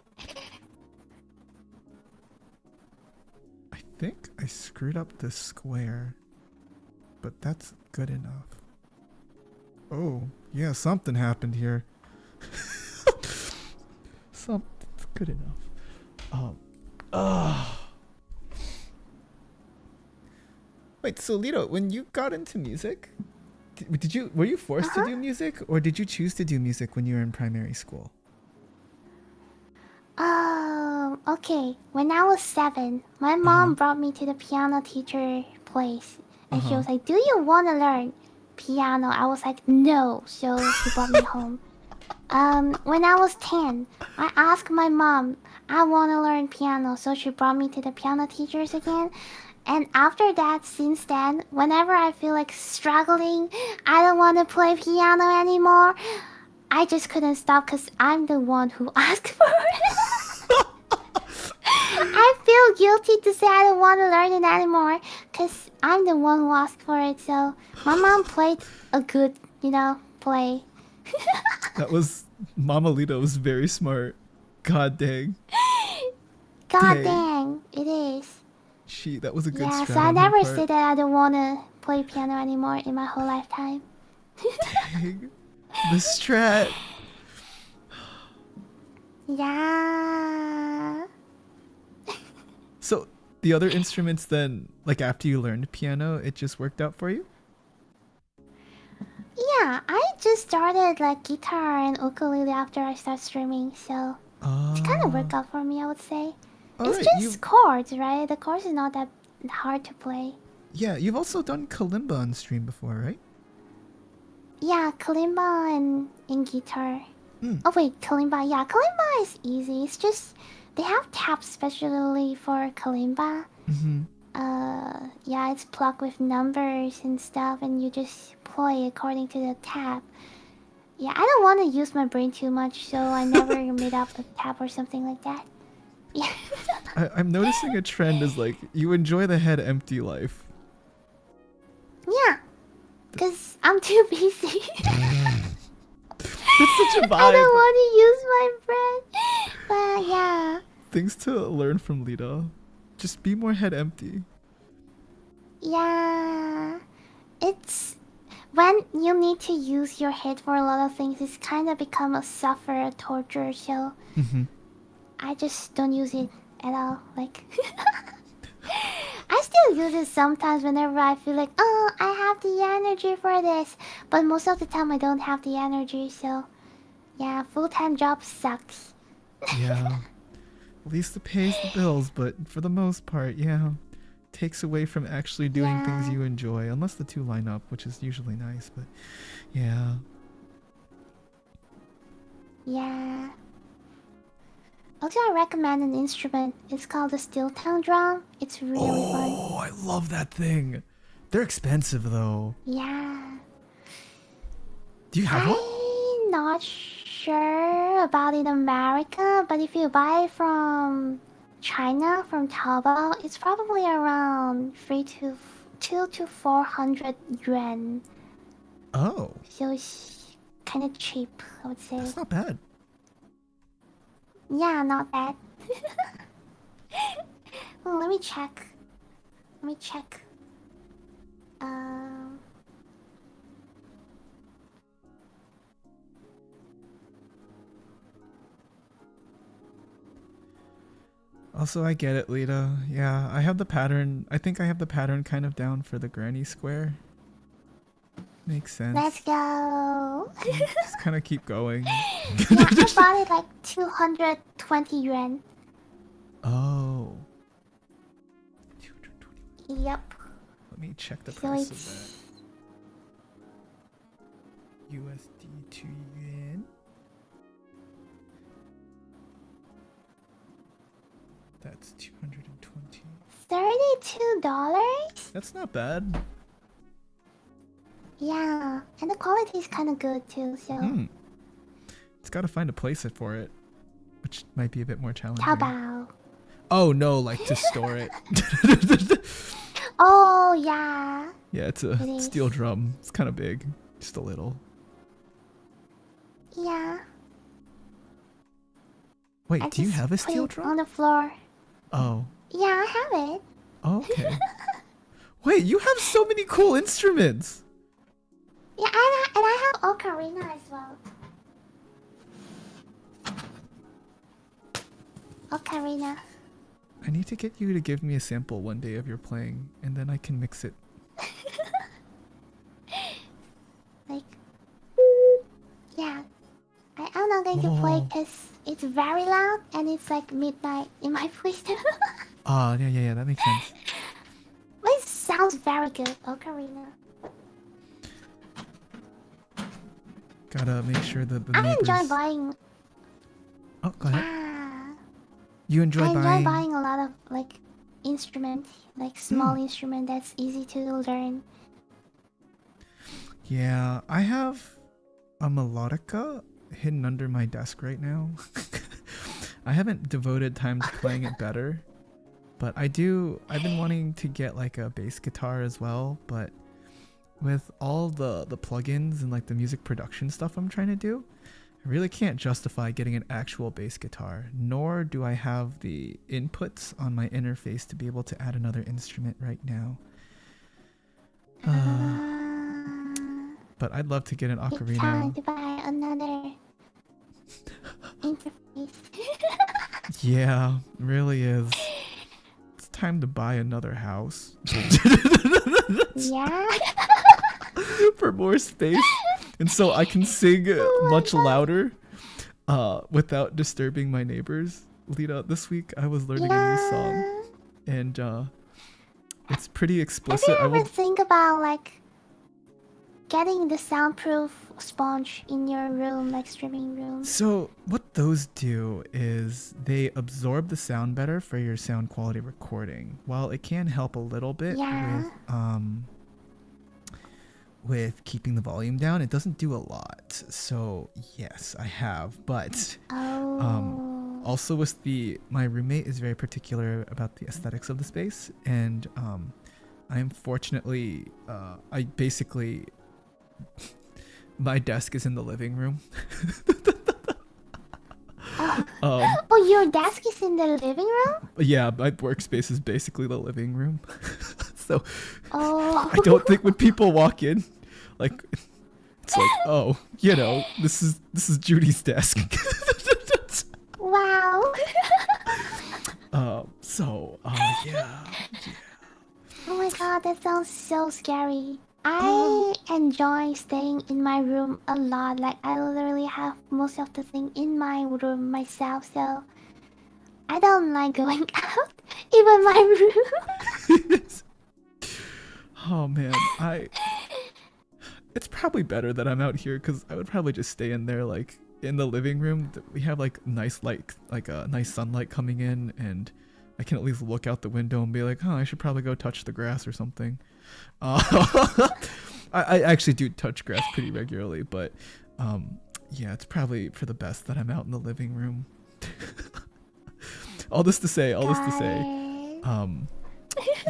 I think I screwed up this square, but that's good enough. Oh, yeah, something happened here. Something's good enough. Uh, Wait, so Lito, when you got into music, were you forced to do music, or did you choose to do music when you were in primary school? Okay. When I was 7, my Uh huh. mom brought me to the piano teacher place, Uh and she huh. was like, "Do you want to learn piano?" I was like, "No," so she brought me home. When I was 10, I asked my mom, "I want to learn piano," so she brought me to the piano teachers again. And after that, since then, whenever I feel like struggling, I don't want to play piano anymore, I just couldn't stop because I'm the one who asked for it. I feel guilty to say I don't want to learn it anymore because I'm the one who asked for it. So my mom played a good, play. That was Mama Lito was very smart. God dang. God Dang. dang, it is. That was a good Yeah, so strat I on her never part. said that I don't want to play piano anymore in my whole lifetime. Dang. The strat. Yeah. So the other instruments then, like after you learned piano, it just worked out for you? Yeah, I just started like guitar and ukulele after I started streaming, so it's kind of Ah. worked out for me, I would say. All It's right. just chords, right? The chords is not that hard to play. You've also done kalimba on stream before, right? Yeah, kalimba and guitar. Mm. Oh wait, kalimba. Yeah, kalimba is easy. It's just they have tabs specially for kalimba. Mm-hmm. Yeah, it's plugged with numbers and stuff, and you just play according to the tab. Yeah, I don't want to use my brain too much, so I never made up a tab or something like that. Yeah. I'm noticing a trend is like you enjoy the head empty life. Yeah, because I'm too busy. That's such a I vibe. don't want to use my brain. But yeah. Things to learn from Lita. Just be more head empty. Yeah. It's when you need to use your head for a lot of things, it's kind of become a suffer, a torture, so Mm-hmm. I just don't use it at all. Like, I still use it sometimes whenever I feel like, oh, I have the energy for this. But most of the time, I don't have the energy, so yeah, full-time job sucks. Yeah. At least it pays the bills, but for the most part, yeah. Takes away from actually doing things Yeah, you enjoy, unless the two line up, which is usually nice, but yeah. yeah. Also, I recommend an instrument. It's called the steel tongue drum. It's really fun. Oh, I love that thing. They're expensive though. Yeah. Do you have one? I'm not sure about in America, but if you buy it from China, from Taobao, it's probably around 2 to 400 yuan. Oh, So it's kind of cheap, I would say. that's not bad. Yeah, not bad. Oh, let me check. Let me check. Um. Also, I get it, Lida. Yeah, I have the pattern. I think I have the pattern kind of down for the granny square. Makes sense. Let's go. Just kind of keep going. Yeah, I bought it like 220 yuan. Oh. Yep. Let me check the So price of it's that. USD to yuan. That's 220. $32. That's not bad. Yeah, and the quality is kind of good too. So It's got to find a place for it, which might be a bit more challenging. Taobao. Oh no, like to store it. Oh yeah. Yeah, it's a It is. steel drum. It's kind of big, just a little. Yeah. Wait, I do you just have a put steel it drum? on the floor? Oh. Yeah, I have it. Oh, okay. Wait, you have so many cool instruments. Yeah, and I have ocarina as well. Ocarina. I need to get you to give me a sample one day of your playing, and then I can mix it. Like, yeah. I'm not going to play because it's very loud and it's like midnight in my place. Ah, yeah, that makes sense. But it sounds very good, ocarina. Gotta make sure that the I neighbors... enjoy buying. Oh, go ahead. Yeah. You enjoy I enjoy buying... buying a lot of like instruments, like small instrument that's easy to learn. Yeah, I have a melodica hidden under my desk right now. I haven't devoted time to playing it better, but I've been wanting to get like a bass guitar as well, but with all the plugins and like the music production stuff I'm trying to do, I really can't justify getting an actual bass guitar, nor do I have the inputs on my interface to be able to add another instrument right now. But I'd love to get an It's ocarina. time to buy another interface. Yeah, it really is. It's time to buy another house. Yeah. For more space. And so I can sing much louder without disturbing my neighbors. Lida, this week I was learning a new song. And it's pretty explicit. Have you ever think about like getting the soundproof sponge in your room, like streaming room? So what those do is they absorb the sound better for your sound quality recording. While it can help a little bit with keeping the volume down, it doesn't do a lot. So yes, I have, but also with my roommate is very particular about the aesthetics of the space, and I am fortunately I basically my desk is in the living room. Oh, your desk is in the living room? Yeah, my workspace is basically the living room. So Oh. I don't think when people walk in, like it's like, oh, you know, this is Judy's desk. Wow. Yeah. Oh my god, that sounds so scary. I enjoy staying in my room a lot. Like, I literally have most of the thing in my room myself, so I don't like going out, even my room. Oh man, it's probably better that I'm out here because I would probably just stay in there, like in the living room. We have like nice light, like a nice sunlight coming in, and I can at least look out the window and be like, I should probably go touch the grass or something. I actually do touch grass pretty regularly, but yeah, it's probably for the best that I'm out in the living room. all this to say,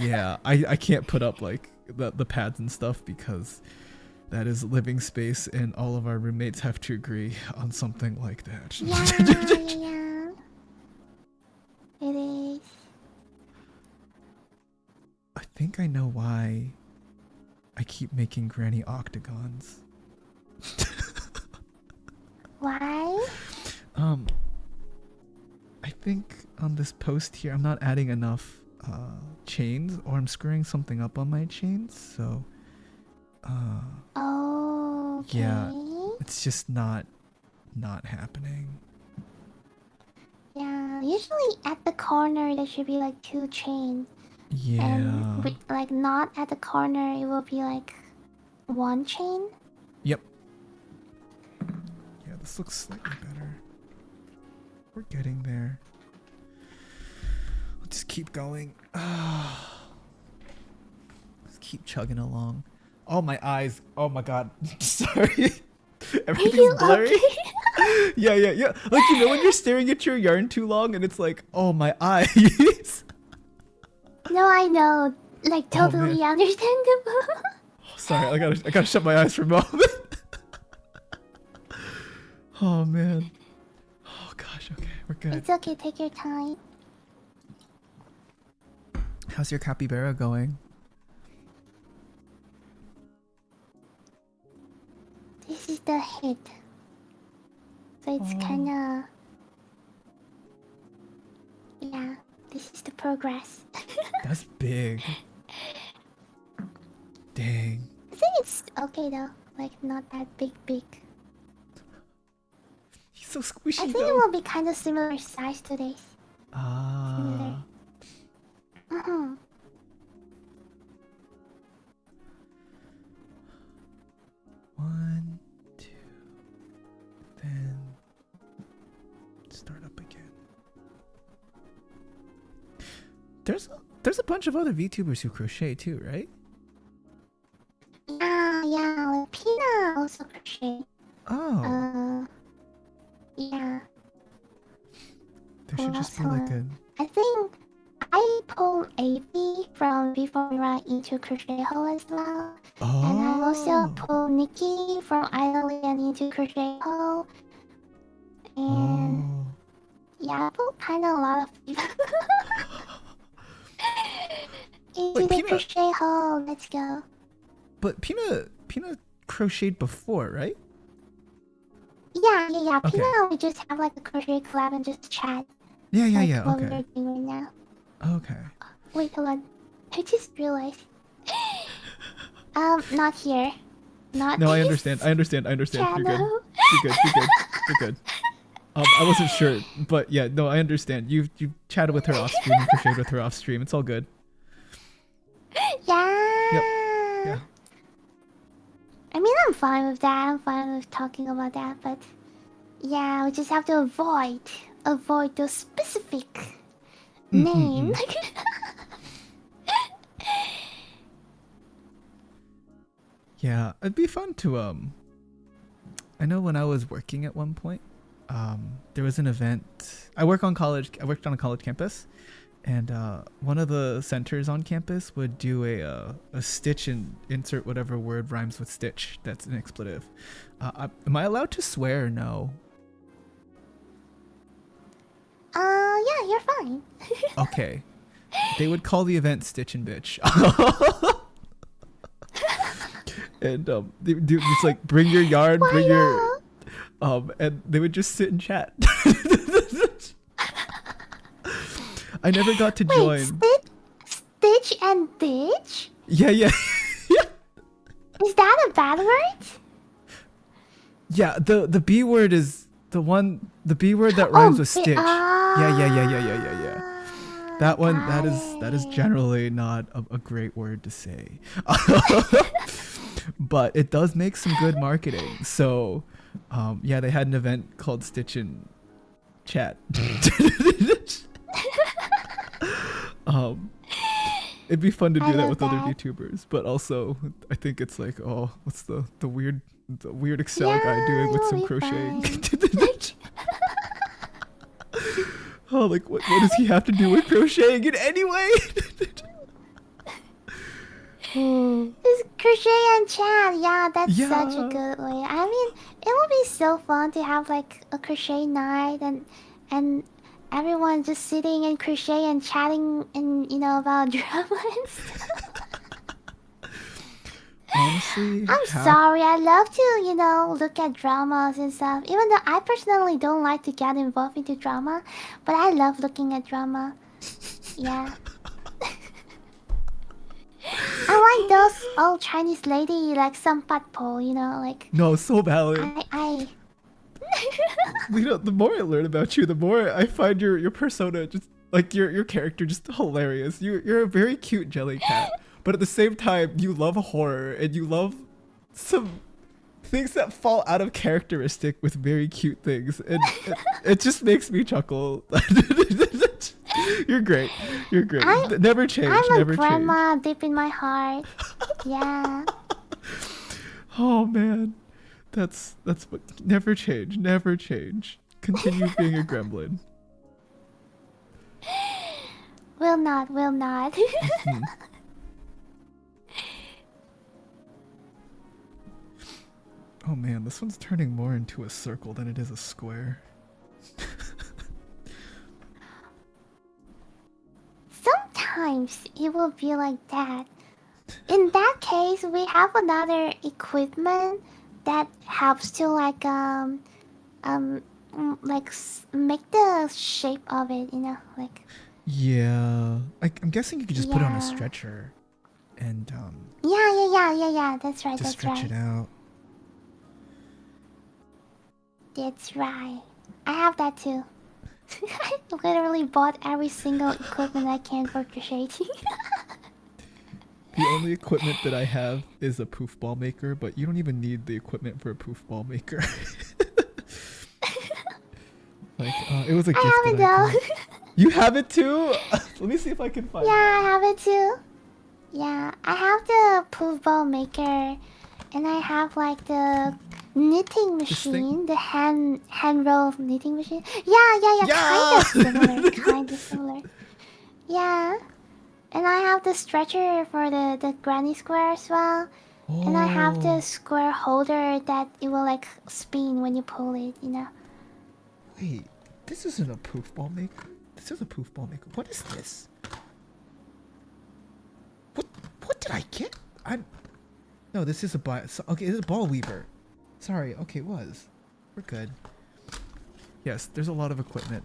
yeah, I can't put up like the pads and stuff because that is living space, and all of our roommates have to agree on something like that. Yeah. It is. I think I know why I keep making granny octagons. Why? I think on this post here, I'm not adding enough chains, or I'm screwing something up on my chains, so Oh, okay. yeah, it's just not happening. Yeah, usually at the corner there should be like 2 chains. Yeah. And with, like, not at the corner, it will be like 1 chain. Yep. Yeah, this looks slightly better. We're getting there. Let's just keep going. Let's keep chugging along. Oh, my eyes. Oh my god. Sorry. Everything's blurry. Okay? Yeah. Like, you know when you're staring at your yarn too long and it's like, oh, my eyes. No, I know. Like, totally understandable. Sorry, I gotta shut my eyes for a moment. Oh man. Oh gosh, okay, we're good. It's okay, take your time. How's your capybara going? This is the head. So it's kinda... Yeah, this is the progress. That's big. Dang. I think it's okay though. Like, not that big. He's so squishy. I think it will be kind of similar size to this. Ah. Similar. 1, 2, then start up again. There's a bunch of other VTubers who crochet too, right? Yeah, like Pina also crochet. Oh. Yeah. There should just be like a... I think I pulled AB from Before We Ride into Crochet Hole as well. Oh. And I also pulled Nikki from Ayla Yew into Crochet Hole. And yeah, I pulled kind of a lot of people. Into the Crochet Hole, let's go. But Pina crocheted before, right? Yeah. Okay. Pina, we just have like a crochet collab and just chat. Yeah, Like what okay. we're doing right now. Okay. Wait, hold on. I just realized. Not here. Not. No, I understand. You're good. You're good. I wasn't sure, but yeah, no, I understand. You chatted with her off stream and crocheted with her off stream. It's all good. Yeah. Yep. Yeah. I mean, I'm fine with that. I'm fine with talking about that, but yeah, we just have to avoid those specific names. Yeah, it'd be fun to I know when I was working at one point, there was an event. I worked on a college campus, and one of the centers on campus would do a stitch and insert whatever word rhymes with stitch. That's an expletive. Am I allowed to swear or no? Yeah, you're fine. Okay. They would call the event Stitch and Bitch. And they would do just like bring your yarn, bring your and they would just sit and chat. I never got to join. Stitch and ditch? Yeah. Is that a bad word? Yeah, the B word is the B word that rhymes with stitch. Yeah. That one, that is generally not a great word to say. But it does make some good marketing. So, yeah, they had an event called Stitch and Chat. It'd be fun to I do that love with other that. VTubers, but also I think it's like, oh, what's the weird Excel guy doing Yeah, it with will some be crocheting? fun. Oh, like what does he have to do with crocheting in any way? Oh, Just crochet and chat. Yeah, that's such a yeah. good way. I mean, it would be so fun to have like a crochet night and everyone just sitting and crochet and chatting and about drama and stuff. Honestly, I'm half. sorry. I love to look at dramas and stuff. Even though I personally don't like to get involved into drama, but I love looking at drama. Yeah. I like those old Chinese lady like Sampat like No, so valid. I The more I learn about you, the more I find your persona just like your character just hilarious. You're a very cute jelly cat, but at the same time, you love horror and you love some things that fall out of characteristic with very cute things, and it just makes me chuckle. You're great. You're great. I Never change. I'm a Never change. grandma deep in my heart. Yeah. Oh man, that's what. Never change. Never change. Continue being a gremlin. Will not, will not. Hmm. Oh man, this one's turning more into a circle than it is a square. Sometimes it will be like that. In that case, we have another equipment that helps to make the shape of it, like Yeah, I'm guessing you could just put it on a yeah. stretcher and Yeah. That's right, just that's stretch it right. out. That's right. I have that too. I literally bought every single equipment I can for crocheting. The only equipment that I have is a poof ball maker, but you don't even need the equipment for a poof ball maker. Like, it was a gift I have that I it got. though. You have it too? Let me see if I can find Yeah, I one. have it too. Yeah, I have the poof ball maker, and I have like the knitting This thing? machine, the hand roll knitting machine. Yeah, kind Yeah! of similar, kind of similar. Yeah, and I have the stretcher for the granny square as well, and I have the Oh, square holder that it will like spin when you pull it. wait. This isn't a poof ball maker. This is a poof ball maker. What is this? What did I get? No, this is a ball. Okay, this is a ball weaver. Sorry. Okay, it was. We're good. Yes, there's a lot of equipment.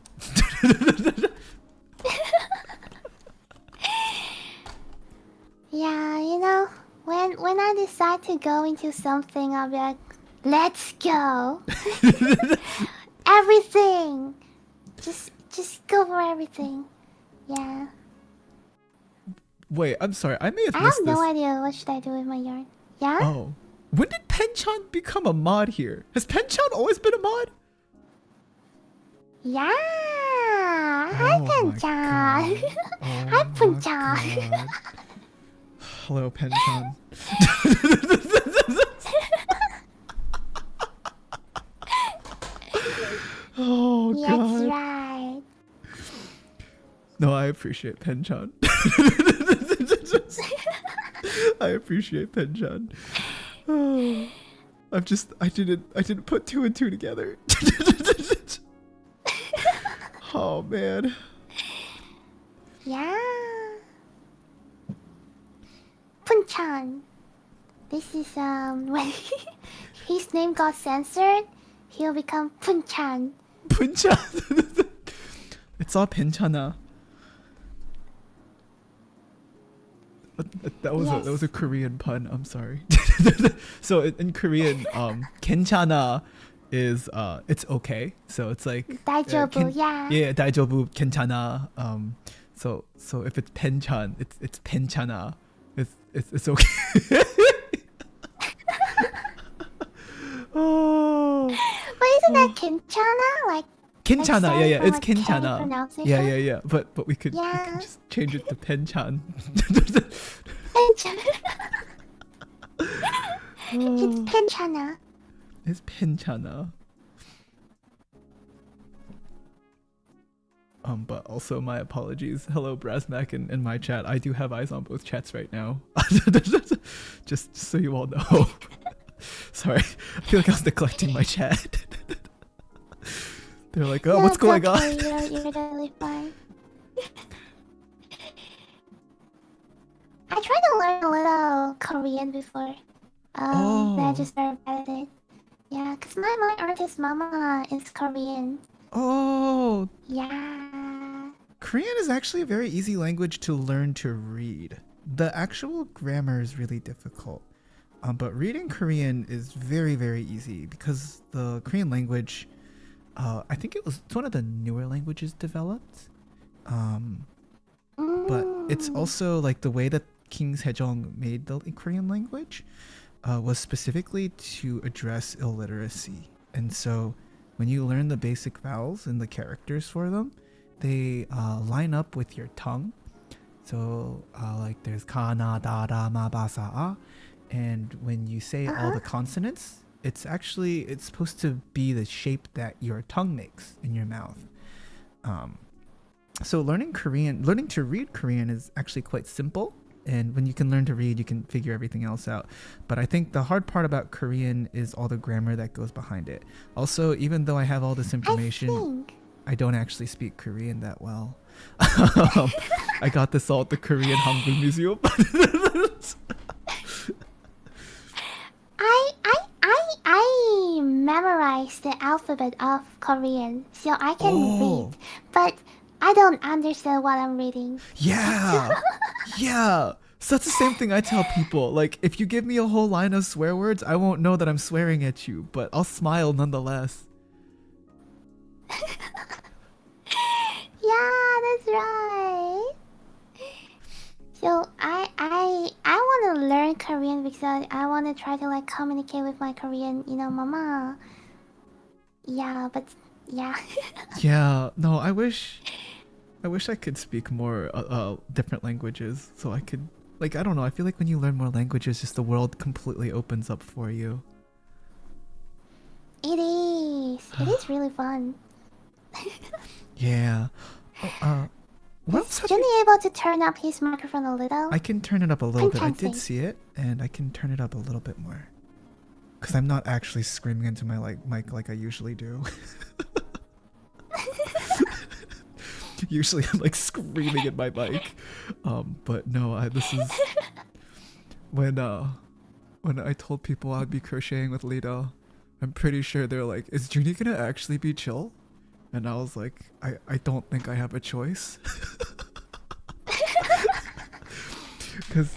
Yeah, when I decide to go into something, I'll be like, let's go. Everything. Just go for everything. Yeah. Wait, I'm sorry. I may have I have missed this. no idea what should I do with my yarn. Yeah? Oh. When did Penchan become a mod here? Has Penchan always been a mod? Yeah. Hi, Oh my Penchan. god. Oh Hi, my Penchan. god. Hello, Penchan. Oh That's god. right. No, I appreciate Penchan. I appreciate Penchan. Oh, I didn't put two and two together. Oh man. Yeah. Penchan. This is when his name got censored, he'll become Penchan. Penchan. It's all Penchan아. That was a Korean pun. I'm sorry. So in Korean, 괜찮아 is it's okay. So it's like 다이조부, yeah. yeah, 다이조부 괜찮아. So if it's penchan, it's 괜찮아. It's okay. Oh. But isn't that Kinchana? Like 괜찮아. Yeah, yeah. It's like K 괜찮아. pronunciation. Yeah. But we could Yeah. just change it to Penchan. It's Penchana. It's Penchana. But also my apologies. Hello, Brasmac and my chat. I do have eyes on both chats right now. just so you all know. Sorry, I feel like I was neglecting my chat. They're like, oh, No, what's it's going okay. on? You're totally fine. I tried to learn a little Korean before. But I Oh, just very bad at it. Yeah, cause my artist mama is Korean. oh. Yeah. Korean is actually a very easy language to learn to read. The actual grammar is really difficult. But reading Korean is very, very easy because the Korean language, I think it's one of the newer languages developed. But it's also like the way that King Sejong made the Korean language was specifically to address illiteracy. And so when you learn the basic vowels and the characters for them, they line up with your tongue. So like there's kana, da, da, ma, ba, sa, a. And when you say all the consonants, it's supposed to be the shape that your tongue makes in your mouth. So learning to read Korean is actually quite simple. And when you can learn to read, you can figure everything else out. But I think the hard part about Korean is all the grammar that goes behind it. Also, even though I have all this information, I don't actually speak Korean that well. I got this all at the Korean Hangul Museum. I memorized the alphabet of Korean, so I can read, but I don't understand what I'm reading. Yeah. Yeah. So that's the same thing I tell people. Like, if you give me a whole line of swear words, I won't know that I'm swearing at you, but I'll smile nonetheless. Yeah, that's right. So I want to learn Korean because I want to try to like communicate with my Korean, mama. Yeah, but yeah. Yeah. No, I wish I could speak more different languages so I could, like, I don't know. I feel like when you learn more languages, just the world completely opens up for you. It is. It is really fun. Yeah. What Is else have Zhuni able to turn up his microphone a little? I can turn it up a little bit. I did Intensely. see it, and I can turn it up a little bit more. Because I'm not actually screaming into my mic like I usually do. Usually I'm like screaming at my mic. But no, this is when I told people I'd be crocheting with Lida, I'm pretty sure they're like, is Zhuni gonna actually be chill? And I was like, I don't think I have a choice. Because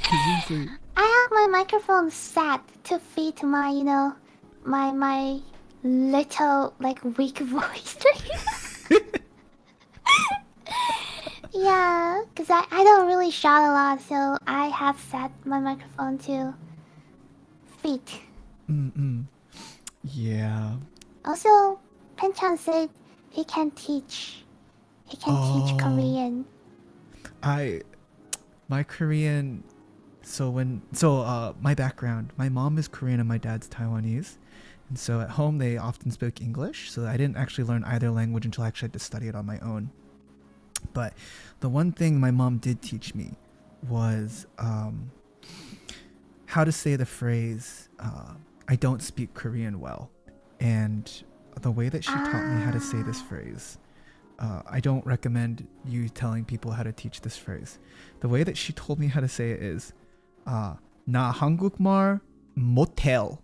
usually... I have my microphone set to fit my, my little, like, weak voice. Yeah, because I don't really shout a lot, so I have set my microphone to fit. Yeah. Also, Penchan said he can teach. He can teach Korean. My Korean, my background, my mom is Korean and my dad's Taiwanese. And so at home they often spoke English, so I didn't actually learn either language until I actually had to study it on my own. But the one thing my mom did teach me was how to say the phrase, I don't speak Korean well. And the way that she taught me how to say this phrase, I don't recommend you telling people how to teach this phrase. The way that she told me how to say it is, 나 한국말 못해.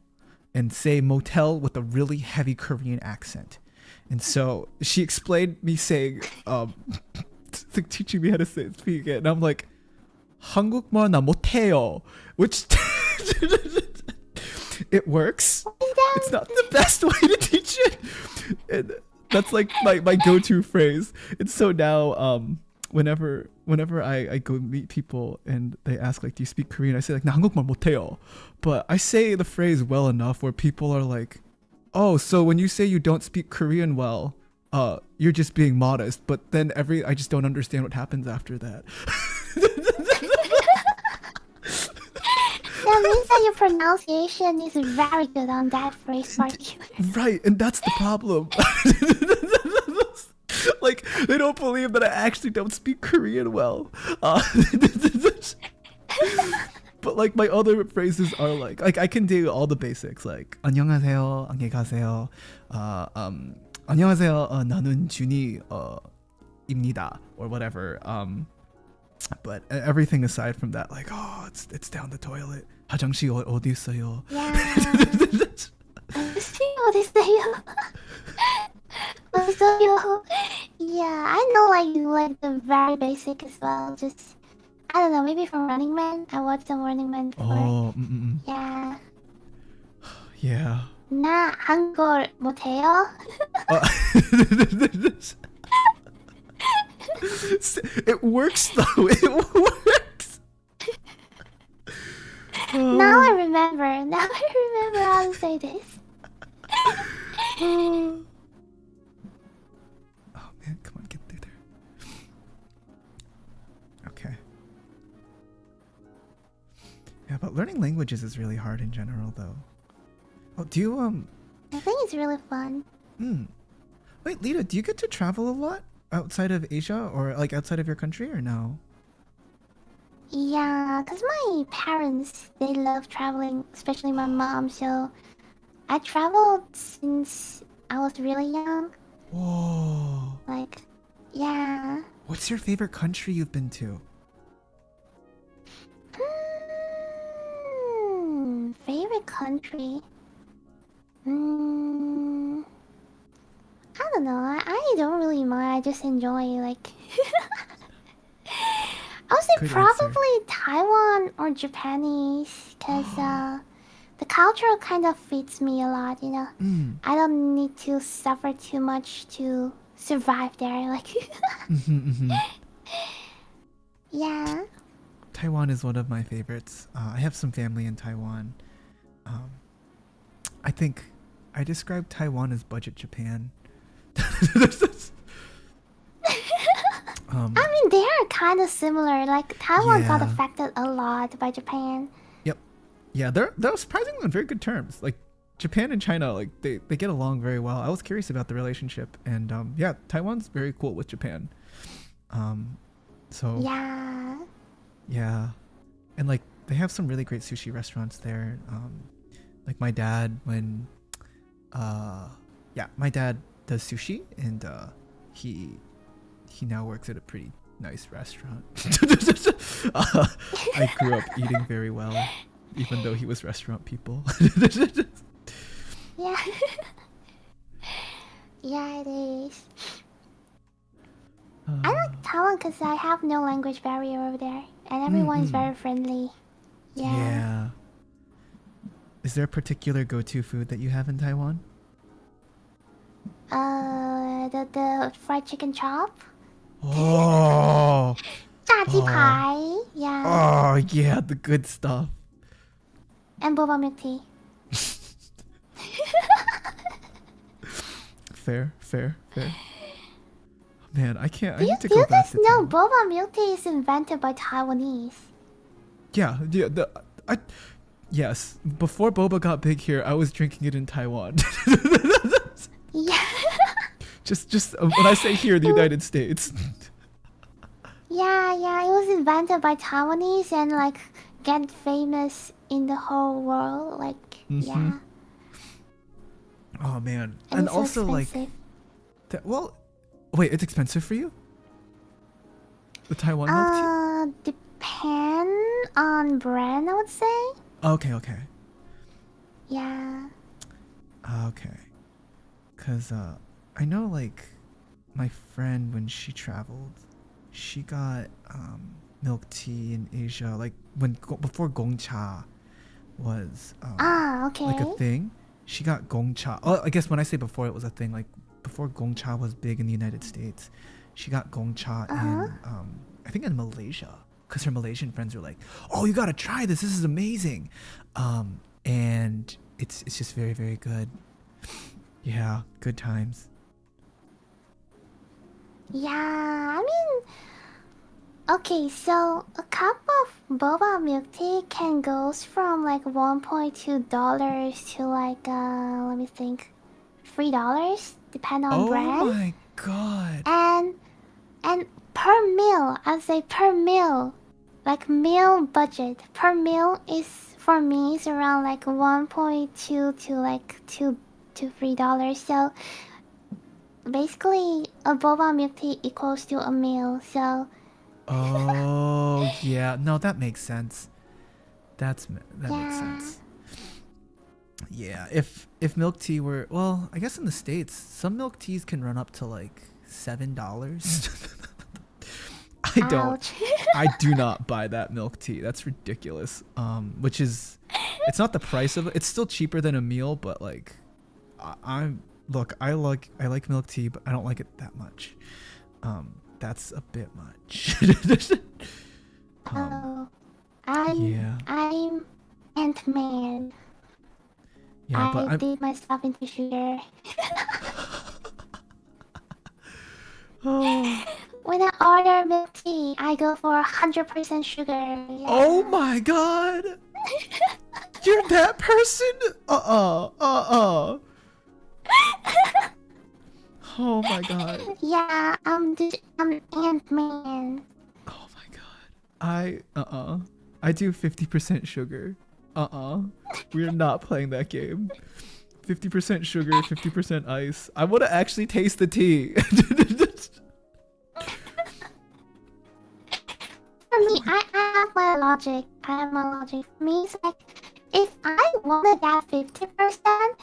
And say motel with a really heavy Korean accent. And so she explained me saying, teaching me how to speak it. And I'm like, 한국말 나 못해요. Which, it works. It's not the best way to teach it. And that's like my go-to phrase. And so now, whenever I go meet people and they ask like, do you speak Korean? I say like, 나 한국말 못해요. But I say the phrase well enough where people are like, oh, so when you say you don't speak Korean well, you're just being modest. But then I just don't understand what happens after that. That means that your pronunciation is very good on that phrase particular. Right, and that's the problem. Like, they don't believe that I actually don't speak Korean well. But like my other phrases are like I can do all the basics like 안녕하세요, 안녕히 가세요, 안녕하세요, 나는 Zhuni 입니다 or whatever. But everything aside from that, like it's down the toilet. 화장실 어디 있어요? Yeah. See what is there? Yeah, I know like the very basic as well. Just I don't know, maybe from Running Man. I watched some Running Man before. Oh, Yeah. yeah. 나 한국어 못해요. It works though. It works. Now I remember. Now I remember how to say this. Oh man, come on, get through there. Okay. Yeah, but learning languages is really hard in general, though. Oh, do you I think it's really fun. Wait, Lida, do you get to travel a lot outside of Asia or like outside of your country or no? Yeah, cause my parents they love traveling, especially my mom. So I traveled since I was really young. Whoa. Like, yeah. What's your favorite country you've been to? Favorite country? I don't know. I don't really mind. I just enjoy like. I would say Good probably Taiwan or Japanese, cause the culture kind of fits me a lot. You know, I don't need to suffer too much to survive there. Like, yeah. Taiwan is one of my favorites. I have some family in Taiwan. I think I describe Taiwan as budget Japan. I mean, they are kind of similar. Like Taiwan got Yeah. affected a lot by Japan. Yep. Yeah, they're surprisingly on very good terms. Like Japan and China, like they get along very well. I was curious about the relationship, and yeah, Taiwan's very cool with Japan. So Yeah. yeah, and like they have some really great sushi restaurants there. Like my dad, when my dad does sushi, and he now works at a pretty nice restaurant. I grew up eating very well, even though he was restaurant people. Yeah. Yeah, it is. I like Taiwan because I have no language barrier over there, and everyone is very friendly. Yeah. Yeah. Is there a particular go-to food that you have in Taiwan? The fried chicken chop, Oh, 炸鸡排, yeah, oh yeah, the good stuff. and boba milk tea. Fair. Man, I can't. I Do need to you go back guys to know Taiwan. boba milk tea is invented by Taiwanese? Yeah. Yes. Before boba got big here, I was drinking it in Taiwan. Yeah. just when I say here, the United States. Yeah, it was invented by Taiwanese and like get famous in the whole world. Like, yeah. Oh man, And and it's so also like, expensive. well, wait, it's expensive for you? The Taiwan milk tea? Depend on brand, I would say. Okay. Yeah. Okay. Cause I know like my friend when she traveled, she got milk tea in Asia like before Gongcha was Okay. like a thing. She got Gongcha. Oh, I guess when I say before it was a thing, like before Gongcha was big in the United States, she got Gongcha in I think in Malaysia, because her Malaysian friends were like, "Oh, you gotta try this. This is amazing," and it's just very, very good. Yeah, good times. Yeah, I mean, okay, so a cup of boba milk tea can goes from like $1.2 to like let me think, $3, depend on Oh brand. my god. And and per meal, I'd say per meal, like meal budget per meal is for me is around like 1.2 to like $2 to $3. So basically, a boba milk tea equals to a meal. So Oh yeah, no, that makes sense. That makes yeah. sense. Yeah, if milk tea were, well, I guess in the States, some milk teas can run up to like $7. I don't. Ouch. I do not buy that milk tea. That's ridiculous. Which is, it's not the price of it. It's still cheaper than a meal, but like, I'm look. I like milk tea, but I don't like it that much. That's a bit much. um, Oh, I'm yeah, I'm Ant-Man. yeah, but I I'm. dip myself into sugar. Oh, When I order milk tea, I go for 100% sugar. oh Yeah. my God! You're that person? Oh my God. Yeah, I'm Ant-Man. Oh my God. I do 50% sugar. We're not playing that game. 50% sugar, 50% ice. I want to actually taste the tea. For me, I have my logic. I have my logic. For me, it's like, if I wanted that 50%,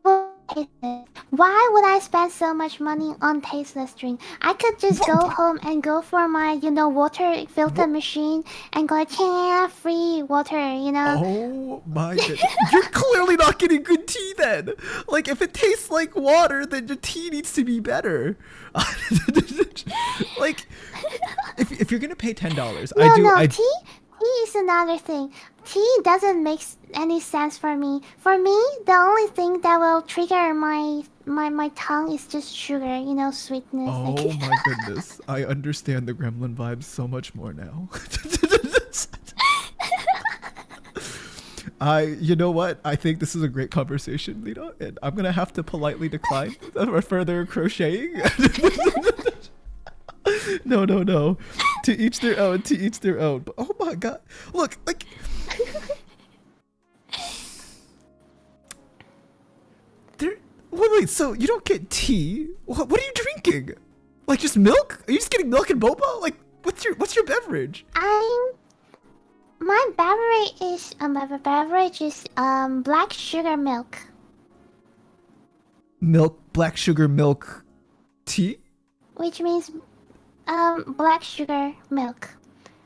well, taste it. Why would I spend so much money on tasteless drink? I could just go What? home and go for my, water filter What? machine and go, like, yeah, free water. Oh my goodness. You're clearly not getting good tea then. Like, if it tastes like water, then your tea needs to be better. Like, if you're gonna pay $10, No, no, I tea is another thing. Tea doesn't make any sense for me. For me, the only thing that will trigger my tongue is just sugar, sweetness. Like, oh my goodness. I understand the gremlin vibes so much more now. You know what? I think this is a great conversation, Lida, and I'm gonna have to politely decline for further crocheting. No, no, no. To each their own. To each their own. But oh my God, look, like, there. Wait. So you don't get tea? What are you drinking? Like just milk? Are you just getting milk and boba? Like, what's your beverage? my beverage is black sugar milk, Milk, black sugar milk, tea. which means black sugar milk,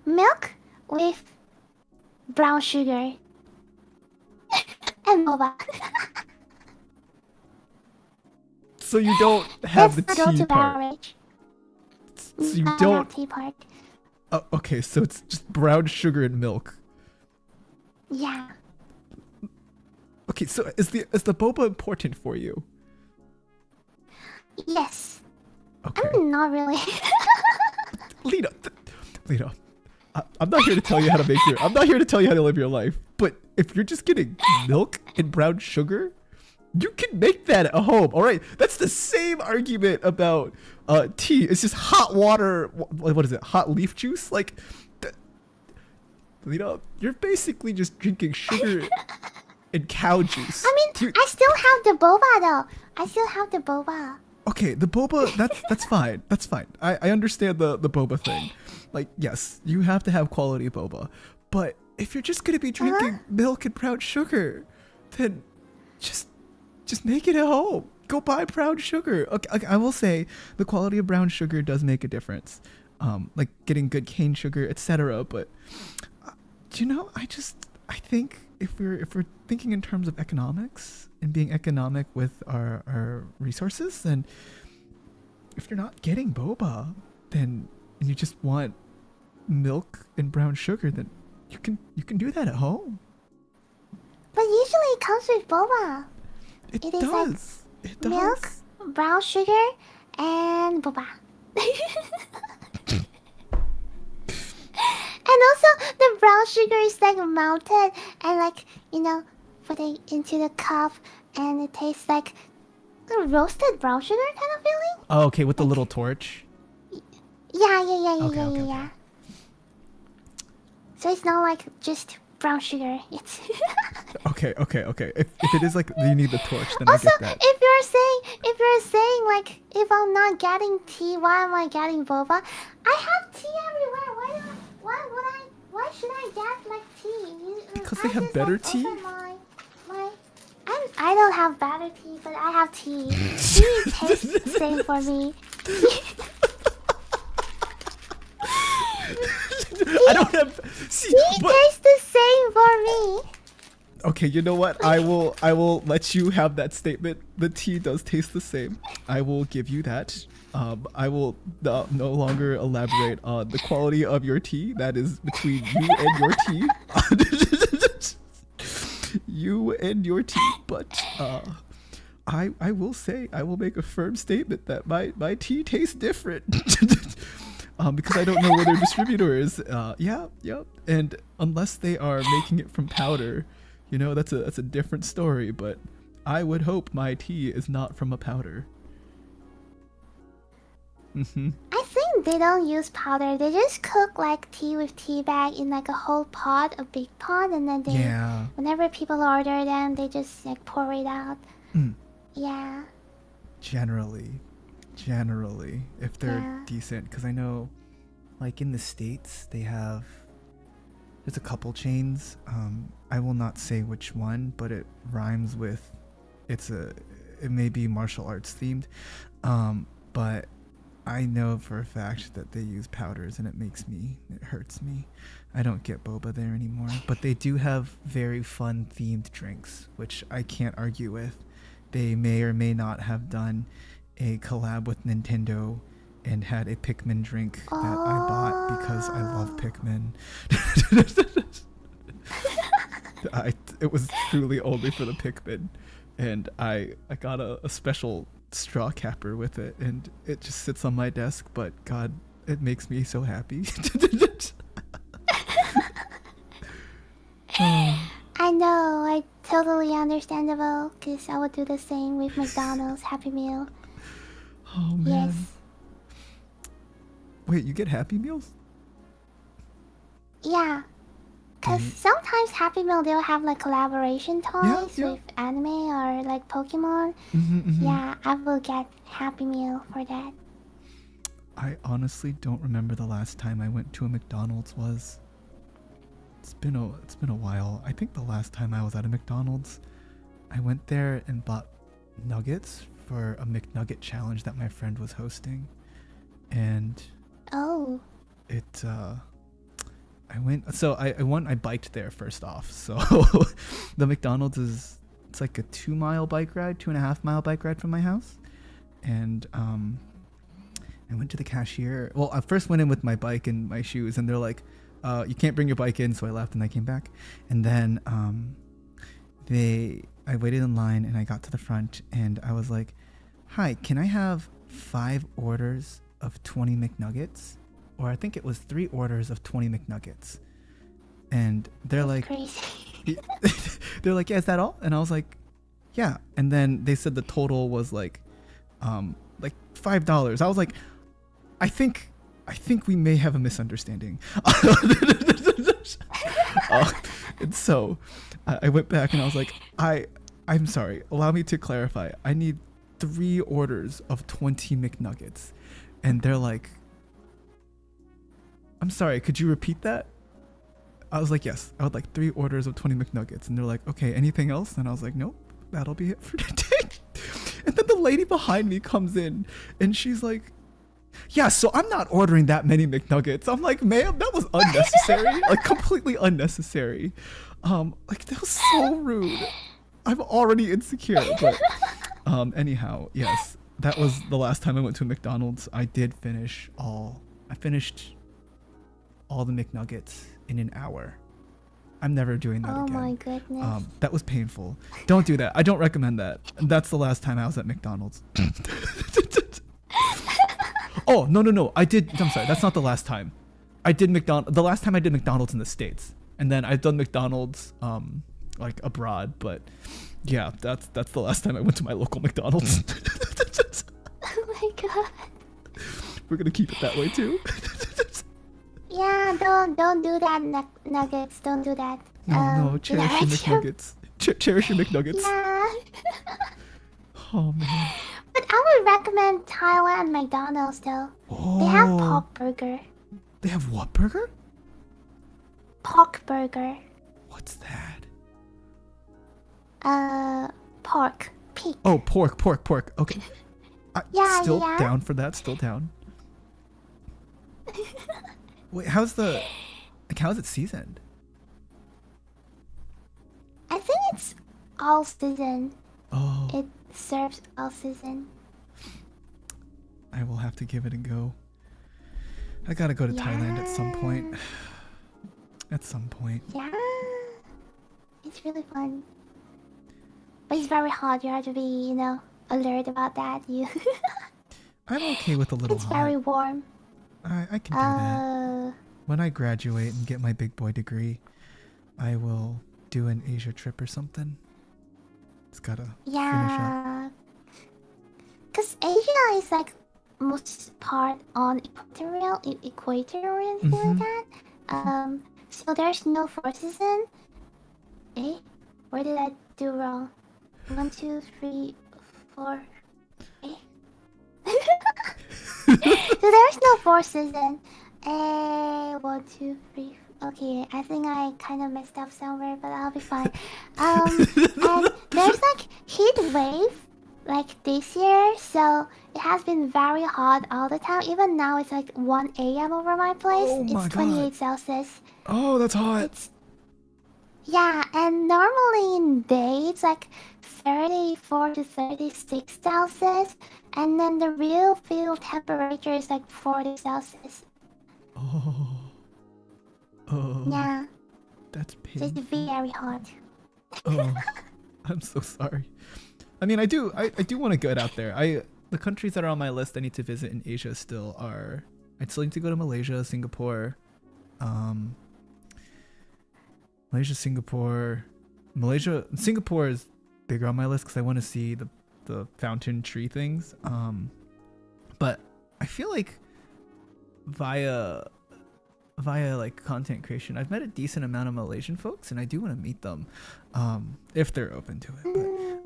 milk with brown sugar and boba. So you don't have That's the my tea go-to part. beverage. So you I don't. have tea part. Oh, okay, so it's just brown sugar and milk. Yeah. Okay, so is the boba important for you? Yes. Okay, Not really. Lida, Lida, I'm not here to tell you how to make your. I'm not here to tell you how to live your life. But if you're just getting milk and brown sugar, you can make that at home. All right, that's the same argument about tea. It's just hot water. What is it? Hot leaf juice? Like, Lida, you're basically just drinking sugar and cow juice. I mean, I still have the boba though. I still have the boba. Okay, the boba, that's fine. That's fine. I understand the boba thing. Like, yes, you have to have quality boba. But if you're just gonna be drinking milk and brown sugar, then just make it at home. Go buy brown sugar. Okay, I will say the quality of brown sugar does make a difference. Like getting good cane sugar, etc. But I think if we're thinking in terms of economics and being economic with our resources, then if you're not getting boba, then and you just want milk and brown sugar, then you can do that at home. But usually it comes with boba. It It is does. It does. milk, brown sugar, and boba. And also, the brown sugar is like melted and like, put it into the cup, and it tastes like a roasted brown sugar kind of feeling. Oh, okay, with the Like, little torch. Okay, okay, okay. yeah. So it's not like just brown sugar. It's Okay. If it is like you need the torch, then I also, get that. if you're saying like, if I'm not getting tea, why am I getting boba? I have tea everywhere. Why should I get like tea? Because they I have just better like tea? open I don't have better tea, but I have tea. Tea tastes the same for me. I don't have. See, Tea but tastes the same for me. okay, you know what? I will let you have that statement. The tea does taste the same. I will give you that. I will no longer elaborate on the quality of your tea. That is between you and your tea. You and your tea. But I will say, I will make a firm statement that my tea tastes different. Because I don't know where their distributor is. Yeah. And unless they are making it from powder, that's a different story. But I would hope my tea is not from a powder. I think they don't use powder. They just cook like tea with tea bag in like a whole pot, a big pot, and then Yeah. whenever people order them, they just like pour it out. Mm. Yeah. Generally, if they're Yeah. decent, because I know, like in the States, there's a couple chains. I will not say which one, but it rhymes with, it may be martial arts themed, but I know for a fact that they use powders, and it hurts me. I don't get boba there anymore, but they do have very fun themed drinks, which I can't argue with. They may or may not have done a collab with Nintendo and had a Pikmin drink that I bought because I love Pikmin. It was truly only for the Pikmin, and I got a special straw capper with it, and it just sits on my desk, but God, it makes me so happy. I know, I totally understandable, because I would do the same with McDonald's Happy Meal. Oh man. Yes. Wait, you get Happy Meals? Yeah. Because sometimes Happy Meal, they'll have like collaboration toys Yeah. with anime or like Pokemon. Yeah, I will get Happy Meal for that. I honestly don't remember the last time I went to a McDonald's was. It's been a while. I think the last time I was at a McDonald's, I went there and bought nuggets for a McNugget challenge that my friend was hosting, and Oh. I biked there first off. So the McDonald's it's like a 2-mile bike ride, 2.5-mile bike ride from my house, and I went to the cashier. Well, I first went in with my bike and my shoes, and they're like, you can't bring your bike in, so I left and I came back. And then I waited in line, and I got to the front, and I was like, hi, can I have 5 orders of 20 McNuggets? Or I think it was 3 orders of 20 McNuggets. And they're like, Crazy. they're like, yeah, is that all? And I was like, yeah. And then they said the total was like $5. I was like, I think we may have a misunderstanding. And so I went back and I was like, I'm sorry, allow me to clarify. I need 3 orders of 20 McNuggets. And they're like, I'm sorry, could you repeat that? I was like, yes, I would like 3 orders of 20 McNuggets. And they're like, okay, anything else? And I was like, nope, that'll be it for today. And then the lady behind me comes in and she's like, yeah, so I'm not ordering that many McNuggets. I'm like, ma'am, that was unnecessary. Like, completely unnecessary. Like, that was so rude. I'm already insecure. But anyhow, yes, that was the last time I went to a McDonald's. I finished all the McNuggets in an hour. I'm never doing that again. Oh my goodness. That was painful. Don't do that. I don't recommend that. That's the last time I was at McDonald's. Oh, no. I'm sorry. That's not the last time. I did the last time I did McDonald's in the States. And then I've done McDonald's like abroad, but yeah, that's the last time I went to my local McDonald's. Oh my god. We're gonna keep it that way too. Yeah, don't do that, Nuggets. Don't do that. No, cherish your McNuggets. Cherish your McNuggets. Yeah. Oh man. But I would recommend Thailand McDonald's though. They have pork burger. They have what burger? Pork burger. What's that? Pork. Pig. Oh, pork. Okay. Yeah, still yeah. down for that. Still down. Wait, how's it seasoned? I think it's all season. Oh. It serves all season. I will have to give it a go. I gotta go to Thailand at some point. At some point. Yeah. It's really fun. But it's very hot. You have to be, alert about that. I'm okay with a little It's hot. very warm. I can do that. When I graduate and get my big boy degree, I will do an Asia trip or something. It's gotta finish up. Because Asia is like most part on equatorial, anything like that. So there's no 4 season. Eh? Where did I do wrong? 1, 2, 3, 4. Eh? So there's no 4 season. 1, 2, 3. Okay, I think I kind of messed up somewhere, but I'll be fine. And there's like heat wave, like this year, so it has been very hot all the time. Even now, it's like 1 a.m. over my place. Oh my it's 28 God. Celsius. Oh, that's hot. Yeah, and normally in day it's like 34 to 36 Celsius, and then the real field temperature is like 40 Celsius. Oh. Yeah. That's So it's painful. very hot. Oh, I'm so sorry. I mean, I do want to get out there. The countries that are on my list I need to visit in Asia still are. I still need to go to Malaysia, Singapore, Singapore is bigger on my list because I want to see the fountain tree things. But I feel like via like content creation, I've met a decent amount of Malaysian folks, and I do want to meet them, if they're open to it.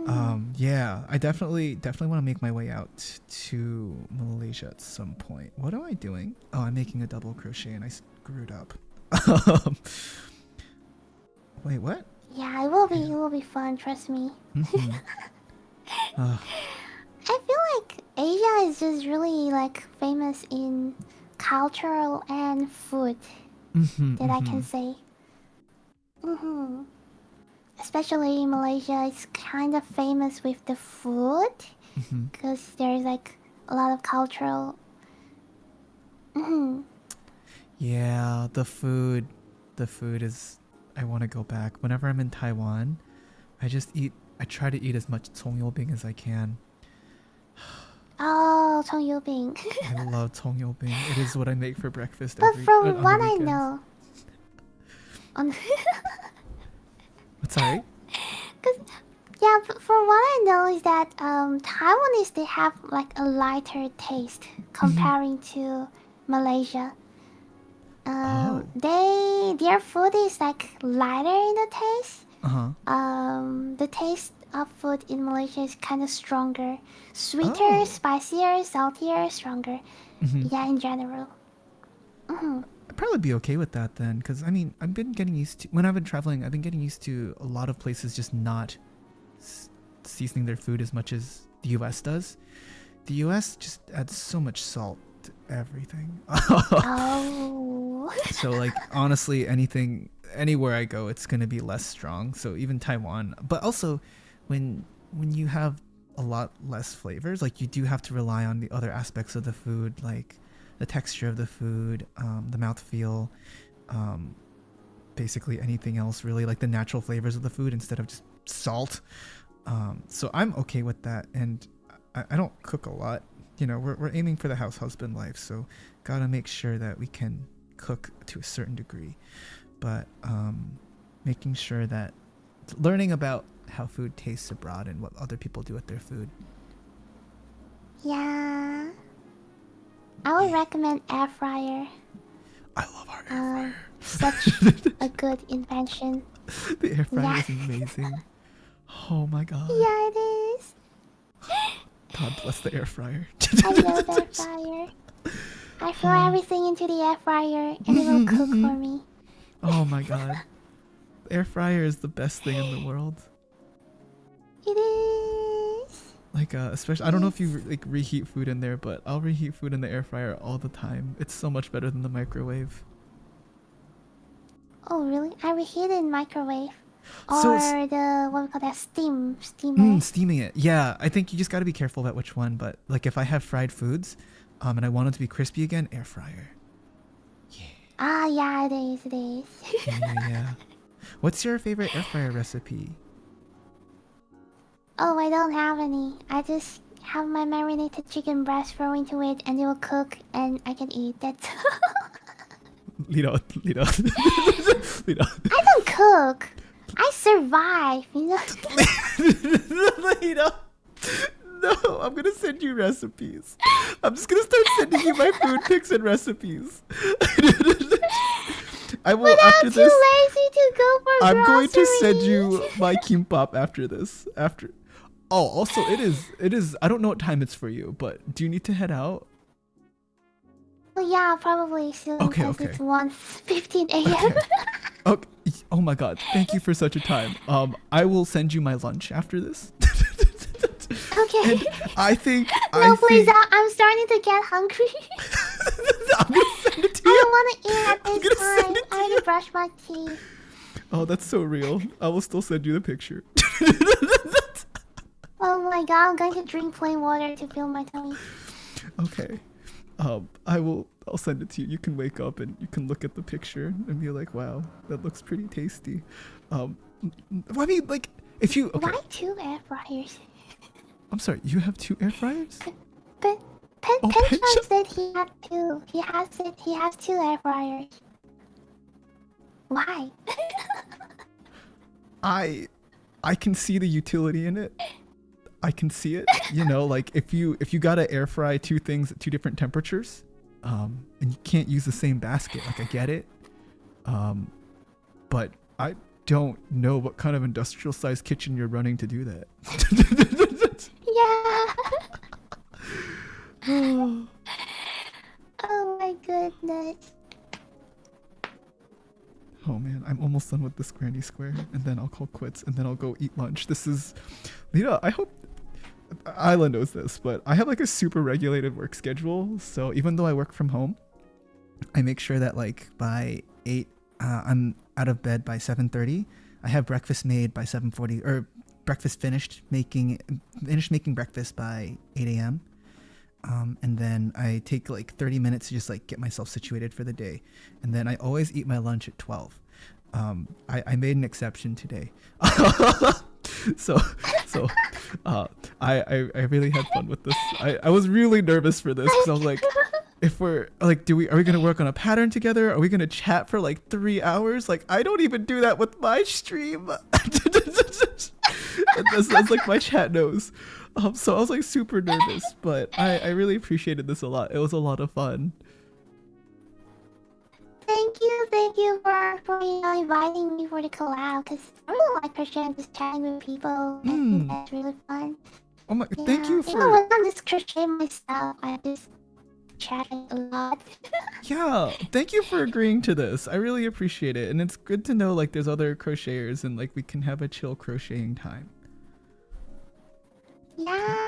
But yeah, I definitely want to make my way out to Malaysia at some point. What am I doing? Oh, I'm making a double crochet and I screwed up. Wait, what? Yeah, it will be fun, trust me. Uh, I feel like Asia is just really like famous in cultural and food that I can say. Especially in Malaysia, it's kind of famous with the food because there's like a lot of cultural. Yeah, the food is. I want to go back. Whenever I'm in Taiwan, I try to eat as much tongyobing as I can. Oh, tongyobing. I love tongyobing. It is what I make for breakfast But on from the what I weekends. know, on Sorry? yeah, but from what I know is that Taiwanese, they have like a lighter taste comparing to Malaysia. Their food is like lighter in the taste. The taste of food in Malaysia is kind of stronger, sweeter, spicier, saltier, stronger. Yeah, in general. I'd probably be okay with that then, because I mean, I've been getting used to, when I've been traveling, I've been getting used to a lot of places just not seasoning their food as much as the US does. The US just adds so much salt to everything. Oh. So like, honestly, anywhere I go, it's going to be less strong. So even Taiwan, but also when you have a lot less flavors, like you do have to rely on the other aspects of the food, like the texture of the food, the mouthfeel, basically anything else really, like the natural flavors of the food instead of just salt. So I'm okay with that, and I don't cook a lot, you know, we're aiming for the house husband life, so gotta make sure that we can cook to a certain degree. But making sure that learning about how food tastes abroad and what other people do with their food. Yeah. I would recommend air fryer. I love our air fryer. Such a good invention. The air fryer Yeah. is amazing. Oh my god. Yeah, it is. God bless the air fryer. I love air fryer. I throw everything into the air fryer and it will cook for me. Oh my god. The air fryer is the best thing in the world. It is. Like especially I don't know if you like reheat food in there, but I'll reheat food in the air fryer all the time. It's so much better than the microwave. Oh really? I reheat it in microwave. So Or the what we call that steamer. steaming it. Yeah, I think you just got to be careful about which one, but like if I have fried foods and I want them to be crispy again, air fryer. Ah yeah, it is. Yeah. What's your favorite air fryer recipe? Oh, I don't have any. I just have my marinated chicken breast throw into it and it will cook and I can eat that. Lida. Lida. I don't cook. I survive, you know. Lida. No, I'm gonna send you recipes. I'm just gonna start sending you my food pics and recipes. I will But after I'm this. too lazy to go for I'm going to send groceries. you my kimbap after this. After. Oh, also it is. I don't know what time it's for you, but do you need to head out? Oh, yeah, probably soon. Okay, Because okay. it's 1:15 a.m. Okay. Oh my god, thank you for such a time. I will send you my lunch after this. Okay. And I think No, please. think I'm starting to get hungry. I'm gonna send it to I you. don't want to eat at I'm this gonna time. send it to I already you. brushed my teeth. Oh, that's so real. I will still send you the picture. Oh my god, I'm going to drink plain water to fill my tummy. Okay. I'll send it to you. You can wake up and you can look at the picture and be like, wow, that looks pretty tasty. I mean, like, if you okay. Why 2 air fryers? I'm sorry, you have 2 air fryers? But Oh, Penchon Penchon- said he had 2. He has 2 air fryers. Why? I can see the utility in it. I can see it. You know, like if you gotta air fry 2 things at 2 different temperatures, and you can't use the same basket, like I get it. But I don't know what kind of industrial sized kitchen you're running to do that. Yeah. Oh my goodness. Oh man, I'm almost done with this Granny Square, and then I'll call quits, and then I'll go eat lunch. This is, Lida, I hope Ayla knows this, but I have like a super regulated work schedule. So even though I work from home, I make sure that like by 8, I'm out of bed by 7:30. I have breakfast made by 7:40, or breakfast finished making breakfast by 8 a.m. And then I take like 30 minutes to just like get myself situated for the day. And then I always eat my lunch at 12. I made an exception today. I really had fun with this. I was really nervous for this because I was like, if we're like, are we gonna work on a pattern together? Are we gonna chat for like 3 hours? Like, I don't even do that with my stream. That's like my chat knows. So I was like super nervous, but I really appreciated this a lot. It was a lot of fun. Thank you for inviting me for the collab. Cause I really like crocheting, just chatting with people. I think that's really fun. Oh my! Thank you Even for. when I'm just crocheting myself, I just chatting a lot. Yeah, thank you for agreeing to this. I really appreciate it, and it's good to know like there's other crocheters and like we can have a chill crocheting time. Yeah,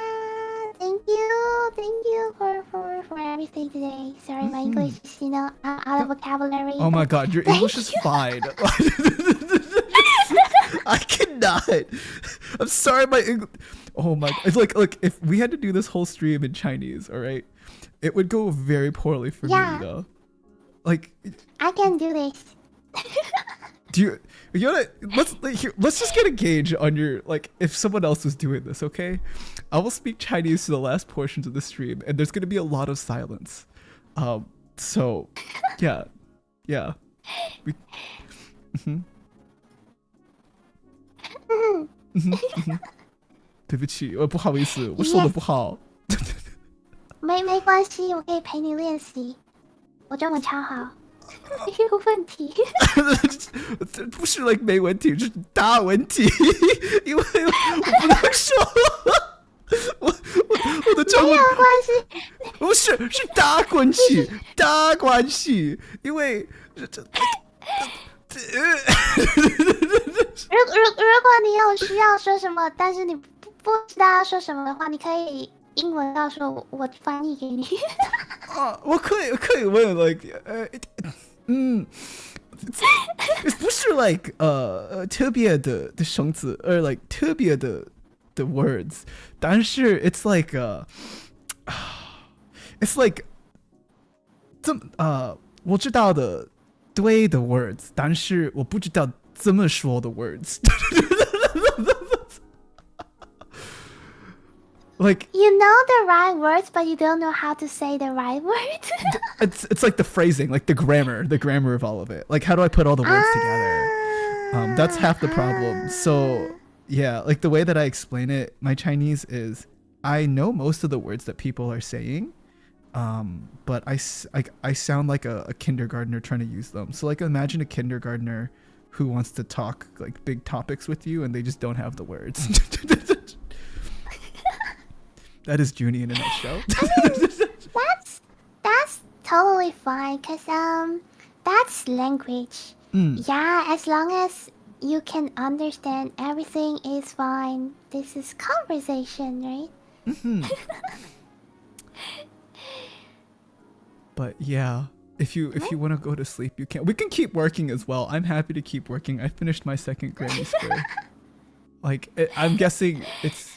thank you for everything today. Sorry, my English is out of vocabulary. Oh my but god, your thank English is you. fine. I cannot. I'm sorry, my English. Oh my! It's like if we had to do this whole stream in Chinese, all right, it would go very poorly for Yeah. me, though. Like, I can do this. Do you know let's just get a gauge on your like if someone else was doing this, okay? I will speak Chinese to the last portions of the stream, and there's gonna be a lot of silence. So yeah. We, mhm. 对不起，不好意思，我说的不好。没关系，我可以陪你练习，我中文超好，没有问题。这不是 like 没问题，是大问题，因为我不能说，我的中文没有关系，不是大关系，大关系，因为这。如果你有需要说什么，但是你不知道要说什么的话，你可以英文告诉我，我翻译给你。我可以问 like不是 like 特别的生词like 特别的 words， 但是 it's like it's like 这么我知道的对的 words， 但是我不知道怎么说的 words。Like you know the right words, but you don't know how to say the right words. it's like the phrasing, like the grammar of all of it. Like how do I put all the words together? That's half the problem. So yeah, like the way that I explain it, my Chinese is I know most of the words that people are saying, but I sound like a kindergartner trying to use them. So like imagine a kindergartner who wants to talk like big topics with you and they just don't have the words. That is Zhuni in a nutshell. That's totally fine, cause that's language. Yeah, as long as you can understand, everything is fine. This is conversation, right? But yeah, if you want to go to sleep, you can. We can keep working as well. I'm happy to keep working. I finished my second granny square. Like I'm guessing it's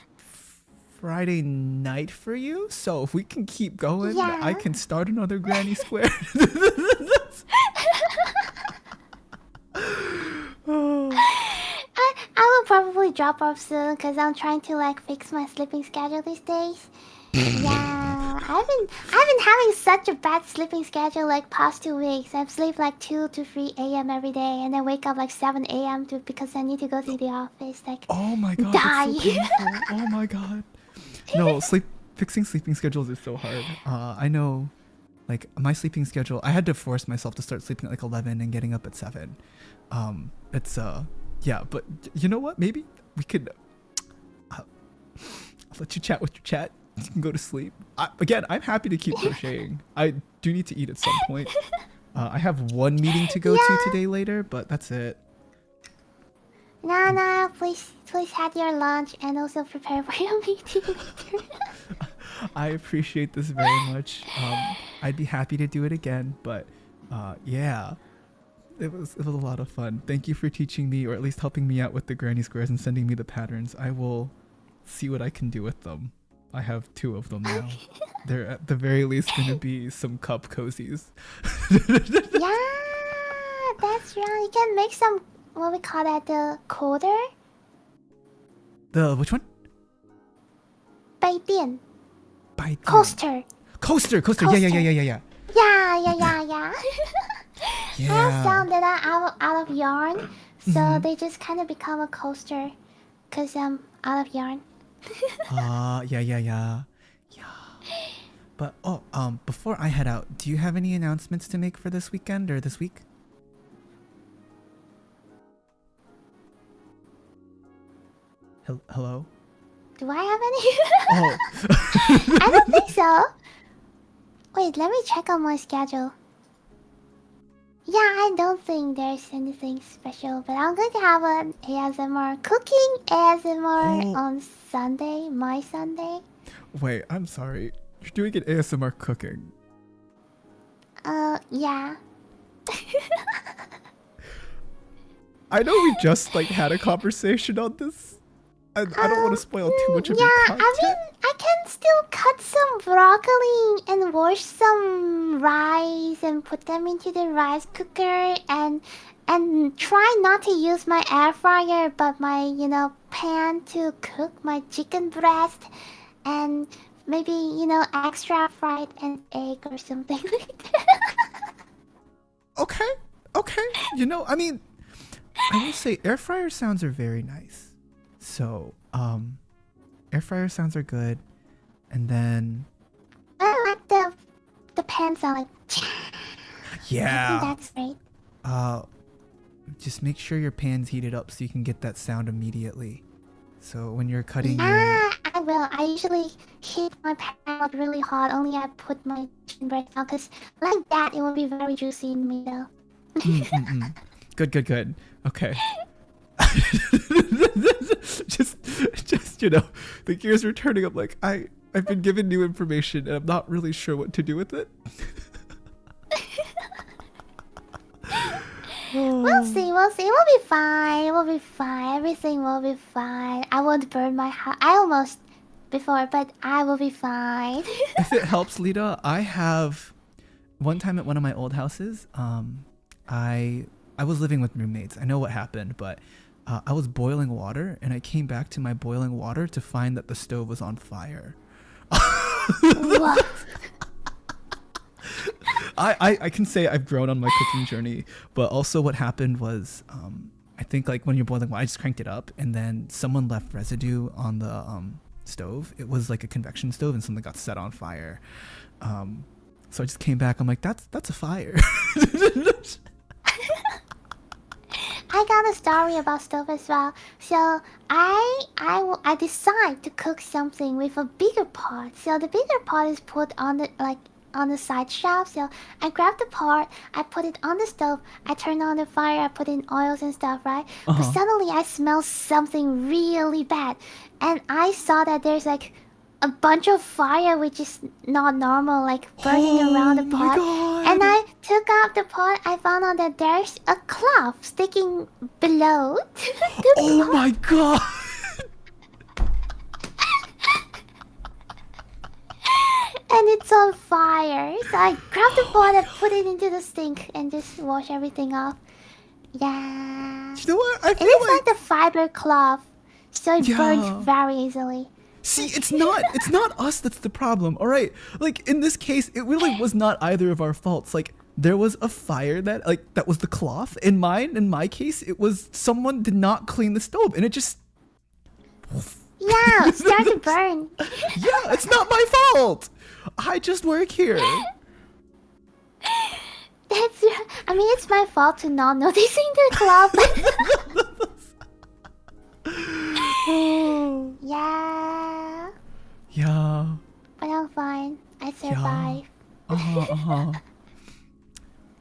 Friday night for you, so if we can keep going, yeah. I can start another granny square. I will probably drop off soon because I'm trying to like fix my sleeping schedule these days. Yeah, I've been having such a bad sleeping schedule like past 2 weeks. I sleep like 2 to 3 a.m. every day, and then wake up like 7 a.m. because I need to go to the office. Like, oh my god, die. That's so painful. Oh my god. No, fixing sleeping schedules is so hard. I know, like my sleeping schedule, I had to force myself to start sleeping at like 11 and getting up at 7. It's yeah, but you know what? Maybe we could. I'll let you chat with your chat. You can go to sleep. Again, I'm happy to keep crocheting. I do need to eat at some point. I have one meeting to go to today later, but that's it. No, please have your lunch and also prepare for your meeting later. I appreciate this very much. I'd be happy to do it again, but yeah, it was a lot of fun. Thank you for teaching me, or at least helping me out with the granny squares and sending me the patterns. I will see what I can do with them. I have 2 of them now. They're at the very least going to be some cup cozies. Yeah, that's right. You can make some, what we call that, the coder? The, which one? 杯垫. 杯垫. Coaster. Coaster. Yeah. Yeah. Yeah. I have some that are out of yarn, so they just kind of become a coaster because I'm out of yarn. Yeah. But before I head out, do you have any announcements to make for this weekend or this week? Hello? Do I have any? Oh. I don't think so. Wait, let me check on my schedule. Yeah, I don't think there's anything special, but I'm going to have an ASMR cooking ASMR on Sunday, my Sunday. Wait, I'm sorry. You're doing an ASMR cooking. Yeah. I know we just like had a conversation on this. I don't want to spoil too much of your content. I mean, I can still cut some broccoli and wash some rice and put them into the rice cooker and try not to use my air fryer but my pan to cook my chicken breast and maybe extra fried an egg or something like that. Okay, okay. You know, I mean, I will say air fryer sounds are very nice. So, air fryer sounds are good. And then I like the pan sound like I think yeah. that's great. Just make sure your pan's heated up so you can get that sound immediately. So when you're cutting Yeah, I will. I usually heat my pan up really hot. Only I put my chicken breast out because like that it will be very juicy in the middle. Good, good, good. Okay. just the gears are turning up. Like I've been given new information and I'm not really sure what to do with it. We'll see. We'll see. It will be fine. It will be fine. Everything will be fine. I won't burn my house. I almost before, but I will be fine. If it helps, Lida, I have one time at one of my old houses. I was living with roommates. I know what happened, but I was boiling water, and I came back to my boiling water to find that the stove was on fire. What? I can say I've grown on my cooking journey, but also what happened was I think like when you're boiling water, I just cranked it up, and then someone left residue on the stove. It was like a convection stove, and something got set on fire. So I just came back. I'm like, that's a fire. I got a story about stove as well. So I decide to cook something with a bigger pot. So the bigger pot is put on the on the side shelf. So I grab the pot, I put it on the stove, I turn on the fire, I put in oils and stuff, right? But suddenly I smell something really bad, and I saw that there's like a bunch of fire which is not normal, like burning around the pot. And I took out the pot, I found out that there's a cloth sticking below the Oh pot. my god. And it's on fire. So I grabbed the pot and put it into the sink and just wash everything off. Yeah. You know what? I feel It is like the fiber cloth, so it Yeah. burns very easily. See, it's not us that's the problem, all right? Like, in this case, it really was not either of our faults. Like, there was a fire that was the cloth. In my case, it was someone did not clean the stove, and it just... Yeah, it started to burn. Yeah, it's not my fault! I just work here. I mean, it's my fault to not noticing the cloth. Yeah. Yeah. But I'm fine. I survived.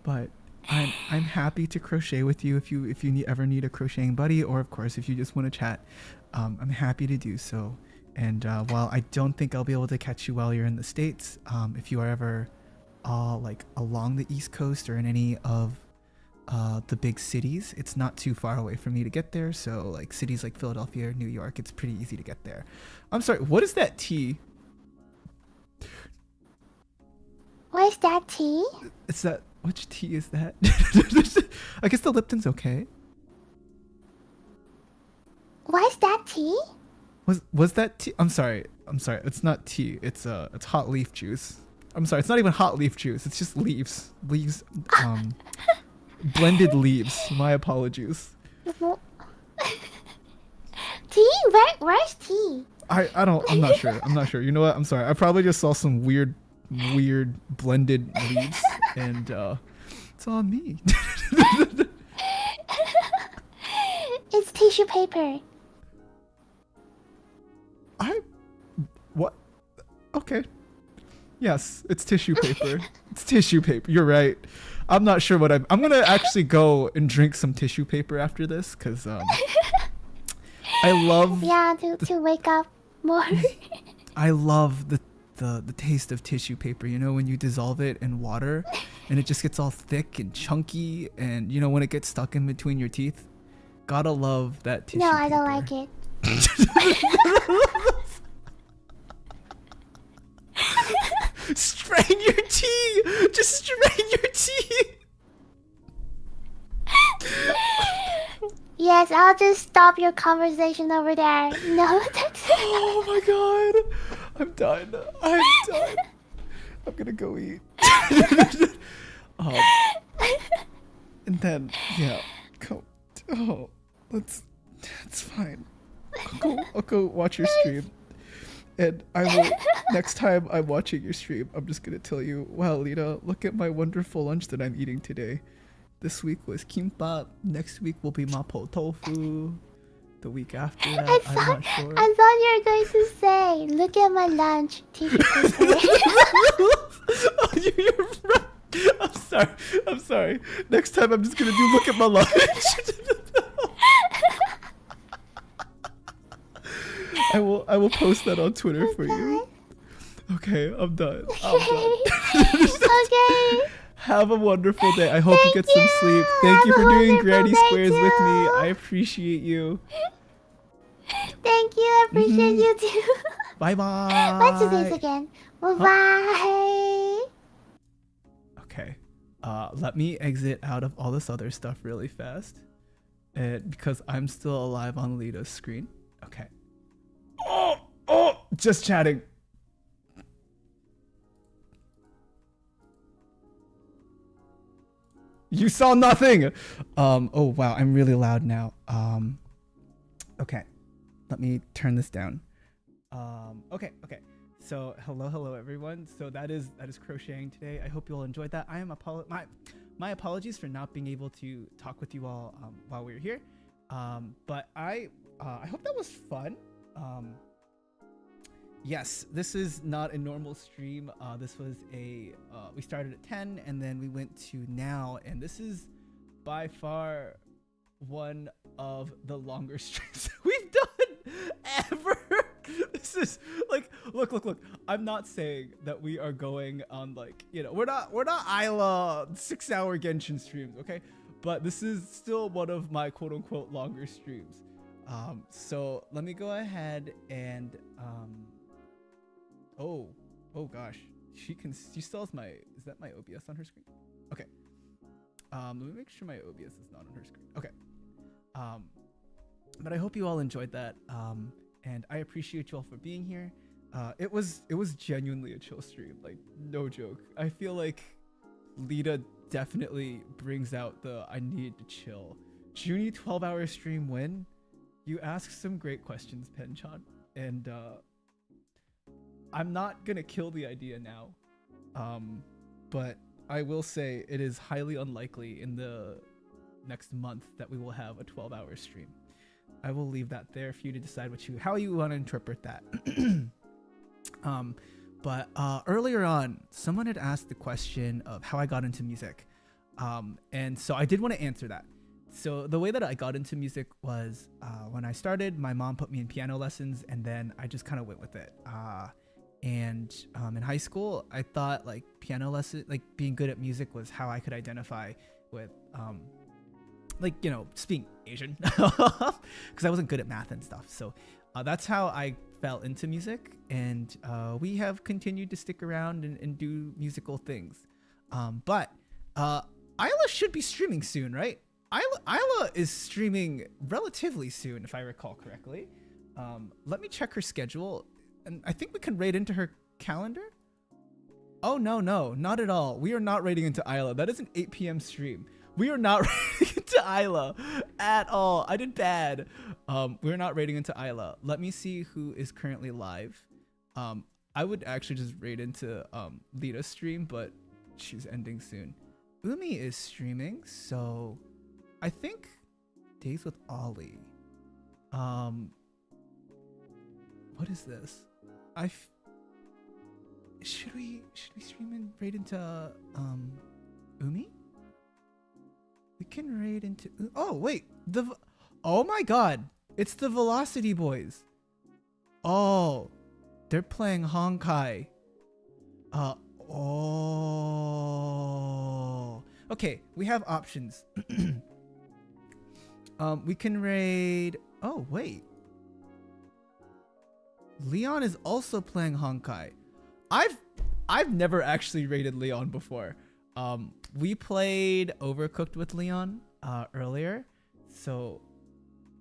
But I'm happy to crochet with you if you ever need a crocheting buddy, or of course if you just want to chat. I'm happy to do so. And while I don't think I'll be able to catch you while you're in the States, if you are ever like along the East Coast or in any of the big cities, it's not too far away for me to get there. So like cities like Philadelphia or New York, it's pretty easy to get there. I'm sorry, what is that tea? What is that tea? Is that, which tea is that? I guess the Lipton's okay. What is that tea? Was that tea? I'm sorry. It's not tea. It's hot leaf juice. I'm sorry. It's not even hot leaf juice. It's just leaves. Blended leaves. My apologies. Tea? Where's tea? I'm not sure. I'm not sure. You know what? I'm sorry. I probably just saw some weird blended leaves, and it's on me. It's tissue paper. What? Okay. Yes, it's tissue paper. It's tissue paper. You're right. I'm not sure what I'm gonna actually go and drink some tissue paper after this, because I love... Yeah, to wake up more. I love the taste of tissue paper. You know, when you dissolve it in water and it just gets all thick and chunky, and you know, when it gets stuck in between your teeth. Gotta love that tissue paper. No, I don't like it. Strain your tea. Just strain your tea. Yes, I'll just stop your conversation over there. No, that's. Oh my god. I'm done. I'm done. I'm gonna go eat. um, and then, yeah, go. Oh, that's fine. I'll go watch your stream. And I will, next time I'm watching your stream, I'm just gonna tell you, wow, Lida, look at my wonderful lunch that I'm eating today. This week was kimbap. Next week will be mapo tofu. The week after that, I'm not sure. I thought you were going to say, look at my lunch. Tissue paper. Oh, you're right. I'm sorry. Next time I'm just gonna do look at my lunch. I will post that on Twitter for you. Okay, I'm done. Okay. Have a wonderful day. I hope you get some sleep. Thank you for doing Granny Squares with me. I appreciate you. Thank you. I appreciate you too. Bye bye. What's this again? Bye. Okay. Let me exit out of all this other stuff really fast. Because I'm still alive on Lida's screen. Okay. Oh, just chatting. You saw nothing. Oh wow, I'm really loud now. Okay. Let me turn this down. Okay. So hello everyone. So that is crocheting today. I hope you all enjoyed that. I am my apologies for not being able to talk with you all while we were here. But I hope that was fun. Yes, this is not a normal stream. This was we started at 10 and then we went to now, and this is by far one of the longer streams we've done ever. This is like, look. I'm not saying that we are going on like, we're not Ayla 6-hour Genshin streams, okay? But this is still one of my quote unquote longer streams. So let me go ahead and oh gosh, she still has is that my OBS on her screen? Okay. Let me make sure my OBS is not on her screen. Okay. But I hope you all enjoyed that. And I appreciate you all for being here. It was genuinely a chill stream, like no joke. I feel like Lida definitely brings out the I need to chill. Zhuni 12-hour stream when? You ask some great questions, Penchan. And I'm not gonna kill the idea now. But I will say it is highly unlikely in the next month that we will have a 12-hour stream. I will leave that there for you to decide how you want to interpret that. But earlier on, someone had asked the question of how I got into music. And so I did want to answer that. So the way that I got into music was when I started, my mom put me in piano lessons, and then I just kind of went with it. And in high school, I thought like piano lesson, like being good at music was how I could identify with like, just being Asian, because I wasn't good at math and stuff. So that's how I fell into music, and we have continued to stick around and do musical things. But Ayla should be streaming soon, right? Ayla is streaming relatively soon, if I recall correctly. Let me check her schedule, and I think we can raid into her calendar. Oh, no, not at all. We are not raiding into Ayla. That is an 8 p.m. stream. We are not raiding into Ayla at all. I did bad. We're not raiding into Ayla. Let me see who is currently live. I would actually just raid into Lida's stream, but she's ending soon. Umi is streaming, so I think Days with Ollie. What is this? Should we stream and raid into Umi? We can raid into. Oh wait, oh my god, it's the Velocity Boys. Oh, they're playing Honkai. Oh. Okay, we have options. We can raid. Oh wait, Leon is also playing Honkai. I've never actually rated Leon before. We played Overcooked with Leon earlier. So,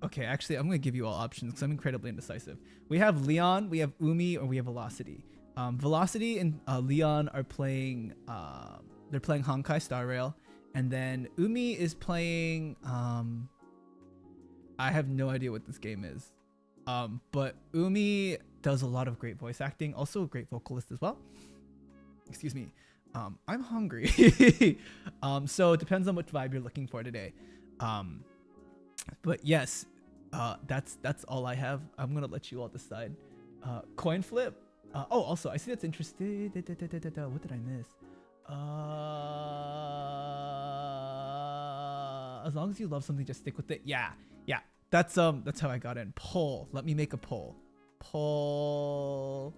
okay, actually, I'm going to give you all options because I'm incredibly indecisive. We have Leon, we have Umi, or we have Velocity. Velocity and Leon are playing, they're playing Honkai Star Rail. And then Umi is playing, I have no idea what this game is. But Umi does a lot of great voice acting, also a great vocalist as well. Excuse me. I'm hungry. So it depends on which vibe you're looking for today. But yes, that's all I have. I'm gonna let you all decide. Coin flip. Oh, also I see that's interested. What did I miss? As long as you love something, just stick with it. Yeah. That's how I got in. Poll. Let me make a poll. Poll.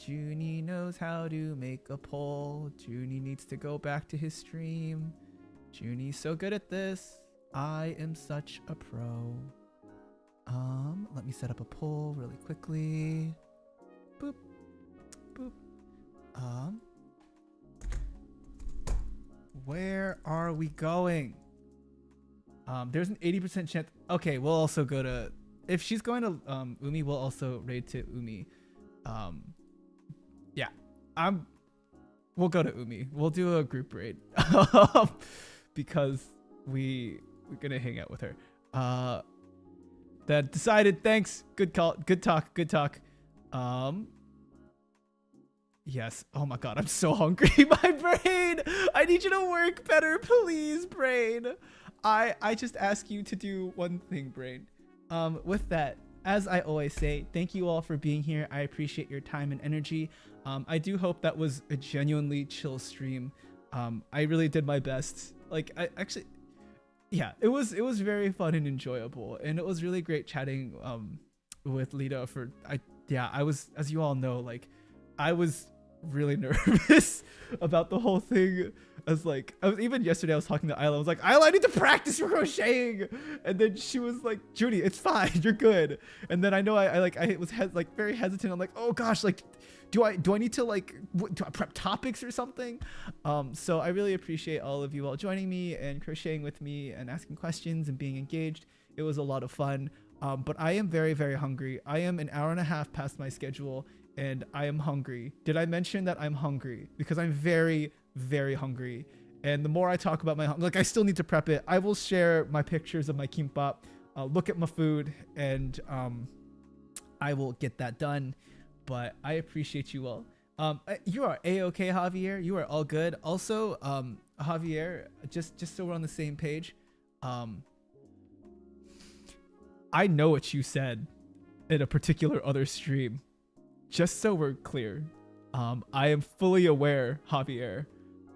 Zhuni knows how to make a poll. Zhuni needs to go back to his stream. Zhuni's so good at this. I am such a pro. Let me set up a poll really quickly. Boop. Boop. Where are we going? There's an 80% chance. Okay, we'll also go to, if she's going to Umi, we'll also raid to Umi. Yeah, we'll go to Umi. We'll do a group raid because we're gonna hang out with her. That decided. Thanks. Good call. Good talk. Yes. Oh my god, I'm so hungry. My brain. I need you to work better, please, brain. I just ask you to do one thing, brain. With that, as I always say, thank you all for being here. I appreciate your time and energy. I do hope that was a genuinely chill stream. I really did my best. Like, yeah, it was very fun and enjoyable, and it was really great chatting with Lida. I was, as you all know, like, I was really nervous about the whole thing. Even yesterday I was talking to Ayla. I was like, Ayla, I need to practice for crocheting, and then she was like, Judy, it's fine, you're good. And then I know I was very hesitant. I'm like, oh gosh, like, do I need to do I prep topics or something? So I really appreciate all of you all joining me and crocheting with me and asking questions and being engaged. It was a lot of fun. But I am very, very hungry. I am an hour and a half past my schedule, and I am hungry. Did I mention that I'm hungry? Because I'm very, very hungry. And the more I talk about my hunger, I still need to prep it. I will share my pictures of my kimbap, look at my food, and I will get that done. But I appreciate you all. You are A-okay, Javier. You are all good. Also, Javier, just so we're on the same page, I know what you said in a particular other stream. Just so we're clear, I am fully aware, Javier,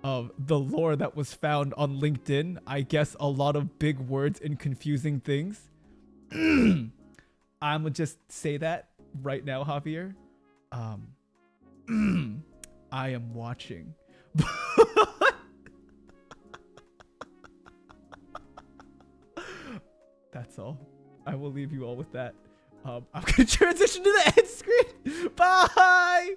of the lore that was found on LinkedIn. I guess a lot of big words and confusing things. I'm gonna just say that right now, Javier. I am watching. That's all. I will leave you all with that. I'm gonna transition to the end screen. Bye!